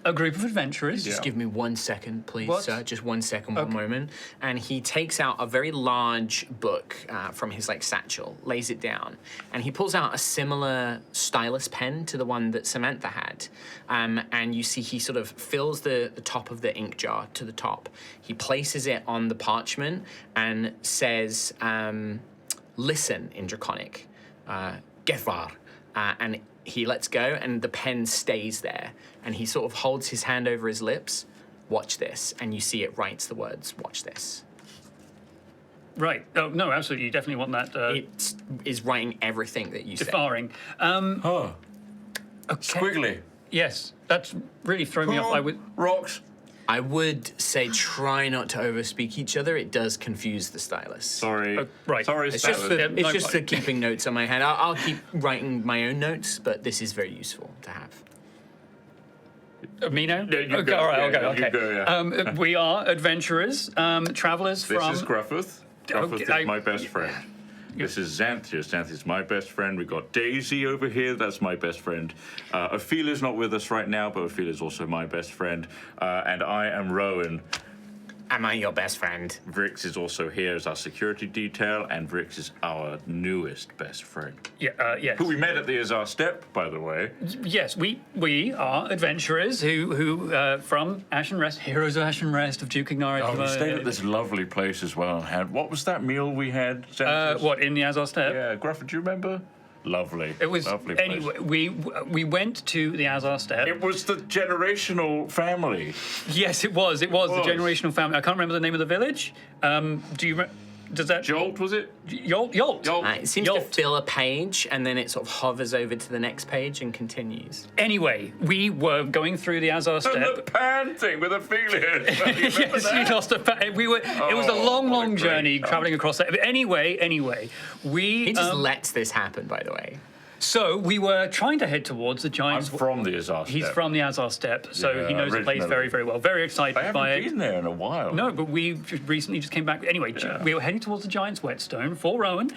a group of adventurers. Just Yeah. give me 1 second, please, What? sir. Just 1 second, one Okay. moment. And he takes out a very large book from his satchel, lays it down, and he pulls out a similar stylus pen to the one that Samantha had. And you see he sort of fills the top of the ink jar to the top. He places it on the parchment and says, "Listen" in Draconic, "Gefar," and he lets go, and the pen stays there. And he sort of holds his hand over his lips. Watch this, and you see it writes the words. Watch this. Right. Oh no, absolutely. You definitely want that. It is writing everything that you say. Defarring. Oh, Okay. squiggly. Yes, that's really thrown me off. I would. Rocks. I would say try not to overspeak each other. It does confuse the stylus. Sorry. Right. Sorry, It's just Stella. for, Yeah, it's just for no, keeping notes on my hand. I'll keep writing my own notes, but this is very useful to have. Me now? Yeah, you okay, go, all right, yeah, okay, you okay. go, yeah. We are adventurers, travelers This from. is Gruffith. Gruffith Okay, is my best friend. This is Xanthia. Xanthia's my best friend. We got Daisy over here. That's my best friend. Ophelia's not with us right now, but Ophelia's also my best friend. And I am Rowan. Am I your best friend? Vrix is also here as our security detail, and Vrix is our newest best friend. Yeah, yes. Who we met at the Azar Step, by the way. Yes, we are adventurers who from Ashen Rest, heroes of Ashen Rest of Duke Ignarus. Oh, we stayed at this lovely place as well and had, what was that meal we had? Xanthia's? What, in the Azar Steppe? Yeah, Grufford, do you remember? Lovely. It was lovely place. anyway. We went to the Azar Steppe. It was the generational family. Yes, it was. It was the Was. generational family. I can't remember the name of the village. Do you? Does that Jolt, was it? Yolt? Yolt. It seems to Yolt. fill a page, and then it sort of hovers over to the next page and continues. Anyway, we were going through the Azar And the Steppe. pan thing with Ophelia. Yes, we lost a. We were. It was a Oh, long, what a long great journey time. traveling across that. But anyway, we. He just lets this happen, by the way. So we were trying to head towards the I'm Giants. from the Azar He's Step. from the Azar Steppe, so Yeah, he knows the place originally. very, very well. Very excited I by haven't it. been there in a while. No, but we recently just came back. Anyway, Yeah. we were heading towards the Giant's Whetstone for Rowan,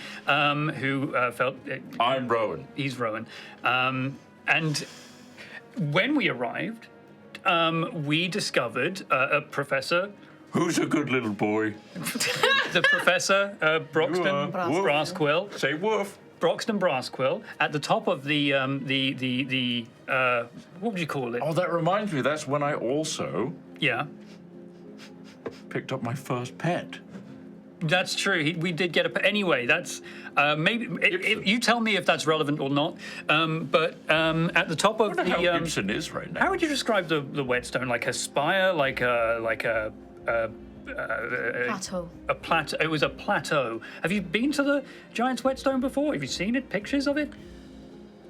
who felt I'm Rowan. he's Rowan, and when we arrived, we discovered a professor, Who's a good little boy? the professor Broxton You are. Woof. Brassquill. Say woof. Broxton Brassquill at the top of the what would you call it? Oh, that reminds me. That's when I also Yeah, picked up my first pet. that's true. We did get a. Anyway, that's maybe. Gibson. You tell me if that's relevant or not. But at the top of I wonder how the. Gibson is right now. How would you describe the whetstone? Like a spire, like a Plateau. plateau. It was a plateau. Have you been to the Giant's Whetstone before? Have you seen it? Pictures of it?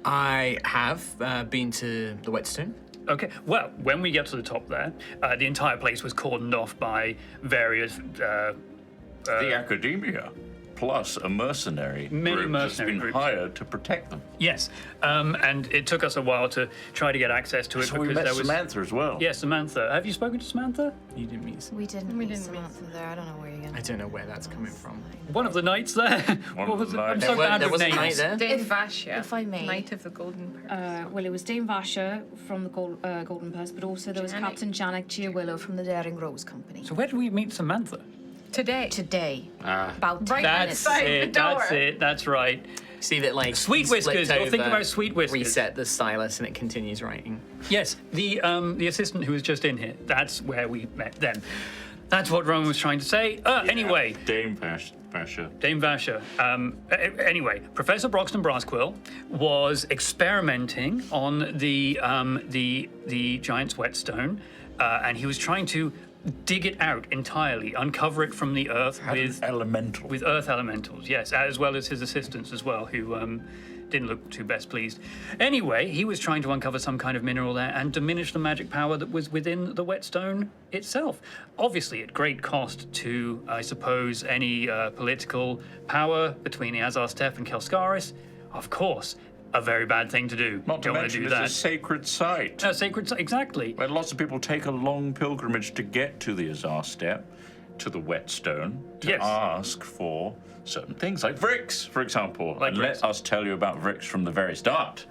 I have been to the Whetstone. Okay. Well, when we get to the top there, the entire place was cordoned off by various. The Academia, plus a mercenary Many group mercenary has been groups. hired to protect them. Yes, and it took us a while to try to get access to it So we because met there was. Samantha as well. Yeah, Samantha. Have you spoken to Samantha? You didn't meet. We didn't We meet didn't meet Samantha there. I don't know where you're going. I don't know where that's coming from. One of the knights there. One What of was the it? I'm knights. so bad There with was a knight names. there. Dame If- Vasha, if I may. Knight of the Golden Purse. Well, it was Dame Vasha from the Golden Purse, but also there was Janek. Captain Janek Giawillow from the Daring Rose Company. So where did we meet Samantha? Today. Today, Ah. about Right 10 minutes. outside the door. That's it. That's right. See that, like Sweet he flipped whiskers, or think over, about sweet whiskers. Reset the stylus, and it continues writing. Yes, the assistant who was just in here. That's where we met them. That's what Roman was trying to say. Anyway, Dame Pasha. Dame Vasha. Anyway, Professor Broxton Brassquill was experimenting on the Giant's Whetstone, and he was trying to dig it out entirely, uncover it from the earth with Elemental. earth elementals, yes, as well as his assistants as well, who didn't look too best pleased. Anyway, he was trying to uncover some kind of mineral there and diminish the magic power that was within the whetstone itself. Obviously, at great cost to, I suppose, any political power between the Azar Steppe and Kelskaris. Of course, a very bad thing to do. Not to Don't want mention to it's do a that. sacred site. Sacred, exactly. Where lots of people take a long pilgrimage to get to the Azar Step, to the Whetstone, to Yes. ask for certain things, like Vrix, for example. Like and Vrix. let us tell you about Vrix from the very start.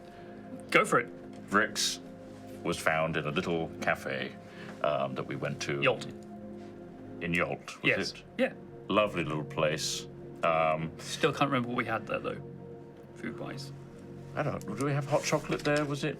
Go for it. Vrix was found in a little cafe that we went to. Yolt. In Yolt, was Yes. it? Yeah. Lovely little place. Still can't remember what we had there, though, food-wise. I don't know, do we have hot chocolate there, was it?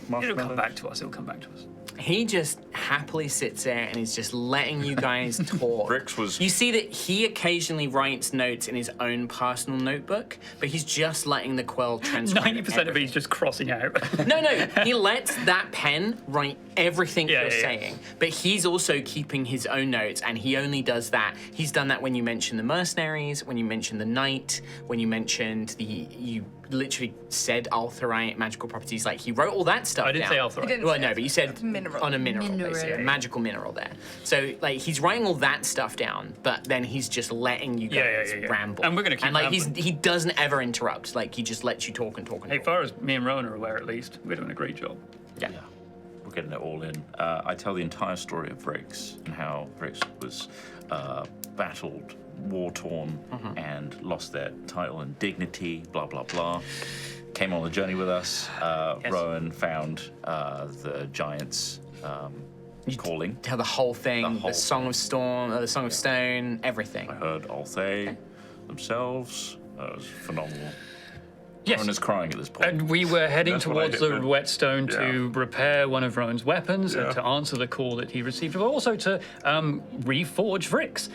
It'll come Marshmallows? back to us. It'll come back to us. He just happily sits there and is just letting you guys talk. Vrix was- You see that he occasionally writes notes in his own personal notebook, but he's just letting the quill transcribe 90% of it he's just crossing out. No, he lets that pen write everything you're yeah. saying, but he's also keeping his own notes, and he only does that. He's done that when you mention the mercenaries, when you mention the knight, when you mentioned you literally said Altheya magical properties. Like, he wrote all that stuff I didn't down. say Altheya. didn't Well, say no, it. but you said Mineral. on a mineral, Mineral. basically, a magical mineral there. So, like, he's writing all that stuff down, but then he's just letting you guys Yeah. ramble. And we're gonna keep And, like, rambling. he doesn't ever interrupt. Like, he just lets you talk and talk and Hey, talk. far as me and Rowan are aware, at least, we're doing a great job. Yeah. We're getting it all in. I tell the entire story of Vrix and how Vrix was battled, war-torn, and lost their title and dignity, blah, blah, blah. Came on the journey with us. Rowan found the giants calling. Tell the whole thing, The the, whole Song of Storm, the Song of Stone, everything. I heard Altheya themselves. It was phenomenal. Yes. Rowan is crying at this point. And we were heading That's what I towards did the then. whetstone to repair one of Rowan's weapons and Yeah. to answer the call that he received, but also to reforge Vrix.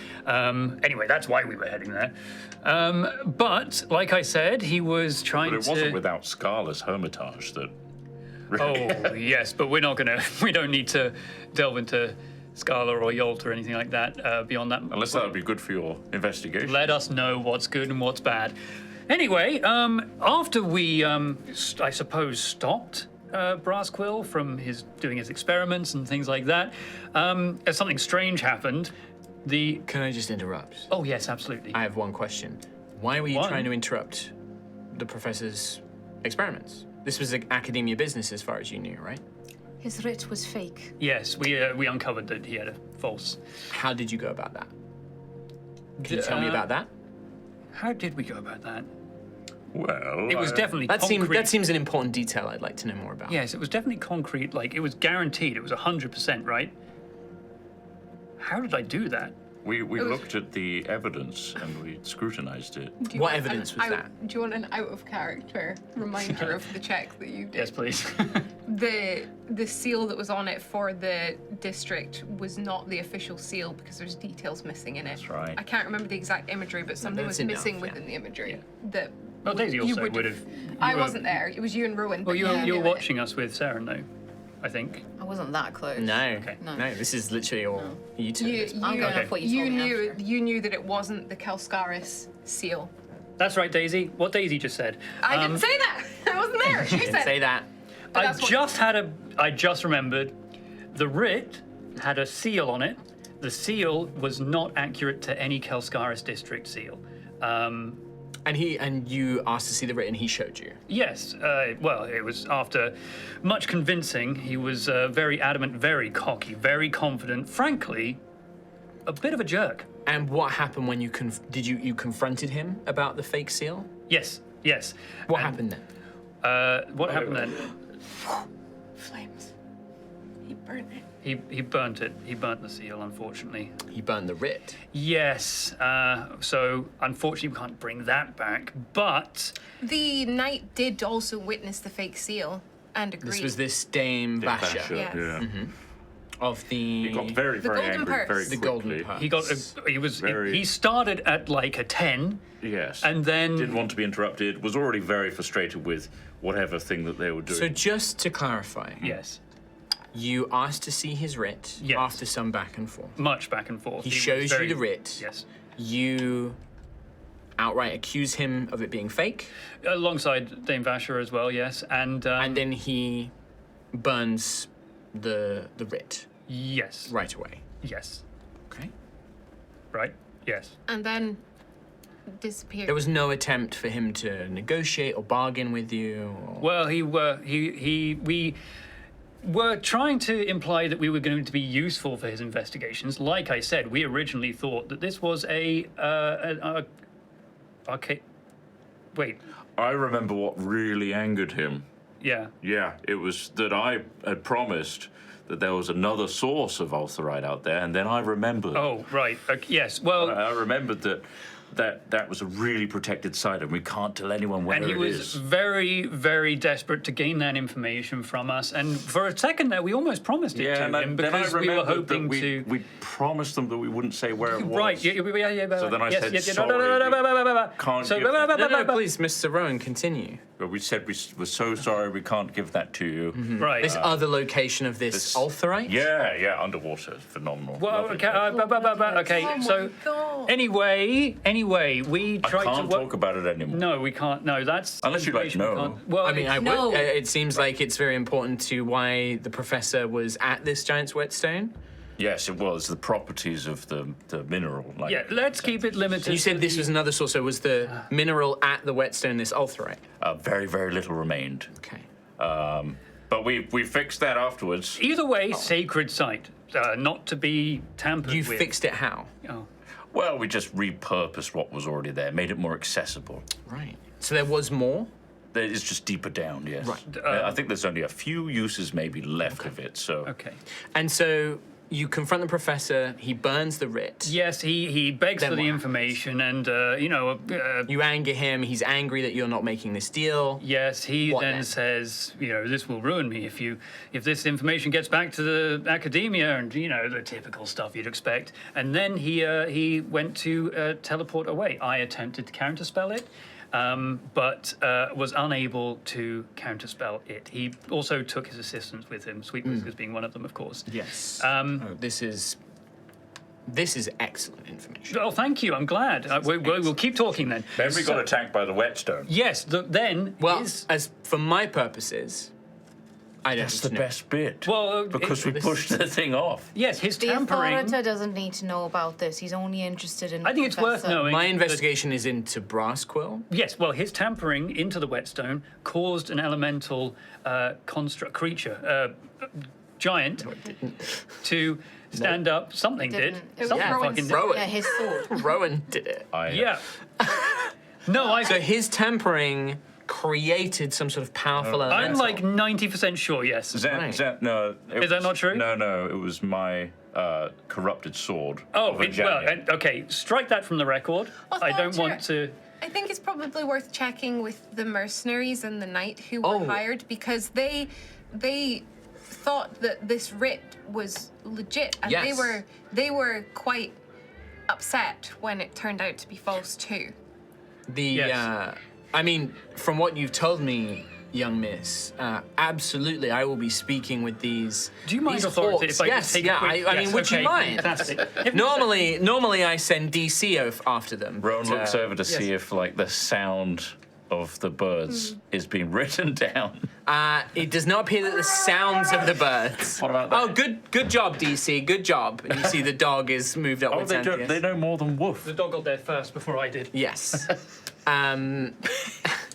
Anyway, that's why we were heading there. But, like I said, he was trying But it to... wasn't without Scarla's hermitage that... Oh, yes, but we don't need to delve into Scala or Yolt or anything like that beyond that. Unless that would be good for your investigation. Let us know what's good and what's bad. Anyway, after we, I suppose, stopped Brassquill from doing his experiments and things like that, as something strange happened, Can I just interrupt? Oh, yes, absolutely. I have one question. Why were you One? trying to interrupt the professor's experiments? This was an academia business as far as you knew, right? His writ was fake. Yes, we uncovered that he had a false... How did you go about that? Can you tell me about that? How did we go about that? Well, It was definitely That concrete. seems an important detail I'd like to know more about. Yes, it was definitely concrete. Like, it was guaranteed. It was 100%, right? How did I do that? We looked at the evidence and we scrutinized it. Do you What want evidence an was out- that? Do you want an out of character reminder of the check that you did? Yes, please. The seal that was on it for the district was not the official seal because there's details missing in it. That's right. I can't remember the exact imagery, but something that's was missing enough, yeah. within the imagery that. Well, Daisy you also would have. I wasn't there. It was you and Rowan. Well, but you knew were it. watching us with Sarah, though, I think. I wasn't that close. No, No. no, this is literally all you two. You, I'm you, going off what you told me knew after. you knew that it wasn't the Calscaris seal. That's right, Daisy. What Daisy just said. I didn't say that. I wasn't there. She Didn't said say that. But I that's what- just remembered. The writ had a seal on it. The seal was not accurate to any Calscaris district seal. And you asked to see the writ and he showed you. Yes, well, it was after much convincing. He was very adamant, very cocky, very confident. Frankly, a bit of a jerk. And what happened when you you confronted him about the fake seal? Yes, yes. What happened then? What happened then? flames. He burned it. He burnt it. He burnt the seal, unfortunately. He burned the writ. Yes. So unfortunately, we can't bring that back. But The knight did also witness the fake seal and agree. This was this Dame Vasha Basher, Yes. yeah. of the. He got very, The very golden angry purse. very The quickly. golden purse. he got. He was. Very- He started at like a 10, Yes. and then didn't want to be interrupted, was already very frustrated with whatever thing that they were doing. So just to clarify, yes, you asked to see his writ Yes. after some back and forth. much back and forth. He was shows very- you the writ. Yes, You outright accuse him of it being fake, alongside Dame Vasher as well. Yes, and then he burns the writ yes, right away. yes, Okay. right, yes. and then disappeared. There was no attempt for him to negotiate or bargain with you. Or... Well, we were trying to imply that we were going to be useful for his investigations. Like I said, we originally thought that this was okay. Wait, I remember what really angered him. yeah. Yeah, it was that I had promised that there was another source of Altheya out there, and then I remembered. Oh, right. Yes. Well, I remembered that that was a really protected site, and we can't tell anyone where And he it was is. very, very desperate to gain that information from us. And for a second there, we almost promised it to him because we were hoping to. We promised them that we wouldn't say where it was. Right. Yeah. So then I said, no, can't So, give that. No, please, Mr. Rowan, continue. But we said we're so sorry, we can't give that to you. Right. This other location of this Altherite? Yeah, underwater, phenomenal. Well, Lovely okay, place. okay. Oh So, my God. anyway, we I tried can't to talk about it anymore. No, we can't. No, that's Unless you'd like to information we know. can't- Well, I mean, I No. would. It seems like it's very important to why the professor was at this giant's whetstone. Yes, it was the properties of the mineral. Like, yeah. Let's keep it limited. You said to this the- was another source, so was the mineral at the whetstone this Altherite? very, very little remained. Okay. But we fixed that afterwards. Either way, sacred site, not to be tampered You with. fixed it how? Oh. Well, we just repurposed what was already there, made it more accessible. Right. So there was more? It's just deeper down, yes. Right. I think there's only a few uses maybe left of it, so... Okay. And so you confront the professor, he burns the writ. Yes, he begs Then for the what information, and You anger him, he's angry that you're not making this deal. yes, he What then then? says, this will ruin me if this information gets back to the academia, and the typical stuff you'd expect. And then he went to teleport away. I attempted to counterspell it. But was unable to counterspell it. He also took his assistants with him, Sweet Whiskers being one of them, of course. Yes. This is excellent information. Oh, thank you. I'm glad. We'll keep talking then. Then we got attacked by the whetstone. Yes. Then Well, his- as for my purposes, I don't That's the need to know. best bit. Well, because we this- pushed the thing off. yes, his The tampering. authority doesn't need to know about this. He's only interested in. I think it's worth Professor. knowing. My that- investigation is into brass quill. Yes, well, his tampering into the whetstone caused an elemental giant, to stand up. Something did. Didn't. It was Something Rowan's fucking did. Rowan. Yeah, his sword. Rowan did it. Yeah. No, So his tampering created some sort of powerful I'm elemental. like 90% sure, yes. Right. No. Is that not true? No. It was my corrupted sword. Oh, of a well, giant. okay, strike that from the record. I don't want to... I think it's probably worth checking with the mercenaries and the knight who were Oh. hired, because they thought that this writ was legit, and Yes. they were quite upset when it turned out to be false too. Yes. I mean, from what you've told me, young miss, absolutely, I will be speaking with these. Do you mind, these Authority, hawks. if I yes, could take yeah. a quick... I mean, would you okay, mind? Fantastic. Normally, I send DC after them. Rowan but, looks over to yes. see if, like, the sound of the birds is being written down. It does not appear that the sounds of the birds. What about that? Oh, good job, DC. Good job. And you see the dog is moved up Oh, with they know more than Woof. The dog got there first before I did. Yes.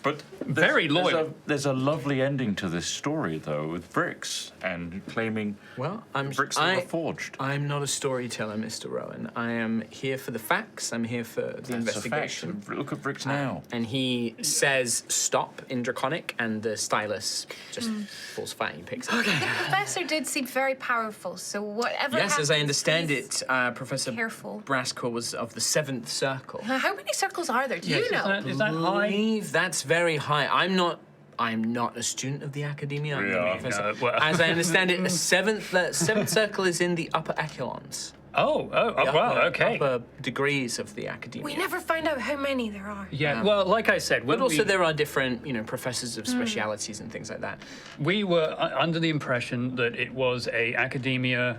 But Very loyal. There's a lovely ending to this story, though, with bricks and claiming Well, bricks that were forged. I'm not a storyteller, Mr. Rowan. I am here for the facts. I'm here for the That's a investigation. fact. Look at bricks now. And he says stop in Draconic, and the stylus just falls flat and he picks it. The professor did seem very powerful, so whatever. Yes, as I happens, understand please- it, Professor careful. Brascour was of the 7th Circle. How many circles are there? Do you know? Is that I high? believe that's very high. I'm not a student of the academia. I'm not a Yeah. professor. No, well- As I understand it, the seventh circle is in the upper echelons. Oh, The wow, upper- okay. Upper degrees of the academia. We never find out how many there are. Yeah, well, like I said, when But also we, there are different, professors of specialities and things like that. we were under the impression that it was a academia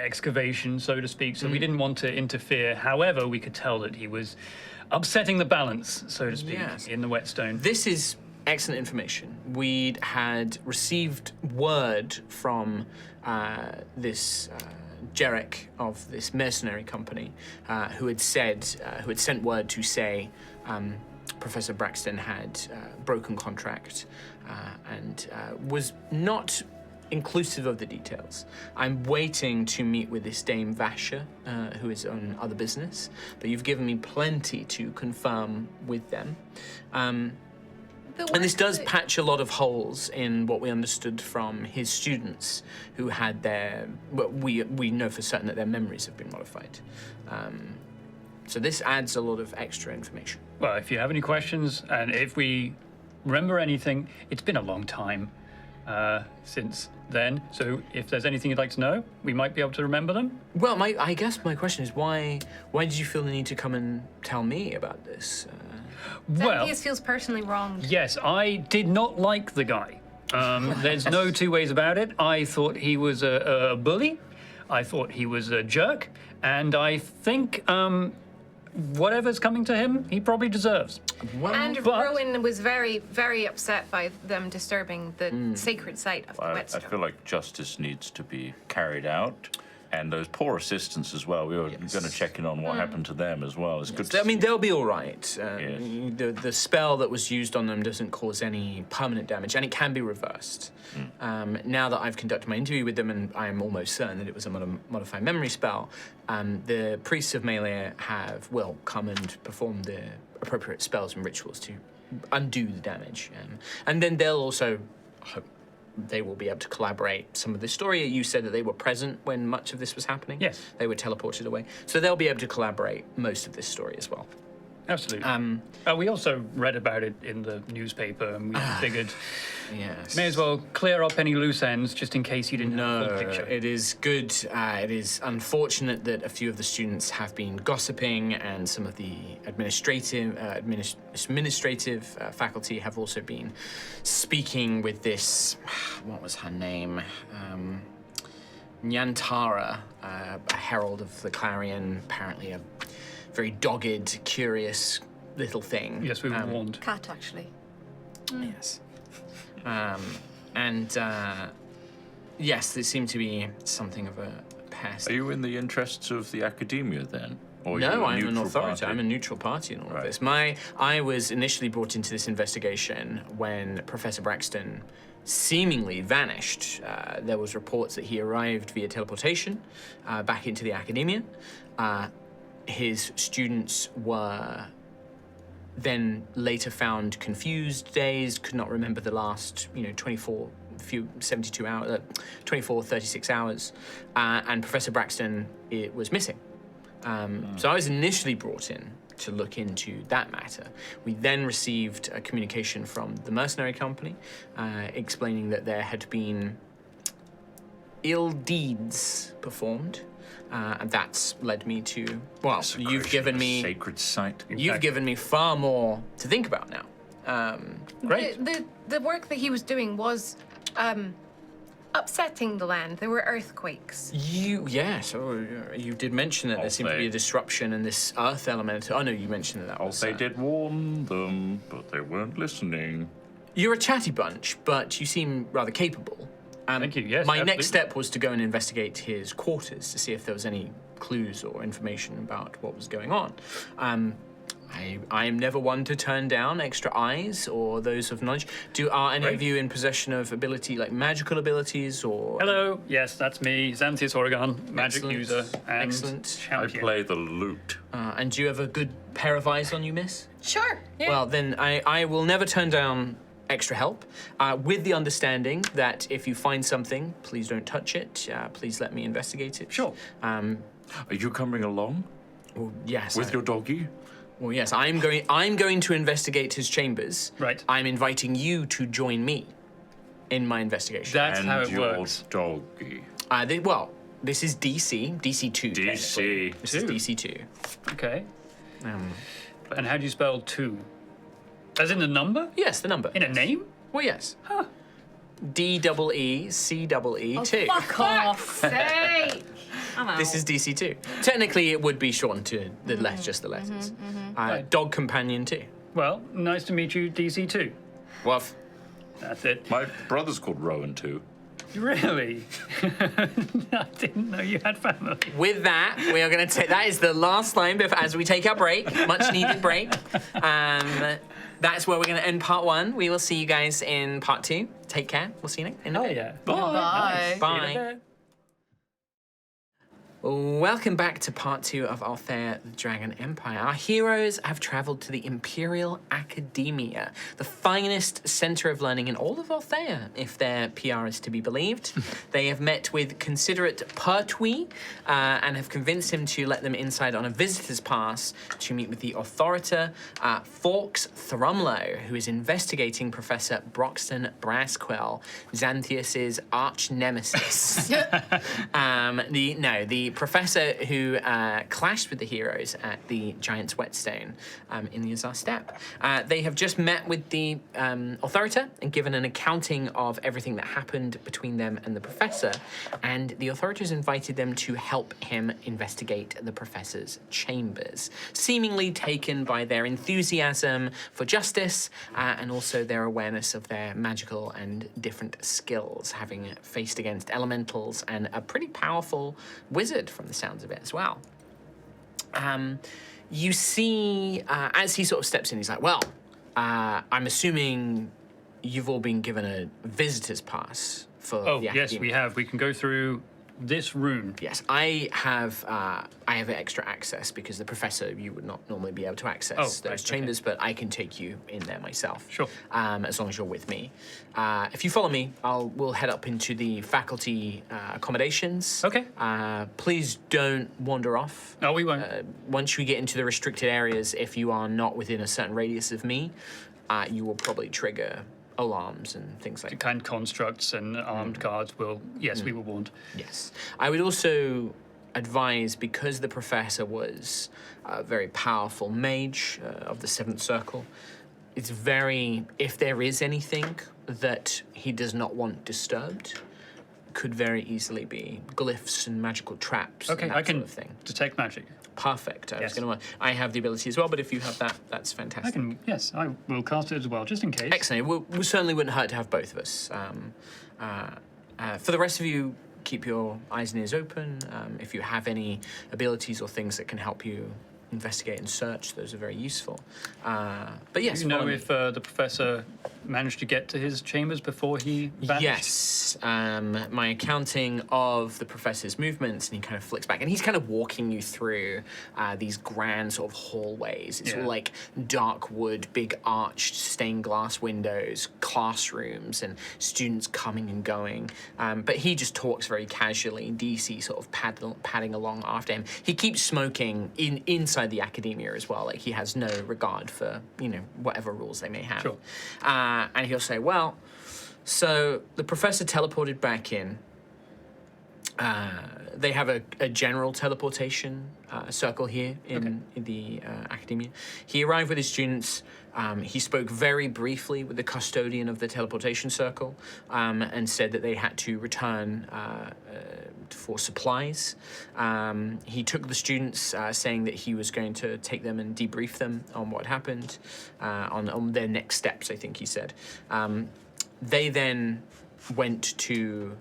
excavation, so to speak, so we didn't want to interfere. However, we could tell that he was upsetting the balance, so to speak, Yes. in the whetstone. This is excellent information. We'd had received word from this Jarek of this mercenary company, who had sent word to say Professor Braxton had broken contract and was not inclusive of the details. I'm waiting to meet with this Dame Vasha, who is on other business, but you've given me plenty to confirm with them. And this does patch a lot of holes in what we understood from his students, who had their. Well, we know for certain that their memories have been modified. So this adds a lot of extra information. Well, if you have any questions, and if we remember anything, it's been a long time since then. So if there's anything you'd like to know, we might be able to remember them. Well, I guess my question is why did you feel the need to come and tell me about this? Well, Xanthias feels personally wronged. yes, I did not like the guy. There's no two ways about it. I thought he was a bully. I thought he was a jerk. And I think whatever's coming to him, he probably deserves. Well, And but- Rowan was very, very upset by them disturbing the sacred site of the I whetstone. feel like justice needs to be carried out. And those poor assistants as well. We were going to check in on what happened to them as well. It's good to I mean, see. they'll be all right. Yes. The spell that was used on them doesn't cause any permanent damage, and it can be reversed. Now that I've conducted my interview with them, and I am almost certain that it was a modified memory spell, the priests of Melee will come and perform the appropriate spells and rituals to undo the damage. And then they'll also hope they will be able to collaborate some of the story. You said that they were present when much of this was happening. Yes. They were teleported away. So they'll be able to collaborate most of this story as well. Absolutely. We also read about it in the newspaper, and we figured Yes. may as well clear up any loose ends just in case you didn't have the No, full picture. it is good. It is unfortunate that a few of the students have been gossiping, and some of the administrative faculty have also been speaking with this. What was her name? Nyantara, a herald of the Clarion, apparently a very dogged, curious little thing. Yes, we were warned. Cat, actually. Yes. Yes, there seemed to be something of a pest. Are you in the interests of the academia then? Or are you No, a I'm an neutral authority. party? I'm a neutral party in all of Right. this. I was initially brought into this investigation when Professor Braxton seemingly vanished. There was reports that he arrived via teleportation back into the academia. His students were then later found confused, dazed, could not remember the last, 36 hours. And Professor Braxton was missing. So I was initially brought in to look into that matter. We then received a communication from the mercenary company explaining that there had been ill deeds performed. And that's led me to, well, you've given me sacred site. You've given me far more to think about now. Great. The work that he was doing was upsetting the land. There were earthquakes. You did mention that there seemed to be a Altheya. disruption in this earth element. Oh no, you mentioned that was. They did warn them, but they weren't listening. You're a chatty bunch, but you seem rather capable. Thank you, yes, My absolutely. next step was to go and investigate his quarters to see if there was any clues or information about what was going on. I am never one to turn down extra eyes or those of knowledge. Are any of you in possession of ability, like magical abilities or? Hello, yes, that's me, Xanthias Oregon, magic Excellent. user and Excellent. I champion. play the lute. And do you have a good pair of eyes on you, miss? Sure. Yeah. Well, then I will never turn down extra help, with the understanding that if you find something, please don't touch it. Please let me investigate it. Sure. Are you coming along Well, yes. with your doggy? Well, yes. I'm going to investigate his chambers. Right. I'm inviting you to join me in my investigation. That's and how it your works. doggy. This is DC. DC2. technically. This is Two. DC2. Okay. And how do you spell 2? As in the number? Yes, the number. In a name? Well, yes. DEECEE2. Fuck off. Say. I'm out. This is DC2. Technically, it would be shortened to just the letters. Dog companion 2. Well, nice to meet you, DC2. Well, That's it. My brother's called Rowan too. Really? I didn't know you had family. with that, we are going to take. That is the last line before, as we take our break, much needed break. That's where we're going to end part 1. We will see you guys in part 2. Take care. We'll see you in a Oh, bit. yeah. Bye. Nice. See you in a Bye. bit. Welcome back to part 2 of Altheya, the Dragon Empire. Our heroes have travelled to the Imperial Academia, the finest centre of learning in all of Altheya, if their PR is to be believed. They have met with considerate Pertwee and have convinced him to let them inside on a visitor's pass to meet with the authoriter, Fawkes Thrumlow, who is investigating Professor Broxton Brasquell, Xanthias's arch nemesis. The professor who clashed with the heroes at the Giant's Whetstone in the Azar Steppe. They have just met with the authoriter and given an accounting of everything that happened between them and the professor, and the authorities invited them to help him investigate the professor's chambers, seemingly taken by their enthusiasm for justice and also their awareness of their magical and different skills, having faced against elementals and a pretty powerful wizard from the sounds of it as well. You see, as he sort of steps in, he's like, well, I'm assuming you've all been given a visitor's pass for the yes, academia. we have. We can go through this room. Yes, I have extra access because the professor, you would not normally be able to access those chambers, but I can take you in there myself. Sure. As long as you're with me. If you follow me, we'll head up into the faculty accommodations. Okay. Please don't wander off. No, we won't. Once we get into the restricted areas, if you are not within a certain radius of me, you will probably trigger alarms and things like that. Kind constructs and armed guards will... Yes, we were warned. Yes. I would also advise, because the professor was a very powerful mage of the Seventh Circle, it's very... If there is anything that he does not want disturbed, could very easily be glyphs and magical traps Okay, and that I can sort of thing. detect magic. Perfect. Yes. I have the ability as well, but if you have that, that's I fantastic. can... Yes, I will cast it as well, just in case. Excellent. We certainly wouldn't hurt to have both of us. For the rest of you, keep your eyes and ears open. If you have any abilities or things that can help you investigate and search, those are very useful. But yes, Do you know follow me. if the professor managed to get to his chambers before he vanished? Yes, my accounting of the professor's movements, and he kind of flicks back, and he's kind of walking you through these grand sort of hallways. It's all like dark wood, big arched stained glass windows, classrooms, and students coming and going. But he just talks very casually, DC sort of padding along after him. He keeps smoking inside the academia as well. Like, he has no regard for, whatever rules they may have. Sure. And he'll say, well, so the professor teleported back in. They have a general teleportation circle here in the academia. He arrived with his students. He spoke very briefly with the custodian of the teleportation circle and said that they had to return for supplies. He took the students, saying that he was going to take them and debrief them on what happened, on their next steps, I think he said. They then went to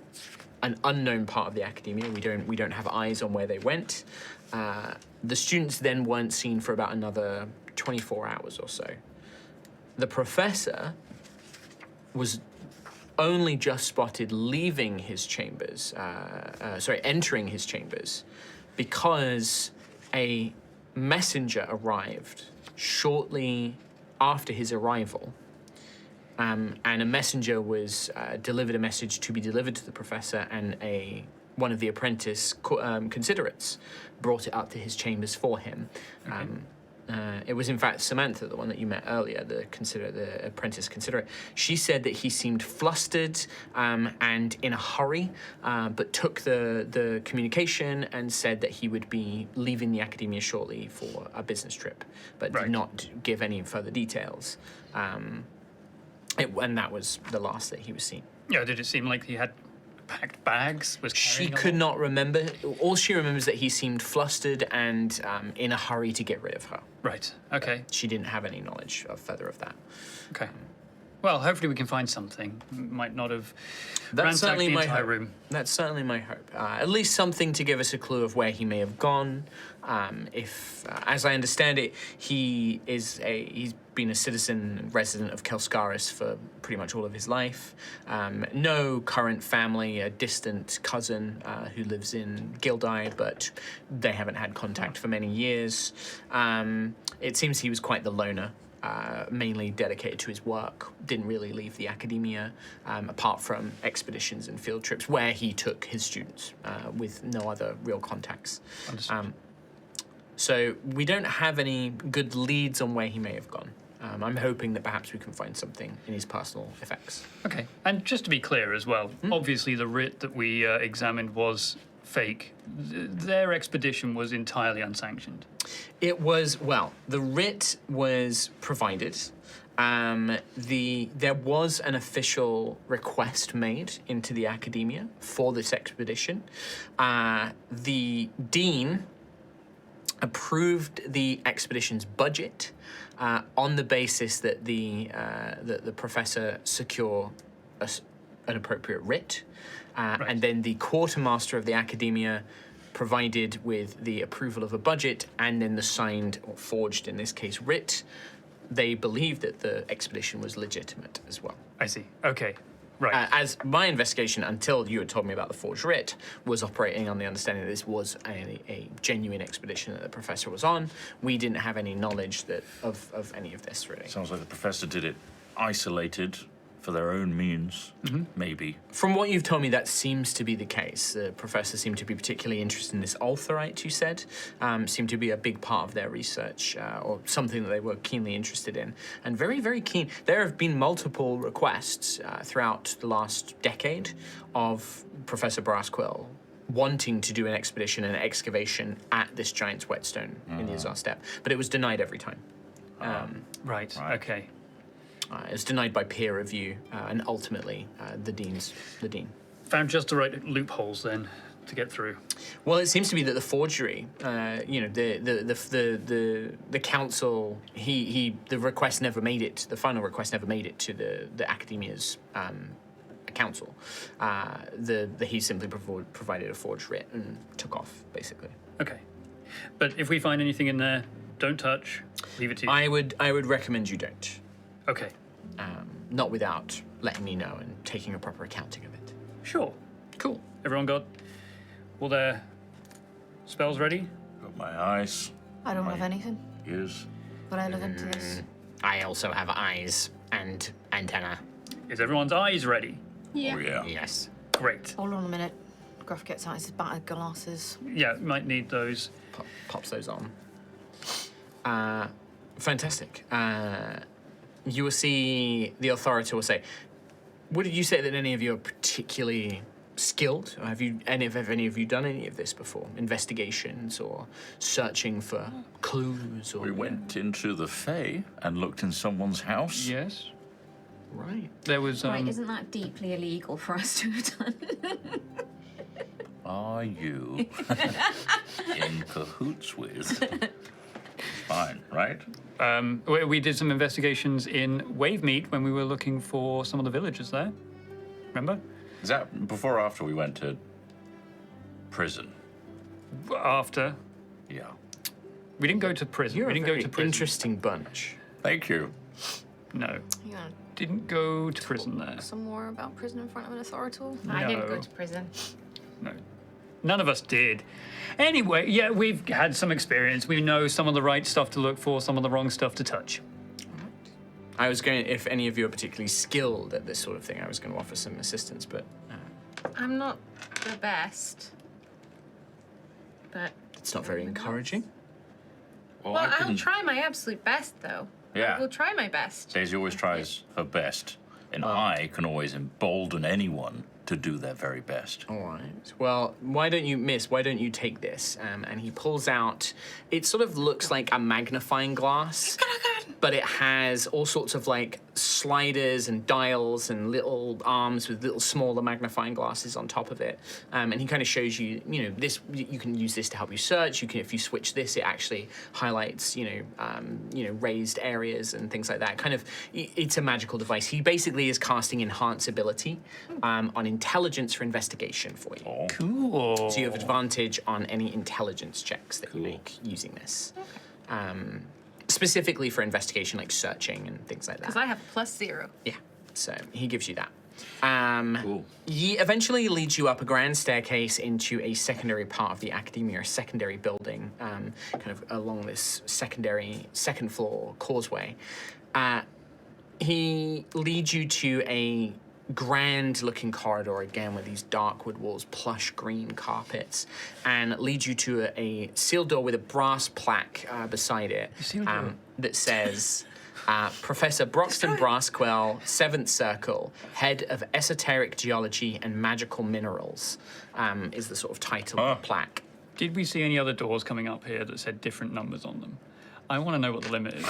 an unknown part of the academia. We don't have eyes on where they went. The students then weren't seen for about another 24 hours or so. The professor was only just spotted leaving his chambers, entering his chambers, because a messenger arrived shortly after his arrival. And a messenger was delivered a message to be delivered to the professor, and one of the apprentice considerates brought it up to his chambers for him. Okay. It was in fact Samantha, the one that you met earlier, the apprentice considerate. She said that he seemed flustered and in a hurry, but took the communication and said that he would be leaving the academia shortly for a business trip, but did not give any further details. And that was the last that he was seen. Yeah, did it seem like he had packed bags? She could not remember. All she remembers is that he seemed flustered and in a hurry to get rid of her. Right, okay. She didn't have any knowledge further of that. Okay. Well, hopefully we can find something. Might not have That's ransacked certainly the my entire hope. room. That's certainly my hope. At least something to give us a clue of where he may have gone. If, as I understand it, he's been a citizen resident of Kelskaris for pretty much all of his life. No current family, a distant cousin who lives in Gildai, but they haven't had contact for many years. It seems he was quite the loner. Mainly dedicated to his work, didn't really leave the academia, apart from expeditions and field trips where he took his students with no other real contacts. Understood. So we don't have any good leads on where he may have gone. I'm hoping that perhaps we can find something in his personal effects. Okay, and just to be clear as well, obviously the writ that we examined was fake. Their expedition was entirely unsanctioned. It was, well, the writ was provided. There was an official request made into the academia for this expedition. The dean approved the expedition's budget on the basis that the professor secure an appropriate writ, and then the quartermaster of the academia provided with the approval of a budget and then the signed or forged, in this case, writ. They believed that the expedition was legitimate as well. I see. Okay, right. As my investigation, until you had told me about the forged writ, was operating on the understanding that this was a genuine expedition that the professor was on. We didn't have any knowledge of any of this, really. Sounds like the professor did it isolated for their own means, maybe. From what you've told me, that seems to be the case. The professor seemed to be particularly interested in this Altheite, you said. Seemed to be a big part of their research, or something that they were keenly interested in. And very, very keen. There have been multiple requests throughout the last decade of Professor Brasquill wanting to do an expedition and an excavation at this giant's whetstone in the Azar Steppe, but it was denied every time. Right, okay. It was denied by peer review, and ultimately the dean. Found just the right loopholes then to get through. Well, it seems to be that the forgery, the council, the request never made it. The final request never made it to the academia's council. He simply provided a forged writ and took off, basically. Okay. But if we find anything in there, don't touch, leave it to you. I would recommend you don't. Okay. Not without letting me know and taking a proper accounting of it. Sure. Cool. Everyone got all their spells ready? Got my eyes, I don't have anything, ears. but I live into this. I also have eyes and antenna. Is everyone's eyes ready? Yeah. Oh, yeah. Yes. Great. Hold on a minute. Gruff gets out his battered glasses. Yeah, might need those. Pops those on. Fantastic. You will see the authority will say, "Would you say that any of you are particularly skilled? Have any of you done any of this before? Investigations or searching for clues?" Or We went into the Fae and looked in someone's house. Yes. right. There was Right, isn't that deeply illegal for us to have done? Are you in cahoots with? Fine, right? we did some investigations in Wavemeet when we were looking for some of the villagers there. Remember? Is that before or after we went to prison? After. Yeah. We didn't go to prison. You're we a didn't very go to prison. interesting bunch. Thank you. No. You gonna Didn't go to prison there. talk some more about prison in front of an authority? I didn't go No. to prison. No. None of us did. Anyway, yeah, we've had some experience. We know some of the right stuff to look for, some of the wrong stuff to touch. I was going, if any of you are particularly skilled at this sort of thing, I was going to offer some assistance, but I'm not the best. But it's not very encouraging. Well, well, I I'll can... try my absolute best, though. Yeah. I will try my best. Daisy always tries her best, and I can always embolden anyone to do their very best. All right. Well, why don't you take this? And he pulls out, it sort of looks like a magnifying glass. but it has all sorts of like sliders and dials and little arms with little smaller magnifying glasses on top of it. And he kind of shows you, this. You can use this to help you search. You can, if you switch this, it actually highlights, raised areas and things like that. Kind of, it's a magical device. He basically is casting enhance ability on intelligence for investigation for you. Oh. Cool. So you have advantage on any intelligence checks that you make using this. Specifically for investigation, like searching and things like that. Because I have +0. Yeah, so he gives you that. Cool. He eventually leads you up a grand staircase into a secondary part of the academia, a secondary building, kind of along this second floor causeway. He leads you to a grand-looking corridor, again, with these dark wood walls, plush green carpets, and leads you to a sealed door with a brass plaque beside it that says, Professor Broxton Brasquell, 7th Circle, Head of Esoteric Geology and Magical Minerals, is the sort of title of the plaque. Did we see any other doors coming up here that said different numbers on them? I want to know what the limit is.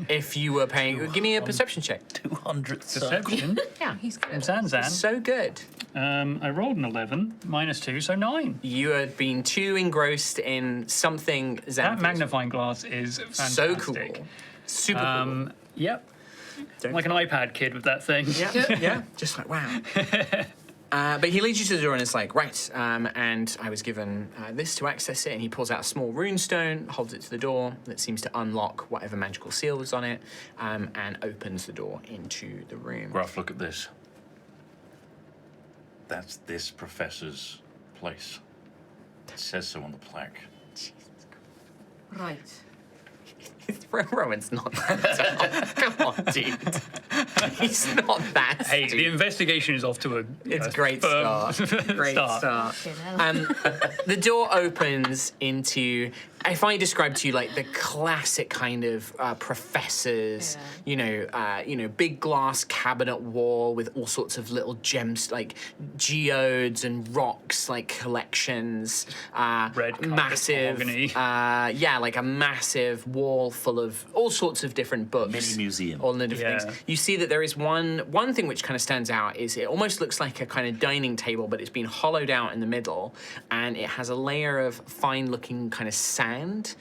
If you were paying, give me a perception check. 200 Perception. Yeah, He's good. From Zanzan. so good. I rolled an 11, -2, so 9. You had been too engrossed in something That magnifying glass is fantastic. so cool, super cool. Yep. Don't Like an iPad kid with that thing. Yeah, just like wow. But he leads you to the door and it's like, right, and I was given this to access it, and he pulls out a small rune stone, holds it to the door that seems to unlock whatever magical seal was on it, and opens the door into the room. Gruff, look at this. That's this professor's place. It says so on the plaque. Right. Rowan's not that dumb. Come on, dude. He's not that Hey, the stupid. investigation is off to a It's a great firm start. Great start. Fucking hell. The door opens into, if I describe to you like the classic kind of professors, big glass cabinet wall with all sorts of little gems like geodes and rocks, like collections. Red carpet massive, mahogany. like a massive wall full of all sorts of different books. Mini museum. All the different Yeah. things. You see that there is one thing which kind of stands out is it almost looks like a kind of dining table, but it's been hollowed out in the middle, and it has a layer of fine-looking kind of sand.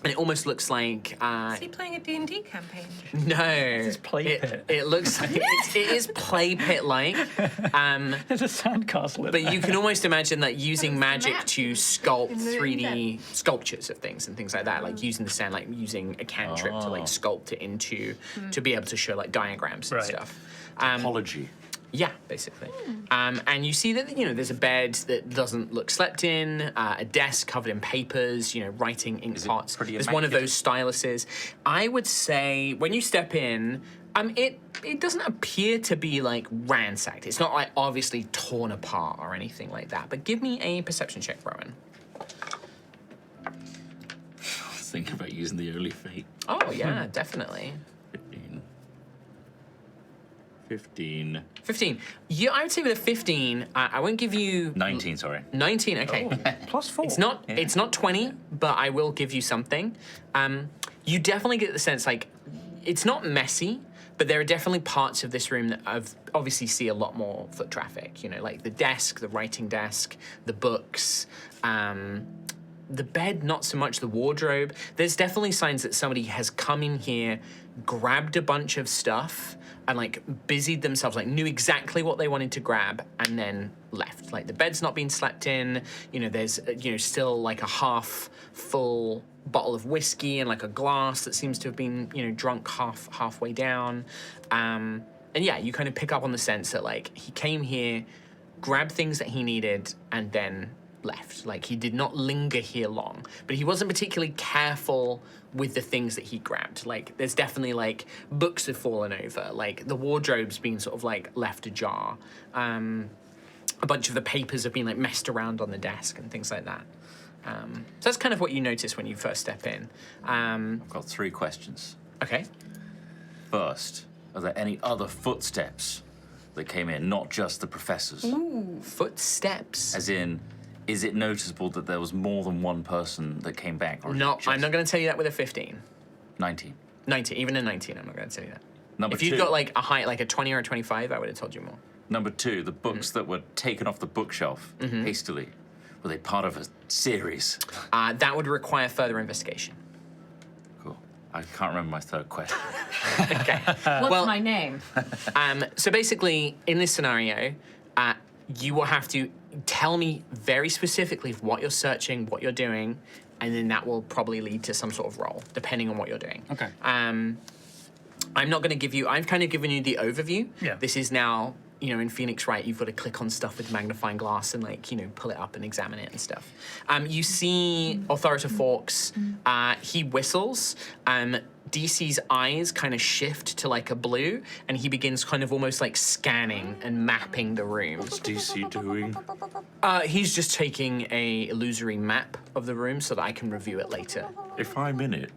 And it almost looks like Is he playing a D&D campaign? no. his play pit. It looks like it is play pit like. There's a sandcastle in But there. you can almost imagine that using it's magic map to sculpt in the 3D sculptures of things and things like that, like using the sand, like using a cantrip to like sculpt it into to be able to show like diagrams and Right. stuff. Apology. Yeah, basically. And you see that, there's a bed that doesn't look slept in, a desk covered in papers, writing ink Is it pots. pretty There's one of immaculate? those styluses. I would say when you step in, it doesn't appear to be like ransacked. It's not like obviously torn apart or anything like that. But give me a perception check, Rowan. I was thinking about using the early fate. Oh, yeah, definitely. 15. 15. Yeah, I would say with a 15, I won't give you 19, sorry. 19. Okay. +4. It's not 20, but I will give you something. You definitely get the sense like it's not messy, but there are definitely parts of this room that I've obviously see a lot more foot traffic. Like the desk, the writing desk, the books, the bed, not so much the wardrobe. There's definitely signs that somebody has come in here, grabbed a bunch of stuff, and like busied themselves, like knew exactly what they wanted to grab, and then left. Like the bed's not been slept in. There's still like a half full bottle of whiskey and like a glass that seems to have been drunk halfway down. And yeah, you kind of pick up on the sense that like he came here, grabbed things that he needed, and then left. Like he did not linger here long, but he wasn't particularly careful with the things that he grabbed. Like there's definitely like books have fallen over, like the wardrobe's been sort of like left ajar. A bunch of the papers have been like messed around on the desk and things like that. So that's kind of what you notice when you first step in. I've got 3 questions. Okay. First, are there any other footsteps that came in, not just the professors? Footsteps. As in, Is it noticeable that there was more than one person that came back? Or No, just I'm not going to tell you that with a 15. 19. 19, even a 19, I'm not going to tell you that. Number If you'd two. got like a high, like a 20 or a 25, I would have told you more. Number 2, the books that were taken off the bookshelf hastily. Were they part of a series? That would require further investigation. Cool. I can't remember my third question. Okay. What's my name? So basically, in this scenario, you will have to tell me very specifically what you're searching, what you're doing, and then that will probably lead to some sort of roll, depending on what you're doing. Okay. I'm not going to give you. I've kind of given you the overview. Yeah. This is now, in Phoenix Wright, you've got to click on stuff with magnifying glass and pull it up and examine it and stuff. You see Authoritative Forks. He whistles. DC's eyes kind of shift to like a blue, and he begins kind of almost like scanning and mapping the room. What's DC doing? He's just taking a illusory map of the room so that I can review it later. If I'm in it.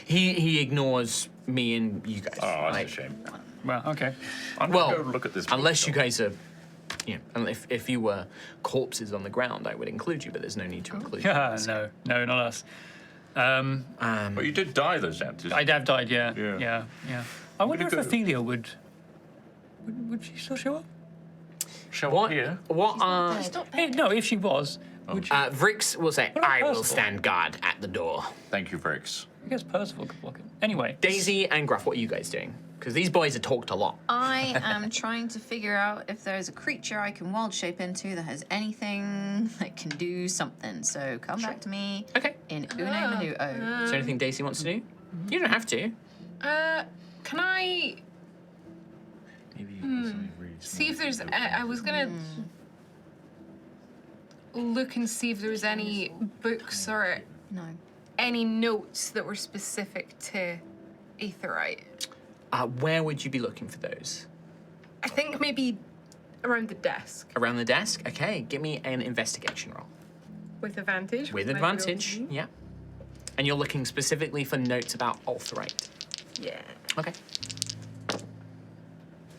He ignores me and you guys. Oh, that's Like, a shame. Well, okay. I'm Well, gonna go look at this. unless you bookshelf. guys are, and if you were corpses on the ground, I would include you, but there's no need to include you. No, not us. But you did die, though, Zant. I'd have died, yeah. Yeah. Yeah. I wonder if go? Altheya would she still show up? Show What? up here. What are... No, if she was, would she? Vrix will say, about I will Percival? stand guard at the door. Thank you, Vrix. I guess Percival could block it. Anyway. Daisy and Gruff, what are you guys doing? Because these boys have talked a lot. I am trying to figure out if there's a creature I can wild shape into that has anything that can do something. So come back to me Okay. in Une Minuto. Is there anything Daisy wants to do? You don't have to. Can I Maybe you can see if there's? I was gonna look and see if there was any books or No. any notes that were specific to Aetherite. Where would you be looking for those? I think maybe around the desk Around the desk? Okay, give me an investigation roll. with advantage. With my advantage, ability. yeah. And you're looking specifically for notes about Altherite. Yeah. Okay.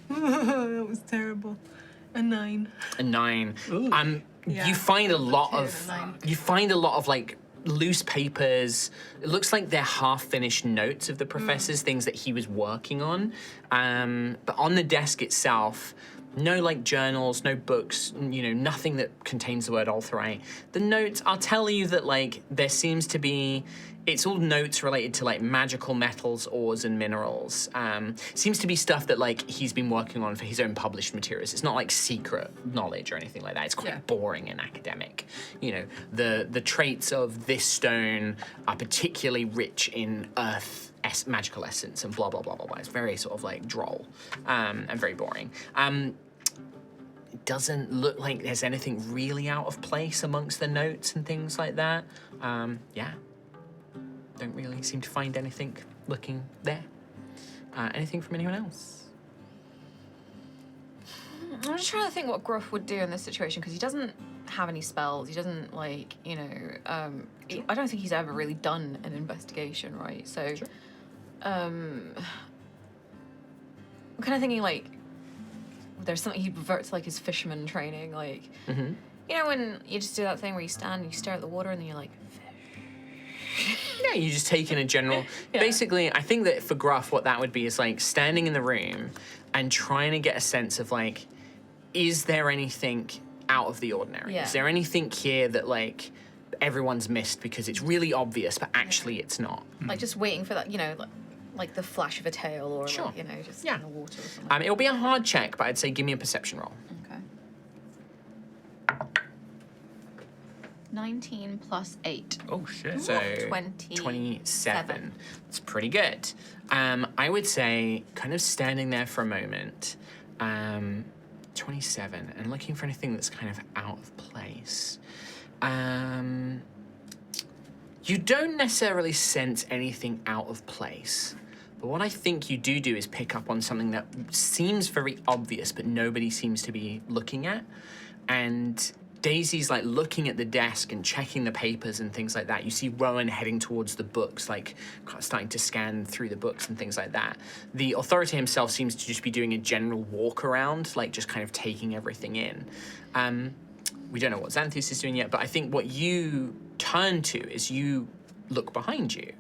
That was terrible. A 9. A 9. Yeah, You find a lot two, of a 9. you find a lot of like loose papers. It looks like they're half-finished notes of the professor's things that he was working on. But on the desk itself, no like journals, no books, nothing that contains the word Altherite. The notes, I'll tell you that like there seems to be, it's all notes related to like magical metals, ores, and minerals. Seems to be stuff that like he's been working on for his own published materials. It's not like secret knowledge or anything like that. It's quite boring and academic. The traits of this stone are particularly rich in earth magical essence and blah blah blah blah blah. It's very sort of like droll and very boring. It doesn't look like there's anything really out of place amongst the notes and things like that. Don't really seem to find anything looking there. Anything from anyone else? I'm just trying to think what Gruff would do in this situation because he doesn't have any spells. He doesn't I don't think he's ever really done an investigation, right? So, I'm kind of thinking like there's something he'd revert to like his fisherman training, like when you just do that thing where you stand and you stare at the water and then you're like. Yeah, you just take in a general. Basically, I think that for Gruff, what that would be is like standing in the room and trying to get a sense of like, is there anything out of the ordinary? Yeah. Is there anything here that like everyone's missed because it's really obvious, but actually it's not? Like just waiting for that, like the flash of a tail or Sure. like, just Yeah. in the water or something. It'll be a hard check, but I'd say give me a perception roll. Okay. 19 plus 8. Oh, shit. So 27. 27. That's pretty good. I would say, kind of standing there for a moment, 27, and looking for anything that's kind of out of place. You don't necessarily sense anything out of place, but what I think you do is pick up on something that seems very obvious, but nobody seems to be looking at. And Daisy's like looking at the desk and checking the papers and things like that. You see Rowan heading towards the books, like starting to scan through the books and things like that. The authority himself seems to just be doing a general walk around, like just kind of taking everything in. we don't know what Xanthias is doing yet, but I think what you turn to is you look behind you.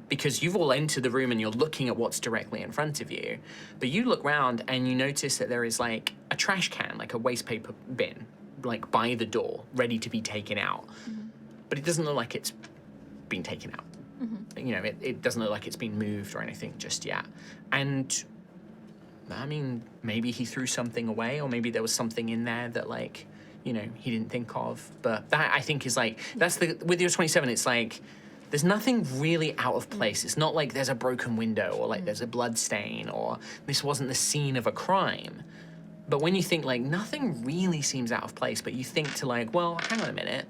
Because you've all entered the room and you're looking at what's directly in front of you. But you look round and you notice that there is like a trash can, like a waste paper bin, like by the door, ready to be taken out. But it doesn't look like it's been taken out. You know, it doesn't look like it's been moved or anything just yet. And I mean, maybe he threw something away, or maybe there was something in there that, like, you know, he didn't think of. But that, I think, is like, that's the, with your 27, it's like, there's nothing really out of place. It's not like there's a broken window or like there's a blood stain or this wasn't the scene of a crime. But when you think, like, nothing really seems out of place, but you think to, like, well, hang on a minute.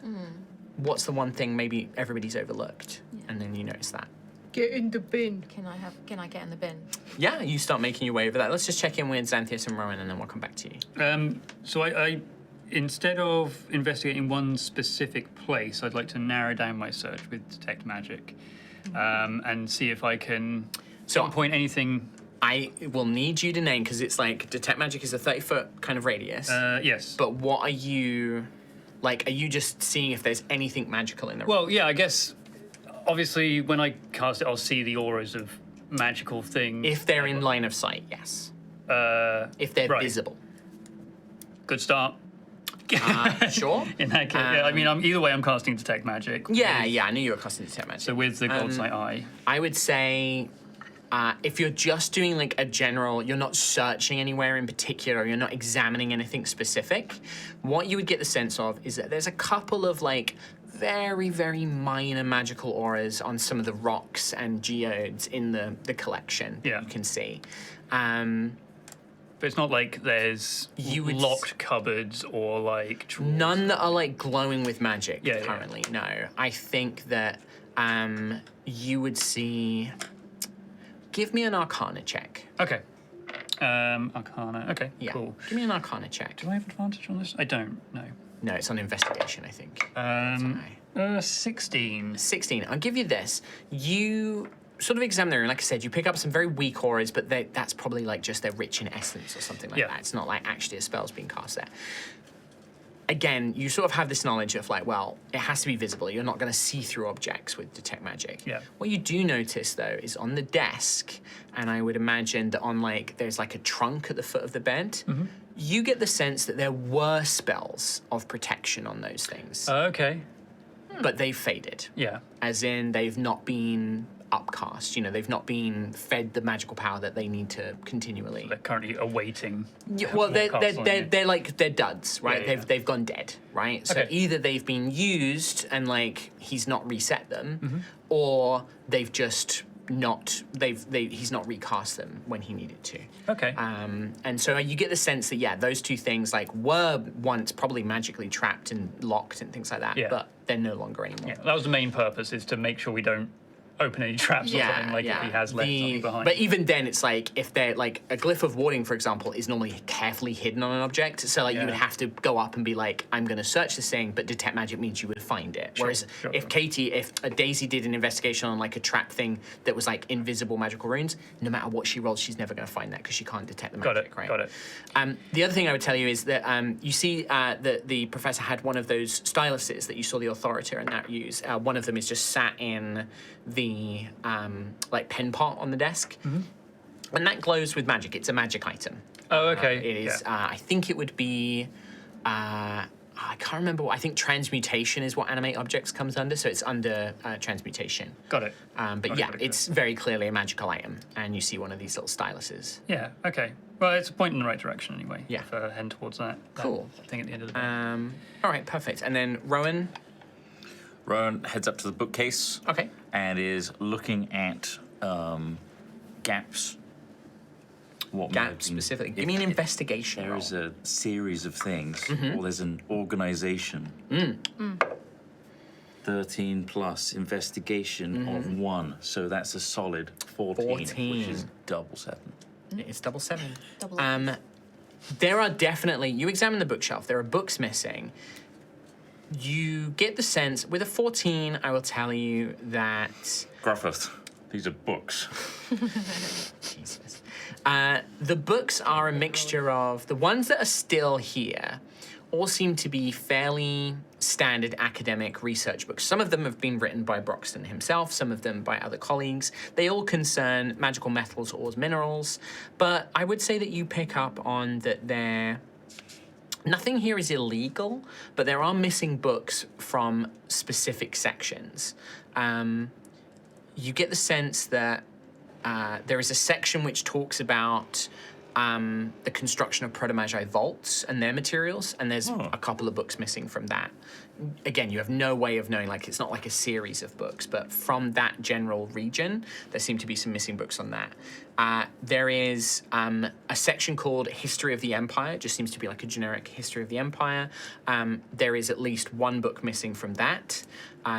What's the one thing maybe everybody's overlooked? And then you notice that. Get in the bin. Can I get in the bin? Yeah, you start making your way over that. Let's just check in with Xanthias and Rowan, and then we'll come back to you. So I instead of investigating one specific place, I'd like to narrow down my search with detect magic, and see if I can pinpoint anything. I will need you to name, because it's like detect magic is a 30-foot kind of radius. Yes. But what are you, like, are you just seeing if there's anything magical in the room? Well, yeah, I guess. Obviously, when I cast it, I'll see the auras of magical things. If they're in line of sight, yes. If they're visible. Good start. Sure. In that case, yeah, I mean, either way, I'm casting detect magic. Yeah, I knew you were casting detect magic. So with the gold sight eye, I would say, if you're just doing like a general, you're not searching anywhere in particular, you're not examining anything specific, what you would get the sense of is that there's a couple of like very, very minor magical auras on some of the rocks and geodes in the collection that you can see. But it's not like there's locked cupboards or like drawers. None that are like glowing with magic currently, no. I think that you would see... Give me an Arcana check. Okay. Arcana, okay, cool. Give me an Arcana check. Do I have advantage on this? I don't, no. No, it's on investigation, I think. 16. 16. I'll give you this. You sort of examine the room. Like I said, you pick up some very weak auras, but that's probably like just they're rich in essence or something like that. It's not like actually a spell's being cast there. Again, you sort of have this knowledge of like, well, it has to be visible. You're not going to see through objects with detect magic. Yeah. What you do notice though is on the desk, and I would imagine that on like there's like a trunk at the foot of the bed. You get the sense that there were spells of protection on those things. Okay. But they've faded. Yeah. As in they've not been upcast. You know, they've not been fed the magical power that they need to continually. They're currently awaiting. Yeah, well, they're like they're duds, right? They've gone dead, right? So either they've been used and like he's not reset them, or they've just not he's not recast them when he needed to. Okay. And so you get the sense that those two things like were once probably magically trapped and locked and things like that, but they're no longer anymore. Yeah, that was the main purpose, is to make sure we don't open any traps or something, like if he has left something behind. But even then, it's like, if they're like, a glyph of warding, for example, is normally carefully hidden on an object. So like you would have to go up and be like, I'm going to search this thing, but detect magic means you would find it. Whereas if Daisy did an investigation on like a trap thing that was like invisible magical runes, no matter what she rolls, she's never going to find that because she can't detect the magic, right? Got it. The other thing I would tell you is that you see that the professor had one of those styluses that you saw the authority and that use. One of them is just sat in the like pen pot on the desk, and that glows with magic. It's a magic item. Oh, okay. It is. I think it would be. I can't remember what. I think transmutation is what animate objects comes under, so it's under transmutation. Got it. It's very clearly a magical item, and you see one of these little styluses. Yeah. Okay. Well, it's a point in the right direction anyway. Yeah. For heading towards that. Cool. Thing at the end of the day. All right. Perfect. And then Rowan. Rowan heads up to the bookcase. Okay. And is looking at gaps. What gaps specifically? Give me an investigation roll. There's a series of things, or there's an organization. 13 plus investigation of 1, so that's a solid 14. Which is double 7. It's double 7. There are definitely, you examine the bookshelf, there are books missing. You get the sense, with a 14, I will tell you that... Gruffith, these are books. Jesus. The books are a mixture of the ones that are still here. All seem to be fairly standard academic research books. Some of them have been written by Broxton himself, some of them by other colleagues. They all concern magical metals, ores, minerals, but I would say that you pick up on that nothing here is illegal, but there are missing books from specific sections. You get the sense that there is a section which talks about the construction of proto-magi vaults and their materials, and there's a couple of books missing from that. Again, you have no way of knowing, like, it's not like a series of books, but from that general region, there seem to be some missing books on that. There is a section called History of the Empire, it just seems to be like a generic History of the Empire. There is at least one book missing from that.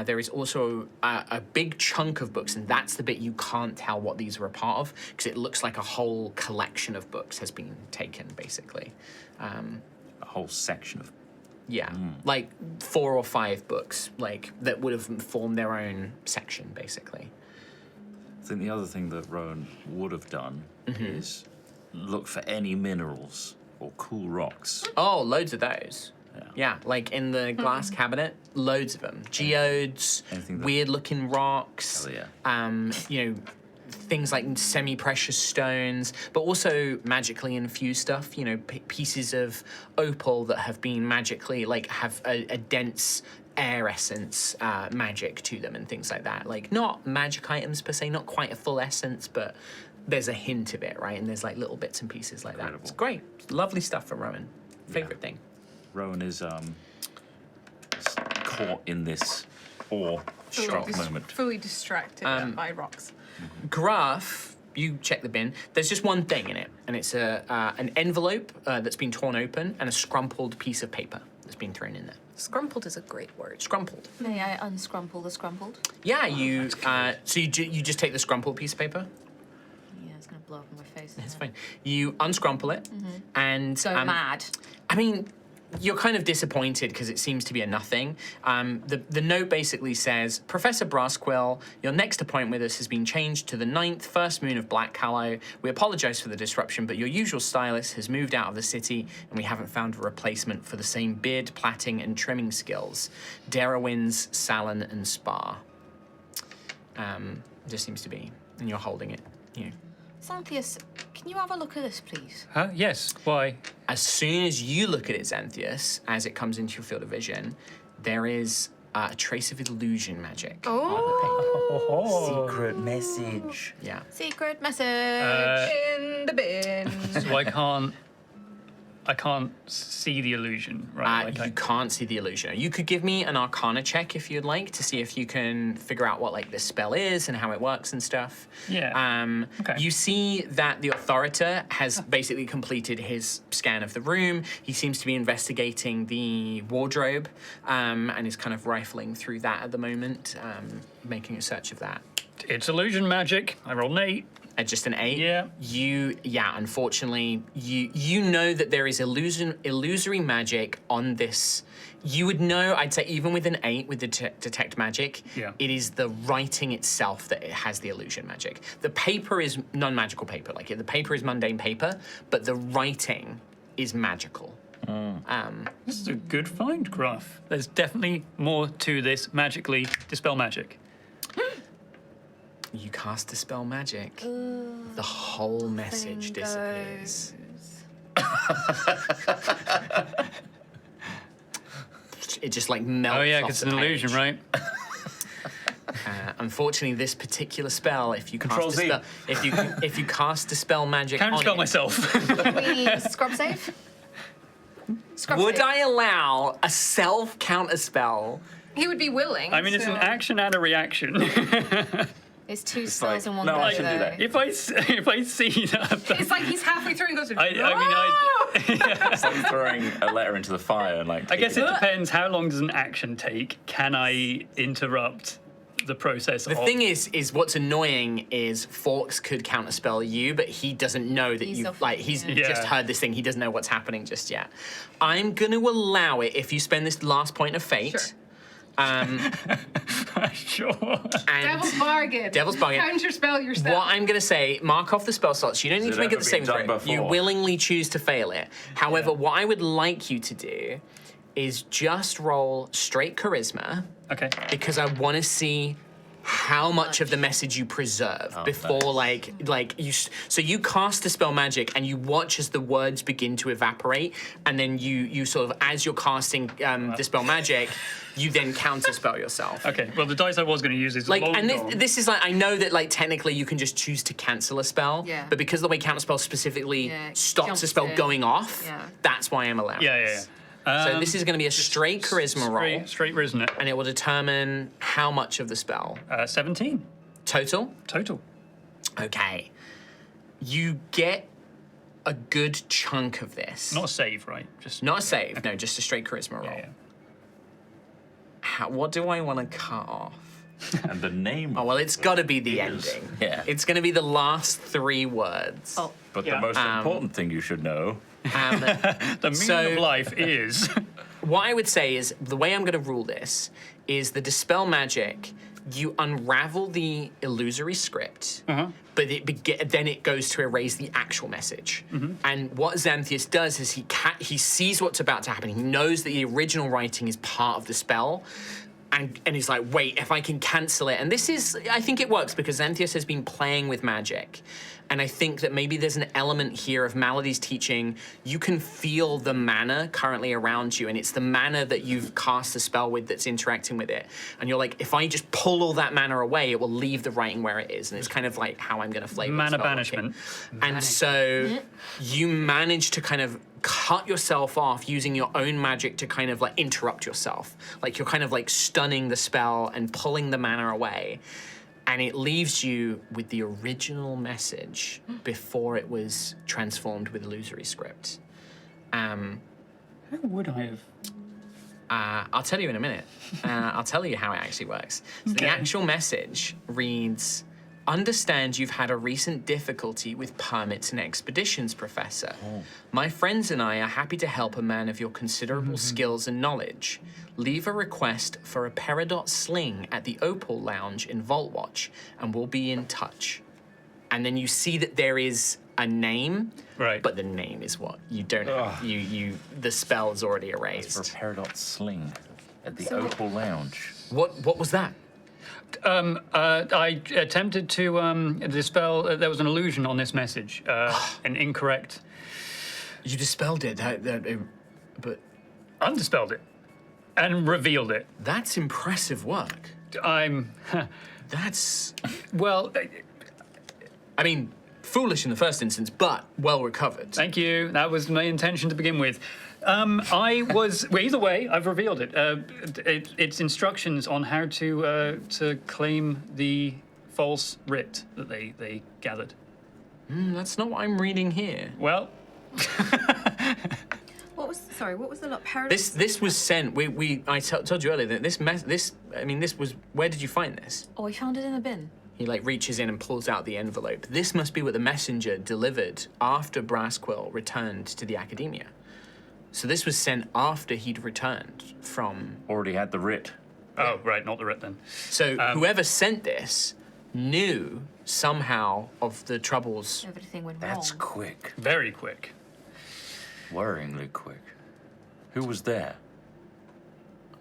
There is also a big chunk of books, and that's the bit you can't tell what these are a part of, because it looks like a whole collection of books has been taken, basically. A whole section of... Yeah, like 4 or 5 books, like, that would have formed their own section, basically. I think the other thing that Rowan would have done is look for any minerals or cool rocks. Oh, loads of those. Yeah, like in the glass cabinet, loads of them. Geodes, weird-looking rocks. Hell yeah. You know, things like semi-precious stones, but also magically infused stuff. You know, pieces of opal that have been magically, like, have a dense air essence magic to them and things like that. Like, not magic items per se, not quite a full essence, but there's a hint of it, right? And there's like little bits and pieces like that. It's great. Lovely stuff from Rowan. Favorite thing. Rowan is caught in this awe-struck moment. Fully distracted by rocks. Graph, you check the bin. There's just one thing in it, and it's an envelope that's been torn open and a scrumpled piece of paper that's been thrown in there. Scrumpled is a great word. Scrumpled. May I unscrumple the scrumpled? Yeah, you. So you just take the scrumpled piece of paper. Yeah, it's gonna blow up in my face. It's fine. You unscrumple it, and So mad. I mean, you're kind of disappointed because it seems to be a nothing. The note basically says, Professor Brassquill, your next appointment with us has been changed to the 9th first moon of Black Callow. We apologize for the disruption, but your usual stylist has moved out of the city and we haven't found a replacement for the same beard, plaiting, and trimming skills. Darrowin's, Salon, and Spa. Just seems to be, and you're holding it. You know. Xanthius, can you have a look at this, please? Yes, why? As soon as you look at it, Xanthius, as it comes into your field of vision, there is a trace of illusion magic on the paper. Secret message. Yeah. Secret message. In the bin. So I can't see the illusion, right? You can't see the illusion. You could give me an Arcana check if you'd like to see if you can figure out what, like, this spell is and how it works and stuff. Yeah. Okay. You see that the Authoritator has basically completed his scan of the room. He seems to be investigating the wardrobe and is kind of rifling through that at the moment, making a search of that. It's illusion magic. I rolled an 8. At just an 8? Yeah. Unfortunately, you know that there is illusory magic on this. You would know, I'd say, even with an 8 with the detect magic, it is the writing itself that it has the illusion magic. The paper is non-magical paper. Like, the paper is mundane paper, but the writing is magical. This is a good find, Gruff. There's definitely more to this magically dispel magic. You cast Dispel Magic. The whole message disappears. It just, like, melts. Oh yeah, off because the it's an illusion, page. right? Unfortunately, this particular spell, if you Control cast Z. if you cast Dispel Magic on Counterspell it, myself. We scrub save? Scrub would save. I allow a self counter spell? He would be willing. I mean, it's an action and a reaction. It's 2 spells in one no, go. I shouldn't do that. if I see that, It's like he's halfway through and goes, It's like throwing a letter into the fire and, like, I guess it taking depends. How long does an action take? Can I interrupt the process? The thing is what's annoying is Forks could counterspell you, but he doesn't know that He's you off- like. He's Yeah. just heard this thing. He doesn't know what's happening just yet. I'm gonna allow it if you spend this last point of fate. Sure. Sure. And Devil's bargain. Devil's bargain. Counterspell yourself. What I'm going to say, mark off the spell slots. You don't need Has to it make it ever the same been done throw. You before? willingly choose to fail it. However, what I would like you to do is just roll straight charisma Okay. because I want to see how much of the message you preserve before like you so you cast the spell magic and you watch as the words begin to evaporate, and then you sort of, as you're casting the spell magic, you then counterspell yourself. Okay. Well, the dice I was going to use is Like, long and gone. this is like, I know that like technically you can just choose to cancel a spell, Yeah. but because the way counterspell specifically Yeah, it stops a jumps spell in. going off, Yeah. that's why I'm allowing Yeah. this. So this is going to be a straight charisma roll, Straight risen it. and it will determine how much of the spell. 17 Total? total. Okay. You get a good chunk of this. Not a save, right? Just Not a save, no, just a straight charisma roll. Yeah. What do I want to cut off? And the name. Oh, well, it's got to be the is- ending. Yeah. It's going to be the last 3 words. Oh, But Yeah. the most important thing you should know. The meaning So- of life is. What I would say is the way I'm going to rule this is the dispel magic. You unravel the illusory script, but then it goes to erase the actual message. And what Xanthias does is he sees what's about to happen. He knows that the original writing is part of the spell. And he's like, wait, if I can cancel it. And this is, I think it works because Xanthias has been playing with magic. And I think that maybe there's an element here of Malady's teaching. You can feel the mana currently around you, and it's the mana that you've cast the spell with that's interacting with it. And you're like, if I just pull all that mana away, it will leave the writing where it is. And it's kind of like how I'm going to flavor Mana the spell. banishment. And so you manage to kind of cut yourself off using your own magic to kind of like interrupt yourself. Like you're kind of like stunning the spell and pulling the mana away. And it leaves you with the original message before it was transformed with illusory script. How would I have? I'll tell you in a minute. I'll tell you how it actually works. So the actual message reads, understand you've had a recent difficulty with permits and expeditions, Professor. My friends and I are happy to help a man of your considerable skills and knowledge. Leave a request for a peridot sling at the Opal Lounge in Vault Watch, and we'll be in touch. And then you see that there is a name, Right. but the name is what you don't have. The spell is already erased. For a peridot sling at the Opal Lounge. What was that? I attempted to dispel. There was an illusion on this message, an incorrect. You dispelled it, but Undispelled it, and revealed it. that's impressive work. That's, Well, I mean, foolish in the first instance, but well recovered. thank you. That was my intention to begin with. I was. Well, either way, I've revealed it. It's instructions on how to claim the false writ that they gathered. That's not what I'm reading here. Well, What was the lot? Paradise? This was sent. I told you earlier that this was. Where did you find this? Oh, I found it in a bin. He like reaches in and pulls out the envelope. This must be what the messenger delivered after Brassquill returned to the Academia. So this was sent after he'd returned from. Already had the writ. oh right, not the writ then. So whoever sent this knew somehow of the troubles. Everything went That's wrong. quick. Very quick. Worryingly quick. Who was there?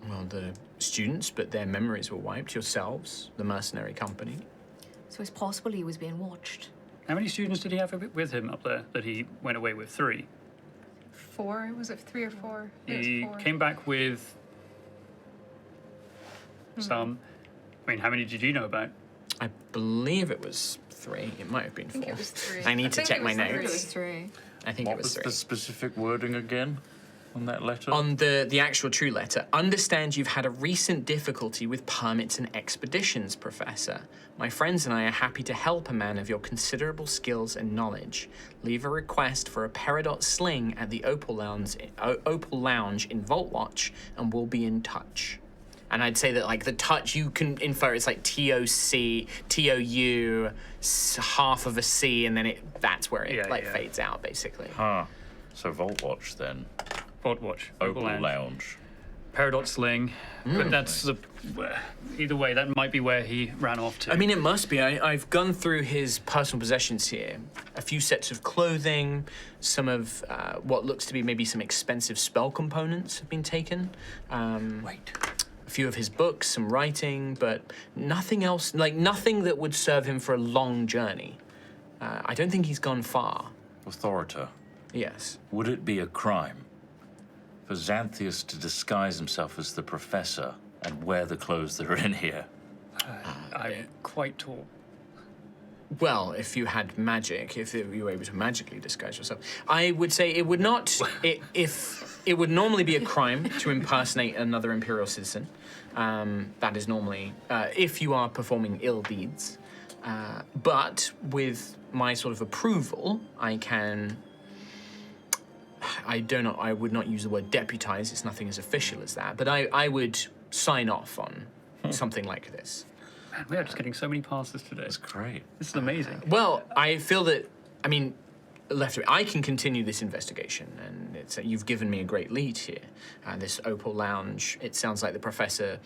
Well, the students, but their memories were wiped. Yourselves, the mercenary company. So it's possible he was being watched. How many students did he have with him up there that he went away with? 3. 4? Was it 3 or 4? It was He 4. came back with some. I mean, how many did you know about? I believe it was 3. It might have been 4. think it was 3. I need I to think check it my was 3. It notes. was 3. I think What it was was 3. the specific wording again on that letter? On the actual true letter, understand you've had a recent difficulty with permits and expeditions, Professor. My friends and I are happy to help a man of your considerable skills and knowledge. Leave a request for a peridot sling at the Opal Lounge in Vault Watch, and we'll be in touch. And I'd say that like the touch, you can infer it's like TOC, TOU, half of a C, and then that's where it Yeah, yeah. fades out basically. Huh. So Vault Watch then. Vault Watch. Opal Lounge. Peridot sling, but that's the. Either way, that might be where he ran off to. I mean, it must be. I've gone through his personal possessions here. A few sets of clothing, some of what looks to be maybe some expensive spell components have been taken. Wait. A few of his books, some writing, but nothing else, like nothing that would serve him for a long journey. I don't think he's gone far. Authorita, Yes. would it be a crime for Xanthius to disguise himself as the professor and wear the clothes that are in here? I'm quite tall. Well, if you had magic, if you were able to magically disguise yourself, I would say it would not. If it would normally be a crime to impersonate another Imperial citizen, that is normally if you are performing ill deeds. But with my sort of approval, I can. I would not use the word deputize. It's nothing as official as that. But I would sign off on something like this. Man, we are just getting so many passes today. That's great. This is amazing. Well, I feel that, I mean, left to it, I can continue this investigation, and you've given me a great lead here. This Opal Lounge, it sounds like the professor,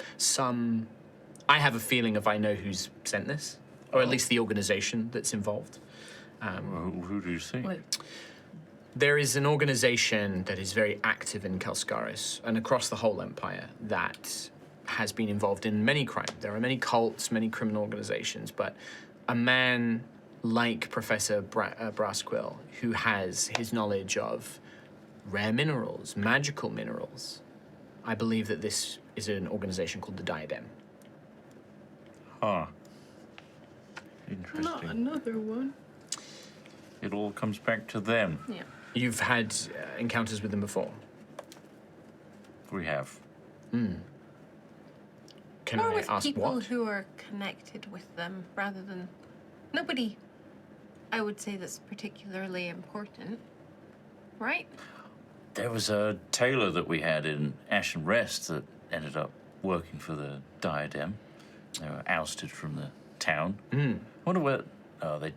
I have a feeling if I know who's sent this, or at least the organization that's involved. Well, who do you think? There is an organization that is very active in Kalskaris and across the whole empire that has been involved in many crimes. There are many cults, many criminal organizations, but a man like Professor Brassquill, who has his knowledge of rare minerals, magical minerals, I believe that this is an organization called the Diadem. Huh. Interesting. Not another one. It all comes back to them. Yeah. You've had encounters with them before? We have. Can Or I with ask people what? who are connected with them, rather than nobody. I would say that's particularly important, right? There was a tailor that we had in Ashen Rest that ended up working for the Diadem. They were ousted from the town. I wonder where. Oh, they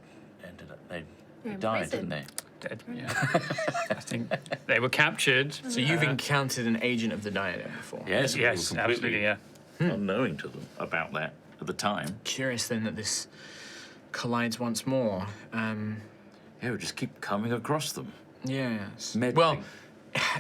ended up. They in died, prison. didn't they? Dead. Yeah. I think they were captured. So you've encountered an agent of the Diadem before? Yes, we were Yes, completely absolutely, yeah. unknowing to them about that at the time. Curious then that this collides once more. Yeah, we just keep coming across them. Yes. Meddling. Well,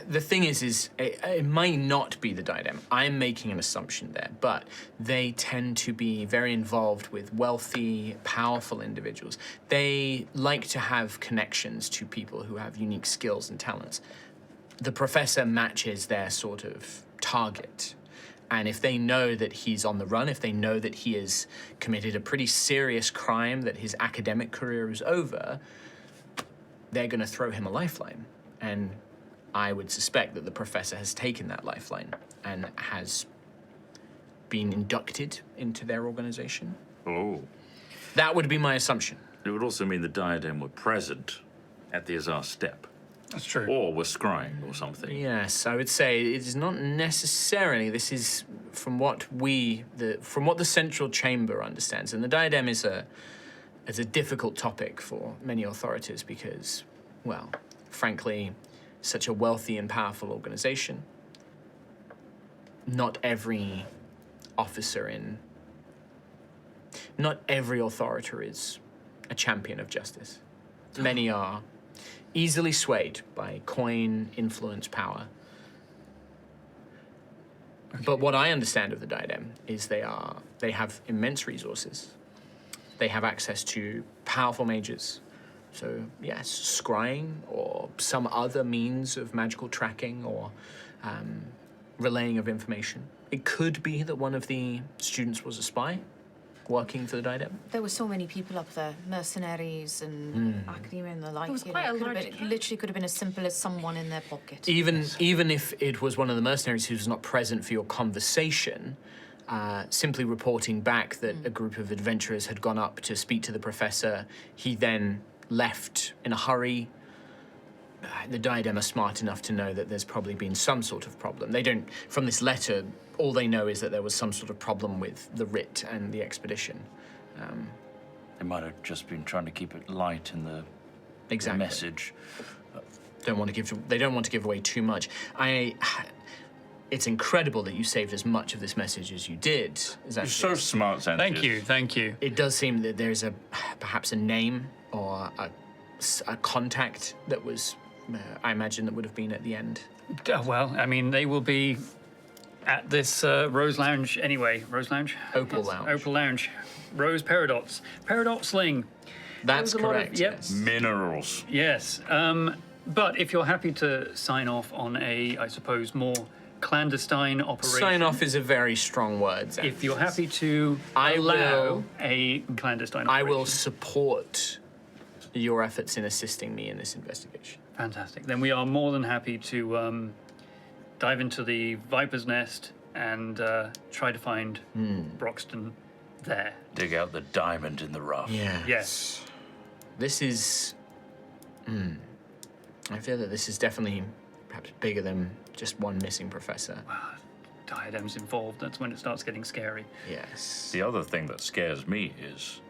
the thing is it might not be the Diadem. I'm making an assumption there, but they tend to be very involved with wealthy, powerful individuals. They like to have connections to people who have unique skills and talents. The professor matches their sort of target. And if they know that he's on the run, if they know that he has committed a pretty serious crime, that his academic career is over, they're going to throw him a lifeline. And I would suspect that the professor has taken that lifeline and has been inducted into their organization. Oh. That would be my assumption. It would also mean the Diadem were present at the Azar Step. That's true. Or were scrying or something. Yes, I would say it is not necessarily. This is from what the Central Chamber understands, and the Diadem is a difficult topic for many authorities because, well, frankly, such a wealthy and powerful organization. Not every authority is a champion of justice. Many are easily swayed by coin, influence, power. Okay. But what I understand of the Diadem is they have immense resources. They have access to powerful mages. So yes, scrying or some other means of magical tracking or relaying of information. It could be that one of the students was a spy working for the Diadem. There were so many people up there, mercenaries and academia and the like. It was you quite know, a it could have large been- camp. It literally could have been as simple as someone in their pocket. Even if it was one of the mercenaries who was not present for your conversation, simply reporting back that a group of adventurers had gone up to speak to the professor, he then left in a hurry. The Diadem are smart enough to know that there's probably been some sort of problem. They don't, from this letter, all they know is that there was some sort of problem with the writ and the expedition. They might have just been trying to keep it light in the Exactly. message. They don't want to give away too much. it's incredible that you saved as much of this message as you did. You're so smart, Xanthias. Thank you. It does seem that there's perhaps a name or a contact that was, I imagine, that would have been at the end. Well, I mean, they will be at this Rose Lounge anyway. Rose Lounge? Opal Lounge. Opal Lounge. Rose Paradox. Paradox Sling. That's There was a lot of- correct. yep. Yes. Minerals. Yes. But if you're happy to sign off on a, I suppose, more clandestine operation. Sign off is a very strong word. If you're happy to I allow will- a clandestine I operation. will support your efforts in assisting me in this investigation. Fantastic. Then we are more than happy to dive into the Viper's Nest and try to find Broxton there. Dig out the diamond in the rough. Yeah. Yes. This is. I feel that this is definitely perhaps bigger than just one missing professor. Diadem's involved. That's when it starts getting scary. Yes. The other thing that scares me is,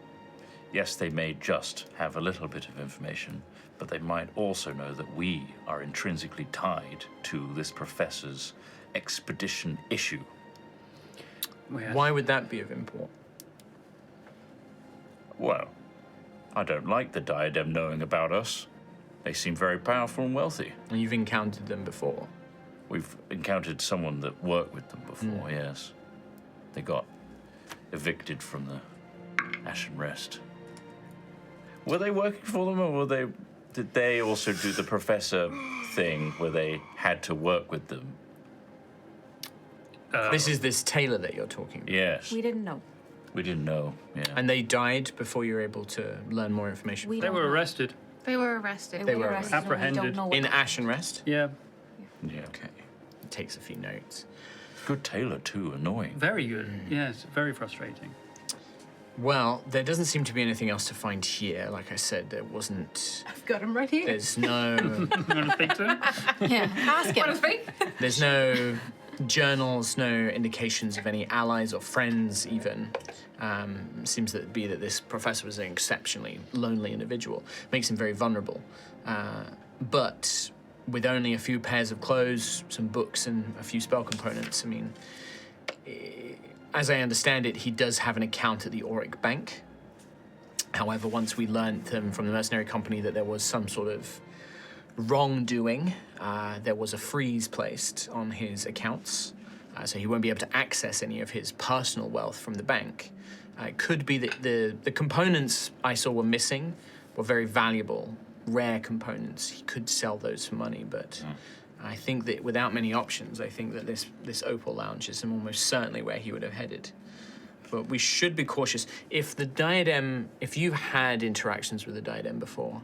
yes, they may just have a little bit of information, but they might also know that we are intrinsically tied to this professor's expedition issue. Why would that be of import? Well, I don't like the Diadem knowing about us. They seem very powerful and wealthy. And you've encountered them before. We've encountered someone that worked with them before, yes. They got evicted from the Ashen Rest. Were they working for them, or did they also do the professor thing where they had to work with them? This is this tailor that you're talking about. Yes. We didn't know. We didn't know, yeah. And they died before you were able to learn more information. We They don't were know. arrested. They were arrested. They were arrested and we apprehended. don't know what In happened. Ashen Rest? Yeah. Yeah. Okay. It takes a few notes. Good tailor, too. Annoying. Very good. Yes. Very frustrating. Well, there doesn't seem to be anything else to find here. Like I said, there wasn't. I've got him right here. There's no. You want to speak to him? Yeah, ask Want to him. speak? There's no journals, no indications of any allies or friends, even. Seems to be that this professor was an exceptionally lonely individual. Makes him very vulnerable. But with only a few pairs of clothes, some books, and a few spell components, I mean, as I understand it, he does have an account at the Auric Bank. However, once we learned from the mercenary company that there was some sort of wrongdoing, there was a freeze placed on his accounts, so he won't be able to access any of his personal wealth from the bank. It could be that the components I saw were missing were very valuable, rare components. He could sell those for money, but I think that without many options, I think that this Opal Lounge is almost certainly where he would have headed. But we should be cautious. If you've had interactions with the Diadem before,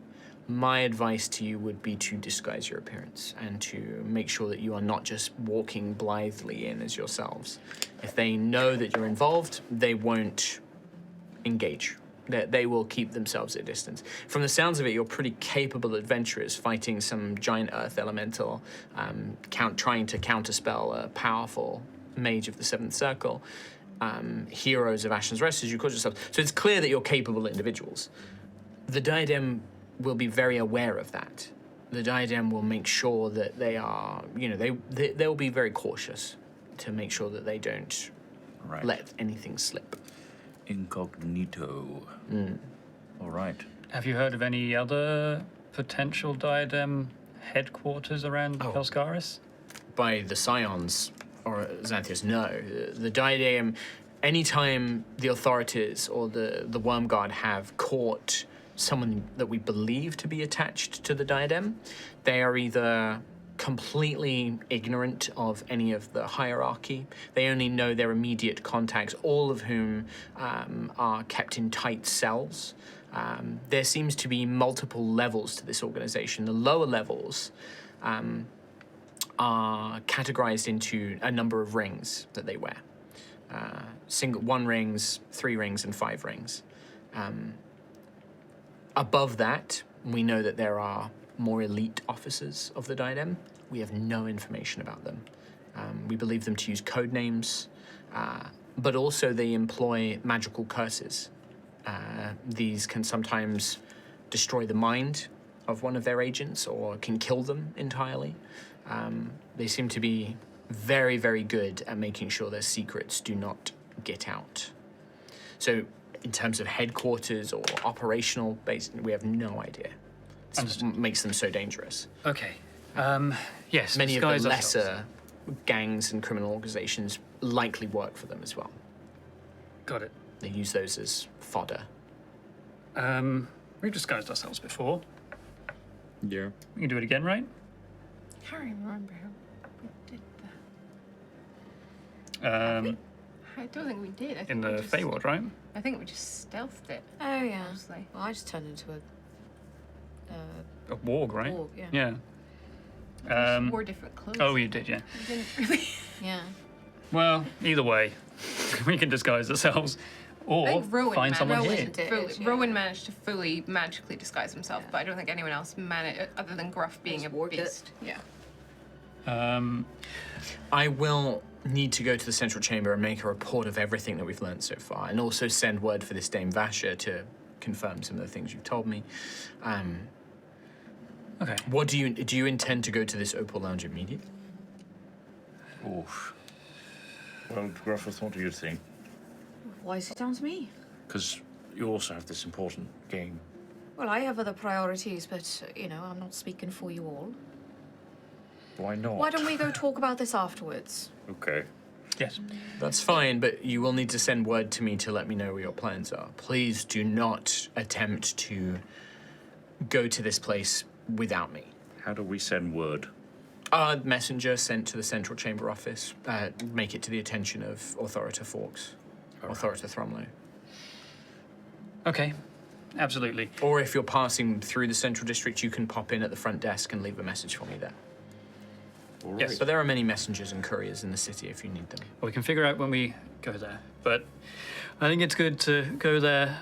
my advice to you would be to disguise your appearance and to make sure that you are not just walking blithely in as yourselves. If they know that you're involved, they won't engage. They will keep themselves at a distance. From the sounds of it, you're pretty capable adventurers fighting some giant earth elemental, trying to counterspell a powerful mage of the Seventh Circle, heroes of Ashen's Rest, as you call yourselves. So it's clear that you're capable individuals. The Diadem will be very aware of that. The Diadem will make sure that they are, they'll be very cautious to make sure that they don't let anything slip. Incognito. All right. Have you heard of any other potential Diadem headquarters around Pelskaris? By the Scions, or Xanthias, no. The Diadem, anytime the authorities or the Worm Guard have caught someone that we believe to be attached to the Diadem, they are either completely ignorant of any of the hierarchy. They only know their immediate contacts, all of whom are kept in tight cells. There seems to be multiple levels to this organization. The lower levels are categorized into a number of rings that they wear. 1 rings, 3 rings, and 5 rings. Above that, we know that there are more elite officers of the Diadem. We have no information about them. We believe them to use code names, but also they employ magical curses. These can sometimes destroy the mind of one of their agents or can kill them entirely. They seem to be very, very good at making sure their secrets do not get out. So in terms of headquarters or operational base, we have no idea. It's what makes them so dangerous. Okay. Yes. Many of the disguise lesser ourselves. gangs and criminal organizations likely work for them as well. Got it. They use those as fodder. We've disguised ourselves before. Yeah. We can do it again, right? I can't remember how we did that. I don't think we did. I think In we the just, Feywild, right? I think we just stealthed it. Oh, yeah. Mostly. Well, I just turned into a A warg, right? warg, yeah. Yeah. We wore different clothes. Oh, you did, yeah. We didn't really. Yeah. Well, either way, we can disguise ourselves, or I think Rowan find managed someone Rowan here. did, fully- yeah. Rowan managed to fully magically disguise himself, but I don't think anyone else managed, other than Gruff being Just a warped it. beast. Yeah. I will need to go to the central chamber and make a report of everything that we've learned so far, and also send word for this Dame Vasha to confirm some of the things you've told me. Okay. What do you intend to go to this Opal Lounge immediately? Oof. Well, Gruffith, what do you think? Why is it down to me? Because you also have this important game. Well, I have other priorities, but, I'm not speaking for you all. Why not? Why don't we go talk about this afterwards? Okay. Yes. That's fine, but you will need to send word to me to let me know what your plans are. Please do not attempt to go to this place without me. How do we send word? Messenger sent to the central chamber office. Make it to the attention of Authorita Forks. Authorita Thromlow. Okay. Absolutely. Or if you're passing through the central district, you can pop in at the front desk and leave a message for me there. All right. Yes. But there are many messengers and couriers in the city if you need them. We can figure out when we go there. But I think it's good to go there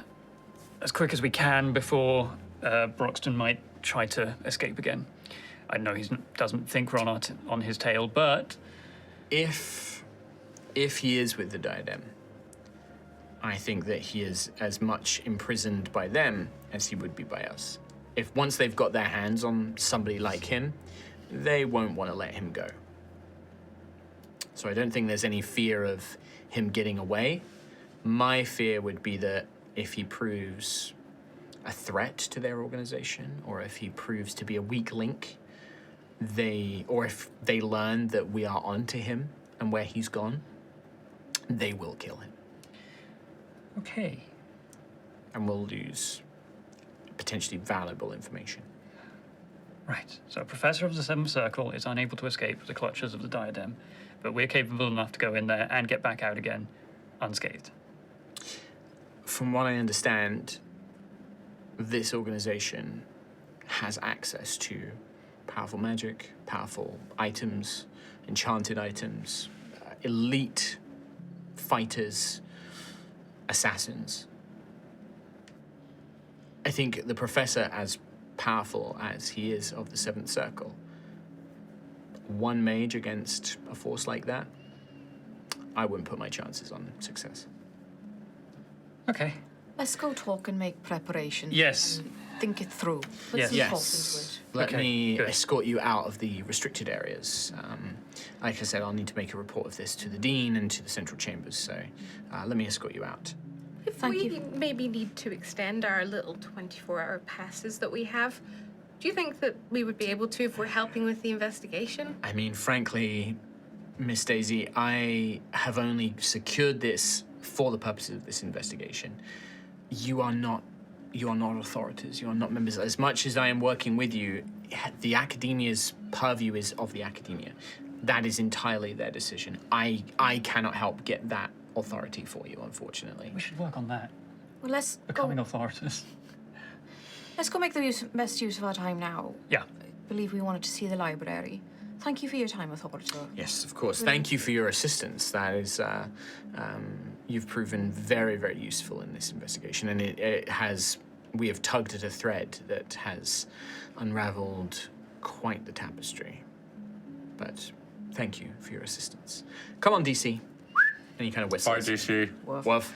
as quick as we can before Broxton might try to escape again. I know he doesn't think we're on his tail, but If he is with the diadem, I think that he is as much imprisoned by them as he would be by us. If once they've got their hands on somebody like him, they won't want to let him go. So I don't think there's any fear of him getting away. My fear would be that if he proves a threat to their organization, or if he proves to be a weak link, or if they learn that we are onto him and where he's gone, they will kill him. okay. And we'll lose potentially valuable information. Right. So a professor of the Seventh Circle is unable to escape the clutches of the diadem, but we're capable enough to go in there and get back out again unscathed. From what I understand, this organization has access to powerful magic, powerful items, enchanted items, elite fighters, assassins. I think the professor, as powerful as he is of the Seventh Circle, one mage against a force like that, I wouldn't put my chances on success. Okay. Let's go talk and make preparations. Yes. And think it through. Put Yes. some Yes. thought into it. Let Okay, me good. escort you out of the restricted areas. Like I said, I'll need to make a report of this to the Dean and to the Central Chambers, so let me escort you out. If Thank we you. maybe need to extend our little 24-hour passes that we have, do you think that we would be able to if we're helping with the investigation? I mean, frankly, Miss Daisy, I have only secured this for the purposes of this investigation. You are not authorities. You are not members. As much as I am working with you, the academia's purview is of the academia. That is entirely their decision. I cannot help get that authority for you, unfortunately. We should work on that. Well, let's Becoming go. authorities. Let's go make the best use of our time now. Yeah. I believe we wanted to see the library. Thank you for your time, Authority. Yes, of course. Thank you for your assistance. That is, you've proven very, very useful in this investigation, and we have tugged at a thread that has unraveled quite the tapestry. But thank you for your assistance. Come on, DC. And he kind of whistles. Bye, DC. Woof.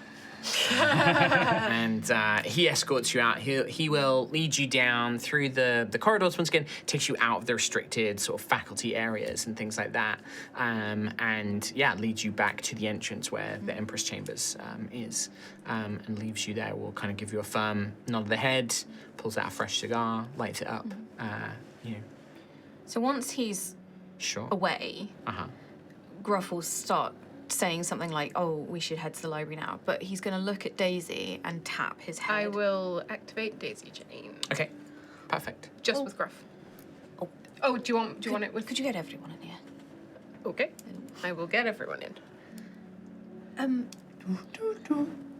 And he escorts you out. He will lead you down through the corridors once again, takes you out of the restricted sort of faculty areas and things like that. And yeah, leads you back to the entrance where the Empress Chambers is, and leaves you there. Will kind of give you a firm nod of the head, pulls out a fresh cigar, lights it up. You know, So once he's sure. away, Gruff will start saying something like, "Oh, we should head to the library now." But he's going to look at Daisy and tap his head. I will activate Daisy Chain. Okay, perfect. Just with Gruff. Oh. Oh, do you want it with? Could you get everyone in here? Okay. I will get everyone in.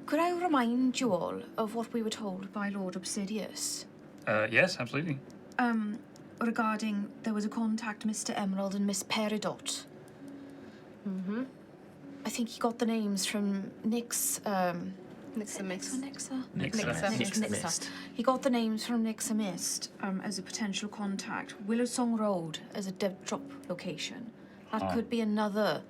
Could I remind you all of what we were told by Lord Obsidius? Yes, absolutely. Regarding there was a contact, Mr. Emerald and Miss Peridot. I think he got the names from Nyx. Nixa Mist. Nixa. He got the names from Nixa Mist as a potential contact. Willowsong Road as a dead drop location. That could be another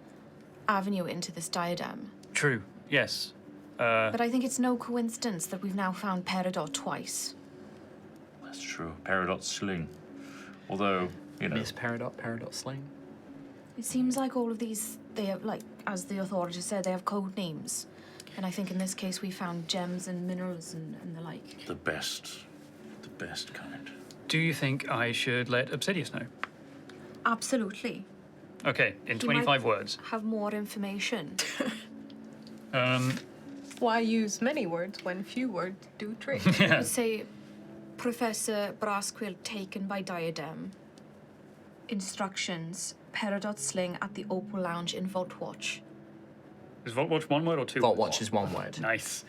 avenue into this diadem. True. Yes. But I think it's no coincidence that we've now found Peridot twice. That's true. Peridot sling. Although, you know. Miss Peridot Sling. It seems like all of these, they have, like, as the authorities said, they have code names. And I think in this case we found gems and minerals and the like. The best kind. Do you think I should let Obsidius know? Absolutely. Okay, in He 25 might words. Have more information. Why use many words when few words do trick? I would say Professor Brassquill taken by Diadem. Instructions, Peridot Sling at the Opal Lounge in Vault Watch. Is Vault Watch one word or two? Vault words? Watch is one word. Nice.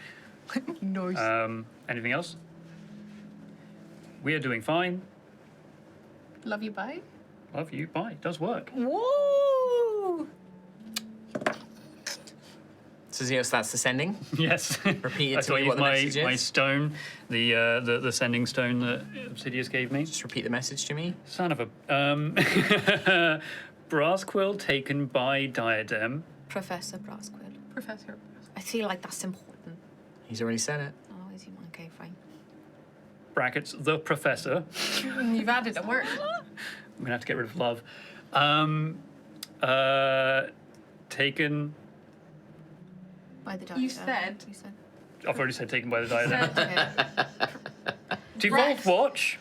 Nice. Anything else? We are doing fine. Love you, bye. Love you. Bye. Does work. Woo! So Zeus, that's the sending. Yes. Repeat it I to me use what the message is. my stone, the sending stone that Obsidius gave me. Just repeat the message to me. Son of a brass quill taken by Diadem. Professor Brassquill. Professor. I feel like that's important. He's already said it. Oh, is he? Okay, fine. Brackets the professor. You've added a word. I'm gonna have to get rid of love. Taken. By the Diadem. You said. I've already said taken by the Diadem. Okay. To Right. Vault Watch.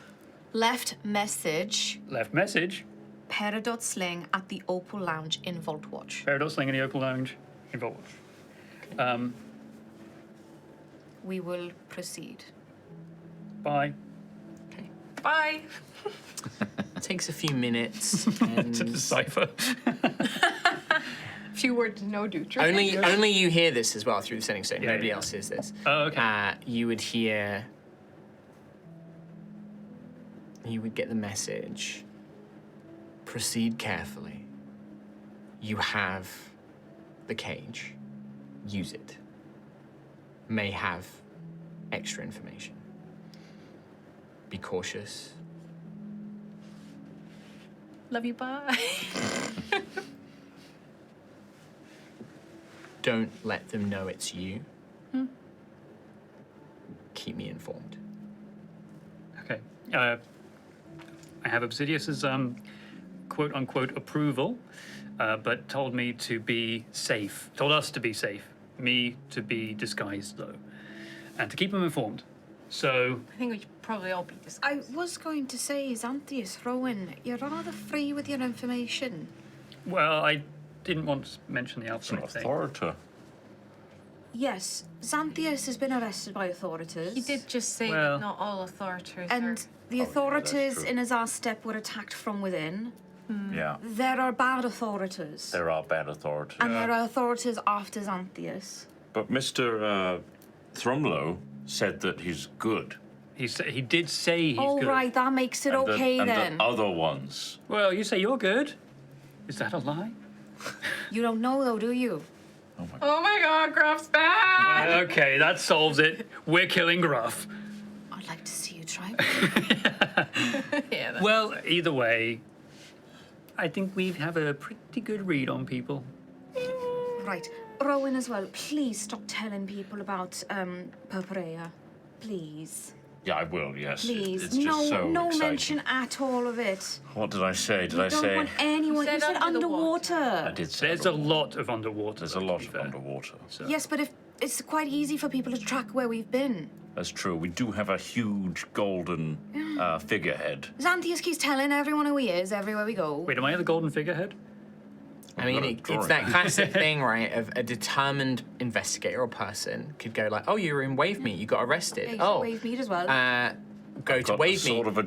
Left message, Left message. Peridot Sling at the Opal Lounge in Vault Watch. Peridot Sling in the Opal Lounge in Vault Watch. We will proceed. Bye. Okay. Bye. It takes a few minutes. To And decipher. Few words, no do trick. only you hear this as well through the sending stone. Yeah, Nobody yeah. else hears this. Oh, okay. You would hear. You would get the message. Proceed carefully. You have the cage. Use it. May have extra information. Be cautious. Love you, bye. Don't let them know it's you. Keep me informed. Okay. I have Obsidius's quote unquote approval, but told me to be safe. Told us to be safe. Me to be disguised though, and to keep him informed. So I think we should probably all be I disguised. was going to say, Xanthius, Rowan, you're rather free with your information. well, I didn't want to mention the It's an alchemy thing. authority. Yes, Xanthius has been arrested by authorities. He did just say Well- that not all authorities And are... the yeah, that's authorities true. in Azar Step were attacked from within. Yeah. There are bad authorities. There are bad authorities. And there are authorities after Xanthius. But Mr. Thrumlow said that he's good. He did say he's All good. right, that makes it And okay and then. the other ones. Well, you say you're good. Is that a lie? You don't know though, do you? Oh my god, Gruff's back! Okay, that solves it. We're killing Gruff. I'd like to see you try. Yeah, that's... Well, either way, I think we have a pretty good read on people. Right. Rowan as well, please stop telling people about Purpurea. Please. Yeah, I will, yes. Please. It's just so no exciting. mention at all of it. What did I say? Did I I don't say... want anyone. You You said said under the underwater. I did say There's a underwater. lot of underwater. There's a though, to lot be of fair. underwater. Yes, but if it's quite easy for people to track where we've been. That's true. We do have a huge golden figurehead. Xanthias keeps telling everyone who he is everywhere we go. Wait, am I the golden figurehead? I mean, got a it's drawing. that classic thing, right? Of a determined investigator or person could go like, "Oh, you were in Wave Meet, you got arrested. Yeah, Oh, wave meet as well. go to got Wave the sword Meet.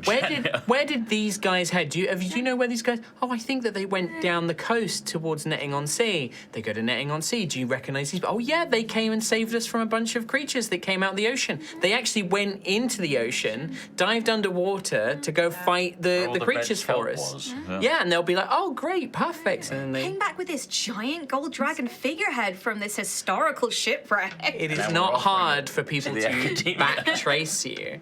of a Where did these guys head? Do you know where these guys? Oh, I think that they went down the coast towards Netting on Sea. They go to Netting on Sea. Do you recognise these? Oh yeah, they came and saved us from a bunch of creatures that came out of the ocean. They actually went into the ocean, dived underwater to go fight Where the all creatures red kelp for us. was. Yeah, and they'll be like, "Oh, great, perfect," and then they. Came back with this giant gold dragon figurehead from this historical shipwreck. It is now we're not offering hard it for people to to the academia. backtrace you.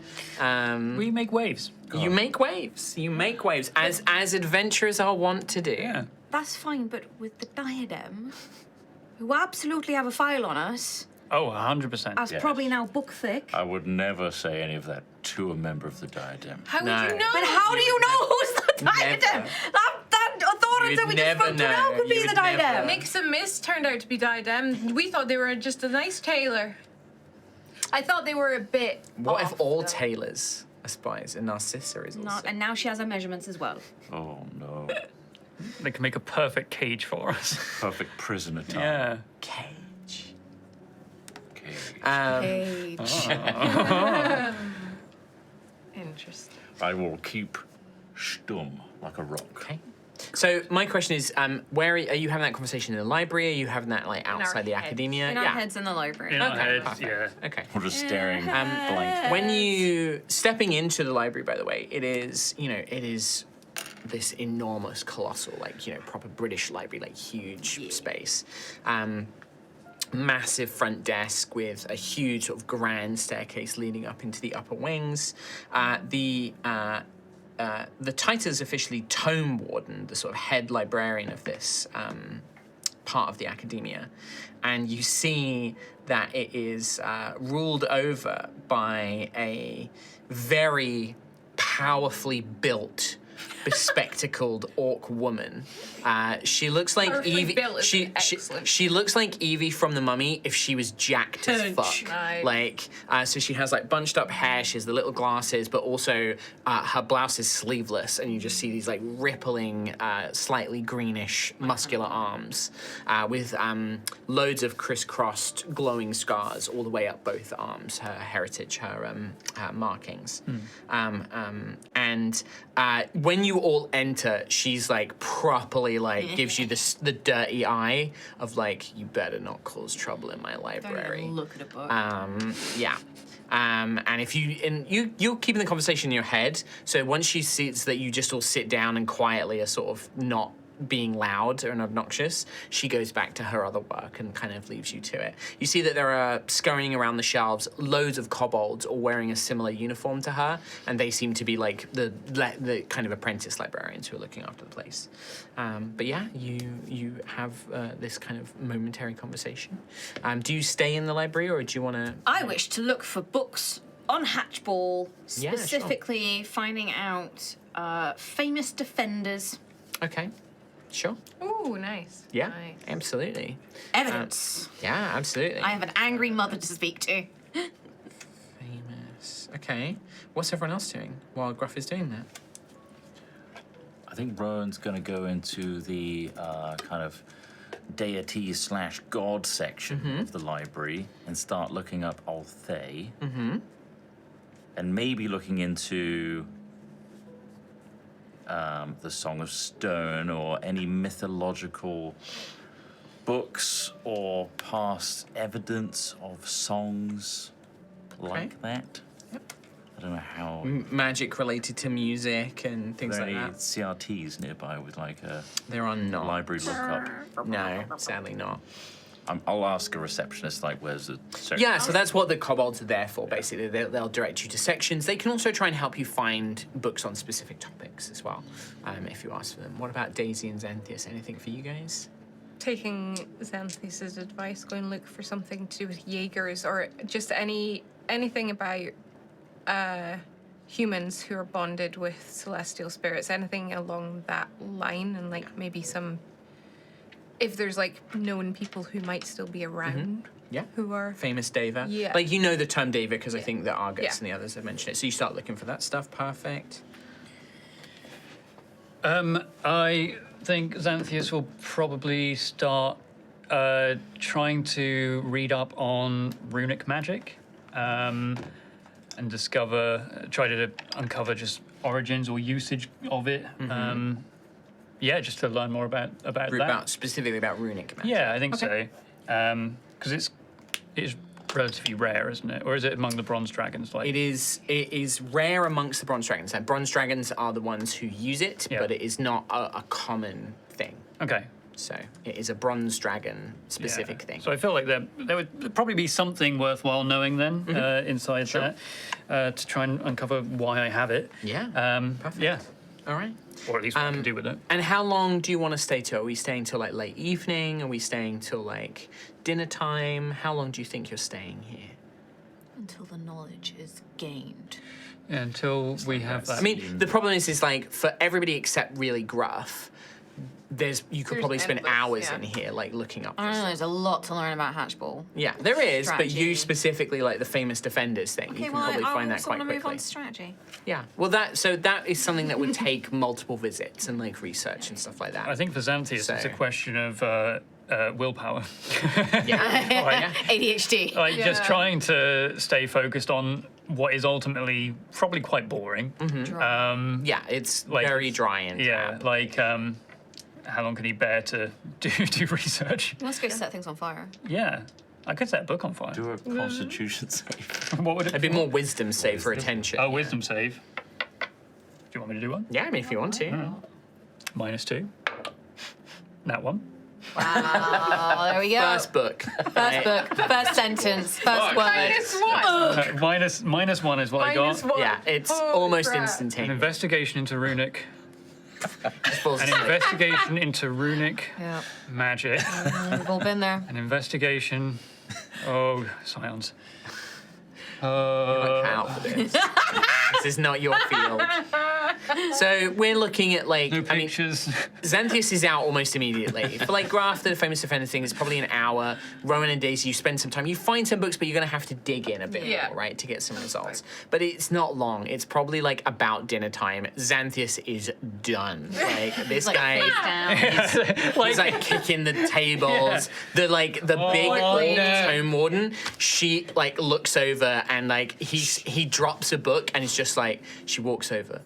We make waves. You make waves. You make waves, as adventurers are wont to do. Yeah. That's fine, but with the diadem, who absolutely have a file on us, Oh, 100%. as Yes. probably now book thick. I would never say any of that to a member of the diadem. How No. would you know? But how do you know who's the diadem? Never. That authority You'd we just never spoke to know. now could be You the would diadem. never. Nix and Miss turned out to be diadem. We thought they were just a nice tailor. I thought they were a bit. What off, if all though. tailors are spies and Narcissa is also? Not, and now she has her measurements as well. Oh no. They can make a perfect cage for us. Perfect prisoner time. Yeah. Cage. Okay. Interesting. I will keep stum like a rock. Okay. So my question is, where are you having that conversation in the library? Are you having that like outside the heads. academia? In our heads in the library. In our Okay, heads, perfect. yeah. Okay. We're just staring blank. When you stepping into the library, by the way, it is this enormous, colossal, proper British library, like huge space. Massive front desk with a huge sort of grand staircase leading up into the upper wings. The title is officially Tome Warden, the sort of head librarian of this part of the academia, and you see that it is ruled over by a very powerfully built, bespectacled orc woman. She looks like Perfectly Evie. built is excellent. She looks like Evie from the Mummy if she was jacked as fuck. Nice. So she has like bunched up hair. She has the little glasses, but also her blouse is sleeveless, and you just see these like rippling, slightly greenish, muscular arms with loads of crisscrossed, glowing scars all the way up both arms. Her heritage, her markings, and when you all enter, she's like properly like gives you the dirty eye of like, you better not cause trouble in my library. Look at a book. Yeah. And if you're keeping the conversation in your head, so once she sees that you just all sit down and quietly are sort of not being loud and obnoxious, she goes back to her other work and kind of leaves you to it. You see that there are scurrying around the shelves loads of kobolds all wearing a similar uniform to her, and they seem to be like the kind of apprentice librarians who are looking after the place. But yeah, you have this kind of momentary conversation. Do you stay in the library, or do you want to? I wish to look for books on Hatchball, Yeah, sure. specifically finding out famous defenders. Okay, sure. Ooh, nice. Yeah, Nice. absolutely. Evidence. Yeah, absolutely. I have an angry mother to speak to. Famous. Okay. What's everyone else doing while Gruff is doing that? I think Rowan's going to go into the kind of deity/god section of the library and start looking up Altheya. And maybe looking into the Song of Stone or any mythological books or past evidence of songs like that. Yep. I don't know how. Magic related to music and Are things there like any that. CRTs nearby with like a There are not. library lookup? No, sadly not. I'll ask a receptionist, like, where's the section? Yeah, so that's what the kobolds are there for, basically. They'll direct you to sections. They can also try and help you find books on specific topics as well, if you ask for them. What about Daisy and Xanthias? Anything for you guys? taking Xanthi's advice, go and look for something to do with Jaegers or just anything about humans who are bonded with celestial spirits, anything along that line, and like maybe some, if there's like known people who might still be around. Yeah. Who are Famous Deva. Yeah. Like, you know the term Deva because I think the Argots Yeah. and the others have mentioned it. So you start looking for that stuff. Perfect. I think Xanthius will probably start trying to read up on runic magic and try to uncover just origins or usage of it. Yeah, just to learn more about that. Specifically about runic magic. Yeah, I think so. Because it is relatively rare, isn't it? Or is it among the bronze dragons? Like It is rare amongst the bronze dragons. Like, bronze dragons are the ones who use it, Yeah. but it is not a common thing. Okay. So it is a bronze dragon specific Yeah. thing. So I feel like there would probably be something worthwhile knowing then inside Sure. that to try and uncover why I have it. Yeah. Perfect. Yeah. All right. Or at least what I can do with it. And how long do you want to stay till? Are we staying till like late evening? Are we staying till like dinner time? How long do you think you're staying here? Until the knowledge is gained. Yeah, until we have that. I mean, the problem is like for everybody except really Gruff, you could There's probably spend endless, hours yeah. in here like looking up. I don't this know, stuff. there's a lot to learn about Hatchball. Yeah, there is, but Strategy. you specifically like the famous defenders thing. Okay, you can well, probably I find that also quite want to move quickly. on to strategy. Yeah. Well, that is something that would take multiple visits and like research and stuff like that. I think for Xanthius, it's So- a question of willpower. Yeah. ADHD. Like just Yeah. trying to stay focused on what is ultimately probably quite boring. Yeah, it's Like- very dry and Yeah, drab. like how long can he bear to do research? Let's go set things on fire. Yeah, I could set a book on fire. Do a constitution save. What would it It'd be be? more wisdom save for attention. Oh, wisdom save. Do you want me to do one? Yeah, I mean, if you want to. -2. That one. Wow, there we go. First book. First book, first sentence, first word. Minus one is what I got. -1. Yeah, it's Holy almost crap. An instantaneous. investigation into runic. Full An investigation into runic Yeah, magic. we've all been there. An investigation. Oh, science. Look out for this. This is not your field. So we're looking at like, No I mean, pictures. Xanthius is out almost immediately. For like Graf, the famous defender thing, is probably an hour. Rowan and Daisy, you spend some time. You find some books, but you're going to have to dig in a bit Yeah. more, right, to get some results. But it's not long. It's probably like about dinner time. Xanthius is done. Like this Like guy. face down. He's like kicking the tables. The big no. old tome warden. She like looks over and like he drops a book and it's just like she walks over.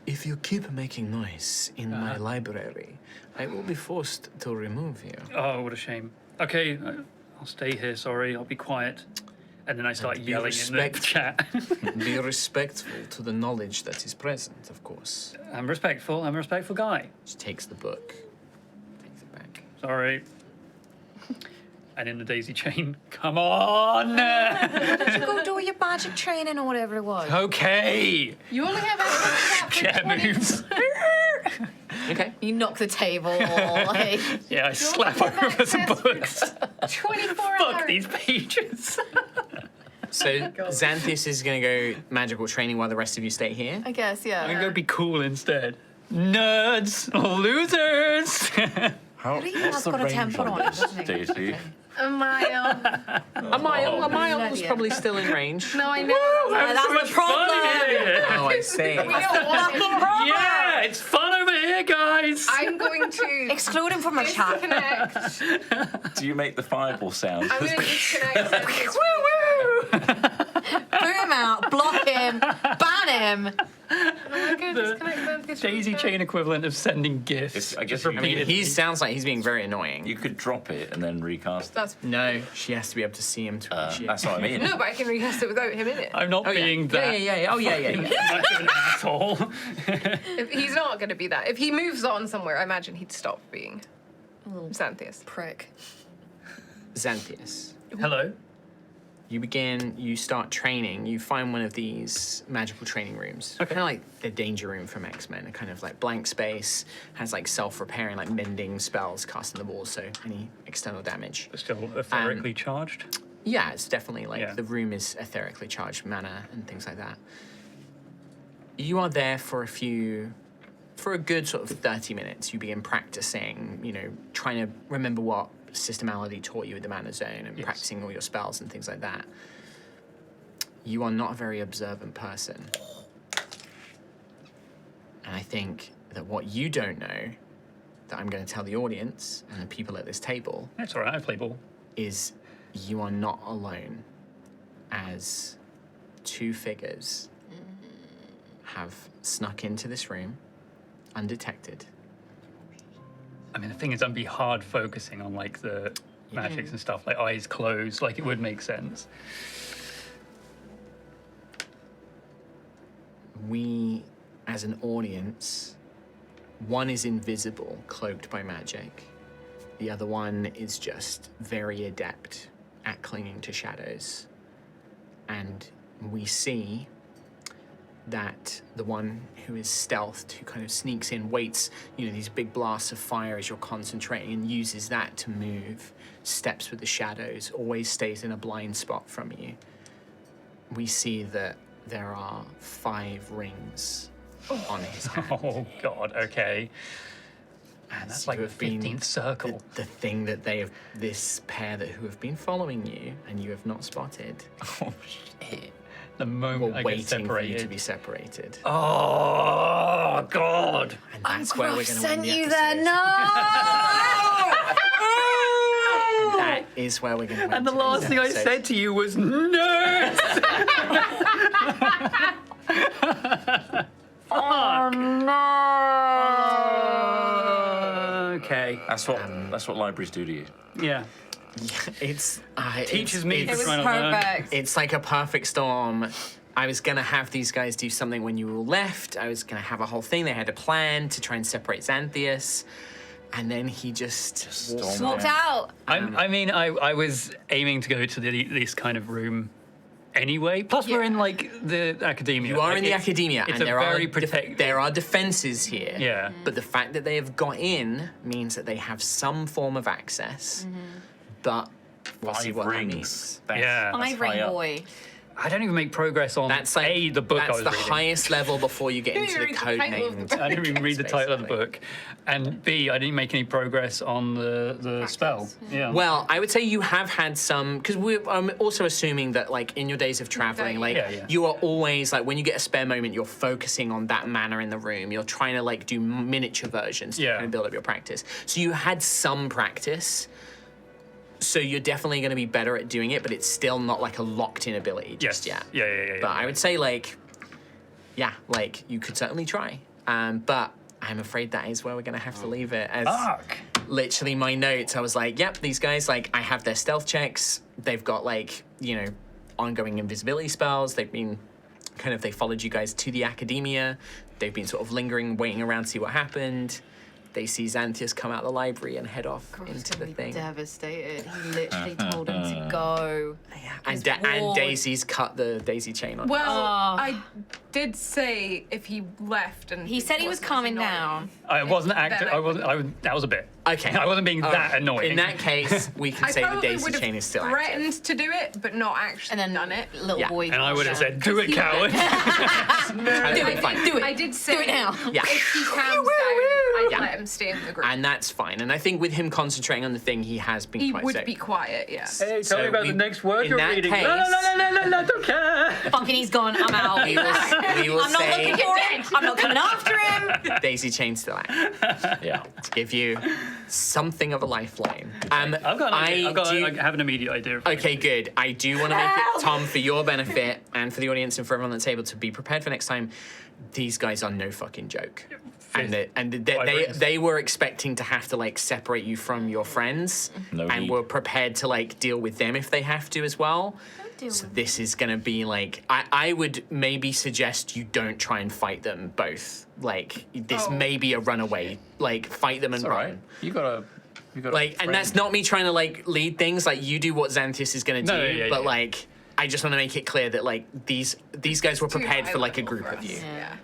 If you keep making noise in my library, I will be forced to remove you. Oh, what a shame. Okay, I'll stay here. Sorry, I'll be quiet. And then I start And be yelling in the chat. Be respectful to the knowledge that is present, of course. I'm respectful. I'm a respectful guy. She takes the book. Takes it back. Sorry. And in the daisy chain, come on! Go do your magic training or whatever it was. Okay! You only have access to that Chair for 20 moves. Okay. You knock the table, like Yeah, I slap over some books. 24 Fuck hours. these pages. So Xanthius is going to go magical training while the rest of you stay here. I guess, yeah. I'm gonna be cool instead. Nerds! Losers! How, He what's has the got a range temper on him, this, doesn't he? Daisy? A mile. A mile is idea. probably still in range. No, I know. That's So the much fun problem. here. Oh, I see. We don't want it. Yeah, it's fun over here, guys! I'm going to Exclude him from our chat. disconnect. Do you make the fireball sound? I'm going to disconnect. Xanthius. Boot him out, block him, ban him. I'm going to disconnect Xanthius from Daisy the- chain equivalent of sending gifts. It's- I guess Just you- I mean, repeatedly. he sounds like he's being very annoying. You could drop it and then recast it. That's No, she has to be able to see him to appreciate. That's what I mean. no, but I can recast it without him in it. I'm not Oh, yeah. being Yeah, that yeah. Oh, yeah, yeah. much of an asshole. If he's not going to be that. If he moves on somewhere, I imagine he'd stop being Xanthius. Prick. Xanthius. Hello. you start training. You find one of these magical training rooms. Okay. Kind of like the danger room from X-Men. A kind of like blank space, has like self-repairing, like mending spells cast on the walls, so any external damage. Still etherically charged. Yeah, it's definitely like Yeah. the room is etherically charged mana and things like that. You are there for a good sort of 30 minutes. You begin practicing, trying to remember what Sister Malady taught you with the mana zone and practicing all your spells and things like that. You are not a very observant person. And I think that what you don't know, that I'm going to tell the audience and the people at this table, That's all right. I play ball. is you are not alone, as two figures have snuck into this room undetected. I mean, the thing is, I'd be hard focusing on like the magics and stuff, like eyes closed. Like it would make sense. We, as an audience, one is invisible, cloaked by magic. The other one is just very adept at clinging to shadows. And we see that the one who is stealthed, who kind of sneaks in, waits, these big blasts of fire as you're concentrating and uses that to move, steps with the shadows, always stays in a blind spot from you. We see that there are 5 rings on his hand. Oh God. Okay. And that's like you the have been 15th circle. The thing that this pair who have been following you and you have not spotted, Oh shit. The moment were I get waiting for you separated. to be separated. Oh God. And that's where we're going to win the you episode. there. No! That is where we're going to win And the last thing I episode. said to you was nurse. Okay. That's what libraries do to you. Yeah. It's Teaches me It was to try to learn. perfect. It's like a perfect storm. I was gonna have these guys do something when you all left. I was gonna have a whole thing. They had a plan to try and separate Xanthias, and then he just walked stormed Walked out. I was aiming to go to this kind of room anyway. Plus, we're in like the academia. You are Like, in the it's- academia, It's and a there very are protected. there are defenses here. Yeah. But the fact that they have got in means that they have some form of access. But we'll see 5 what that rings. means. Yeah. That's Five ring high up. boy. I don't even make progress on That's like the book I that's was the reading. highest level before you get You into didn't the read the code title of the named. book. I didn't even read the title of the basically. book. And B, I didn't make any progress on the spell. Yeah. Well, I would say you have had some, because I'm also assuming that, like, in your days of traveling, like, Yeah. you are always, like, when you get a spare moment, you're focusing on that manner in the room. You're trying to, like, do miniature versions to Yeah. kind of build up your practice. So you had some practice. So you're definitely going to be better at doing it, but it's still not, like, a locked-in ability just yet. Yeah. But I would say, like, yeah, like, you could certainly try. But I'm afraid that is where we're going to have to leave it. As Fuck. literally my notes, I was like, yep, these guys, like, I have their stealth checks. They've got, like, ongoing invisibility spells. They've been they followed you guys to the academia. They've been sort of lingering, waiting around to see what happened. They see Xanthias come out of the library and head off into the thing. Devastated. He literally told him to go. And, His and ward. Daisy's cut the daisy chain on. Well, Oh. I did say if he left and He said he was wasn't calming annoying. down. I wasn't Then acting. I I wasn't. That was a bit. Okay. I wasn't being All that right. annoying. In that case, we can I say the probably daisy would have chain is still threatened active. to do it, but not actually And then done it. Little Yeah. boy. and I would have calmed said, "Do it, coward." Totally fine. Do it. I did say Do it now. Yeah. if he calms down, I'd Yeah. let him stay in the group. And that's fine. And I think with him concentrating on the thing, he has been he quite would safe. be quiet, yeah. Hey, So tell me about we- the next word in you're that reading. case- No, don't care. Fucking, he's gone. I'm out. We will I'm not say looking for him. I'm not coming after him. daisy chain still active. Yeah. To give you something of a lifeline. I've got do- I have an immediate idea. Of Okay, good. I do want to make Help! it, Tom, for your benefit and for the audience and for everyone that's able to be prepared for next time. These guys are no fucking joke. And Five rings. they were expecting to have to, like, separate you from your friends No and need. were prepared to, like, deal with them if they have to as well. So this is going to be, like, I would maybe suggest you don't try and fight them both. Like, this Oh. may be a runaway. Like, fight them and It's all run. right. You got a Like, and that's not me trying to, like, lead things. Like, you do what Xanthias is going to do. No, yeah, but, yeah. like, I just want to make it clear that like these guys were prepared for like a group of you. Yeah.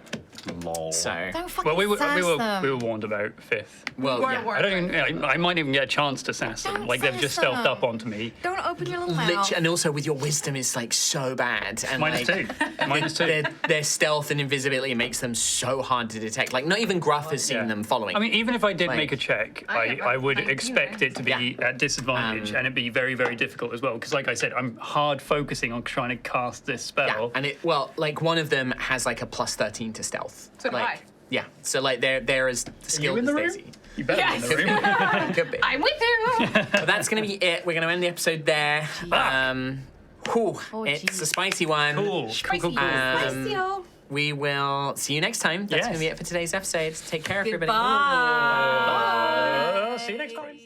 Lol. So Don't fucking Well, we were sass them. warned about fifth. well, We're- yeah. we're- I don't even. I might even get a chance to sass them. Don't Like they've sass just stealthed them. up onto me. Don't open your little mouth. And also with your wisdom is like so bad. And Minus like, 2. Minus 2. Their stealth and invisibility makes them so hard to detect. Like not even Gruff has seen Yeah. them following. I mean, even if I did Like- make a check, I I would have expect it to be Yeah. at disadvantage, and it'd be very, very difficult as well. Because, like I said, I'm hard focusing on trying to cast this yeah, spell. and like one of them has like a plus 13 to stealth. So do like, I. Yeah, so like they're as you skilled in the as room? Daisy. You better be in the room. Could be. I'm with you. But that's gonna be it. We're gonna end the episode there. Whew, it's jeez. a spicy one. Cool. We will see you next time. That's Yes. gonna be it for today's episode. Take care, everybody. Goodbye. See you next time.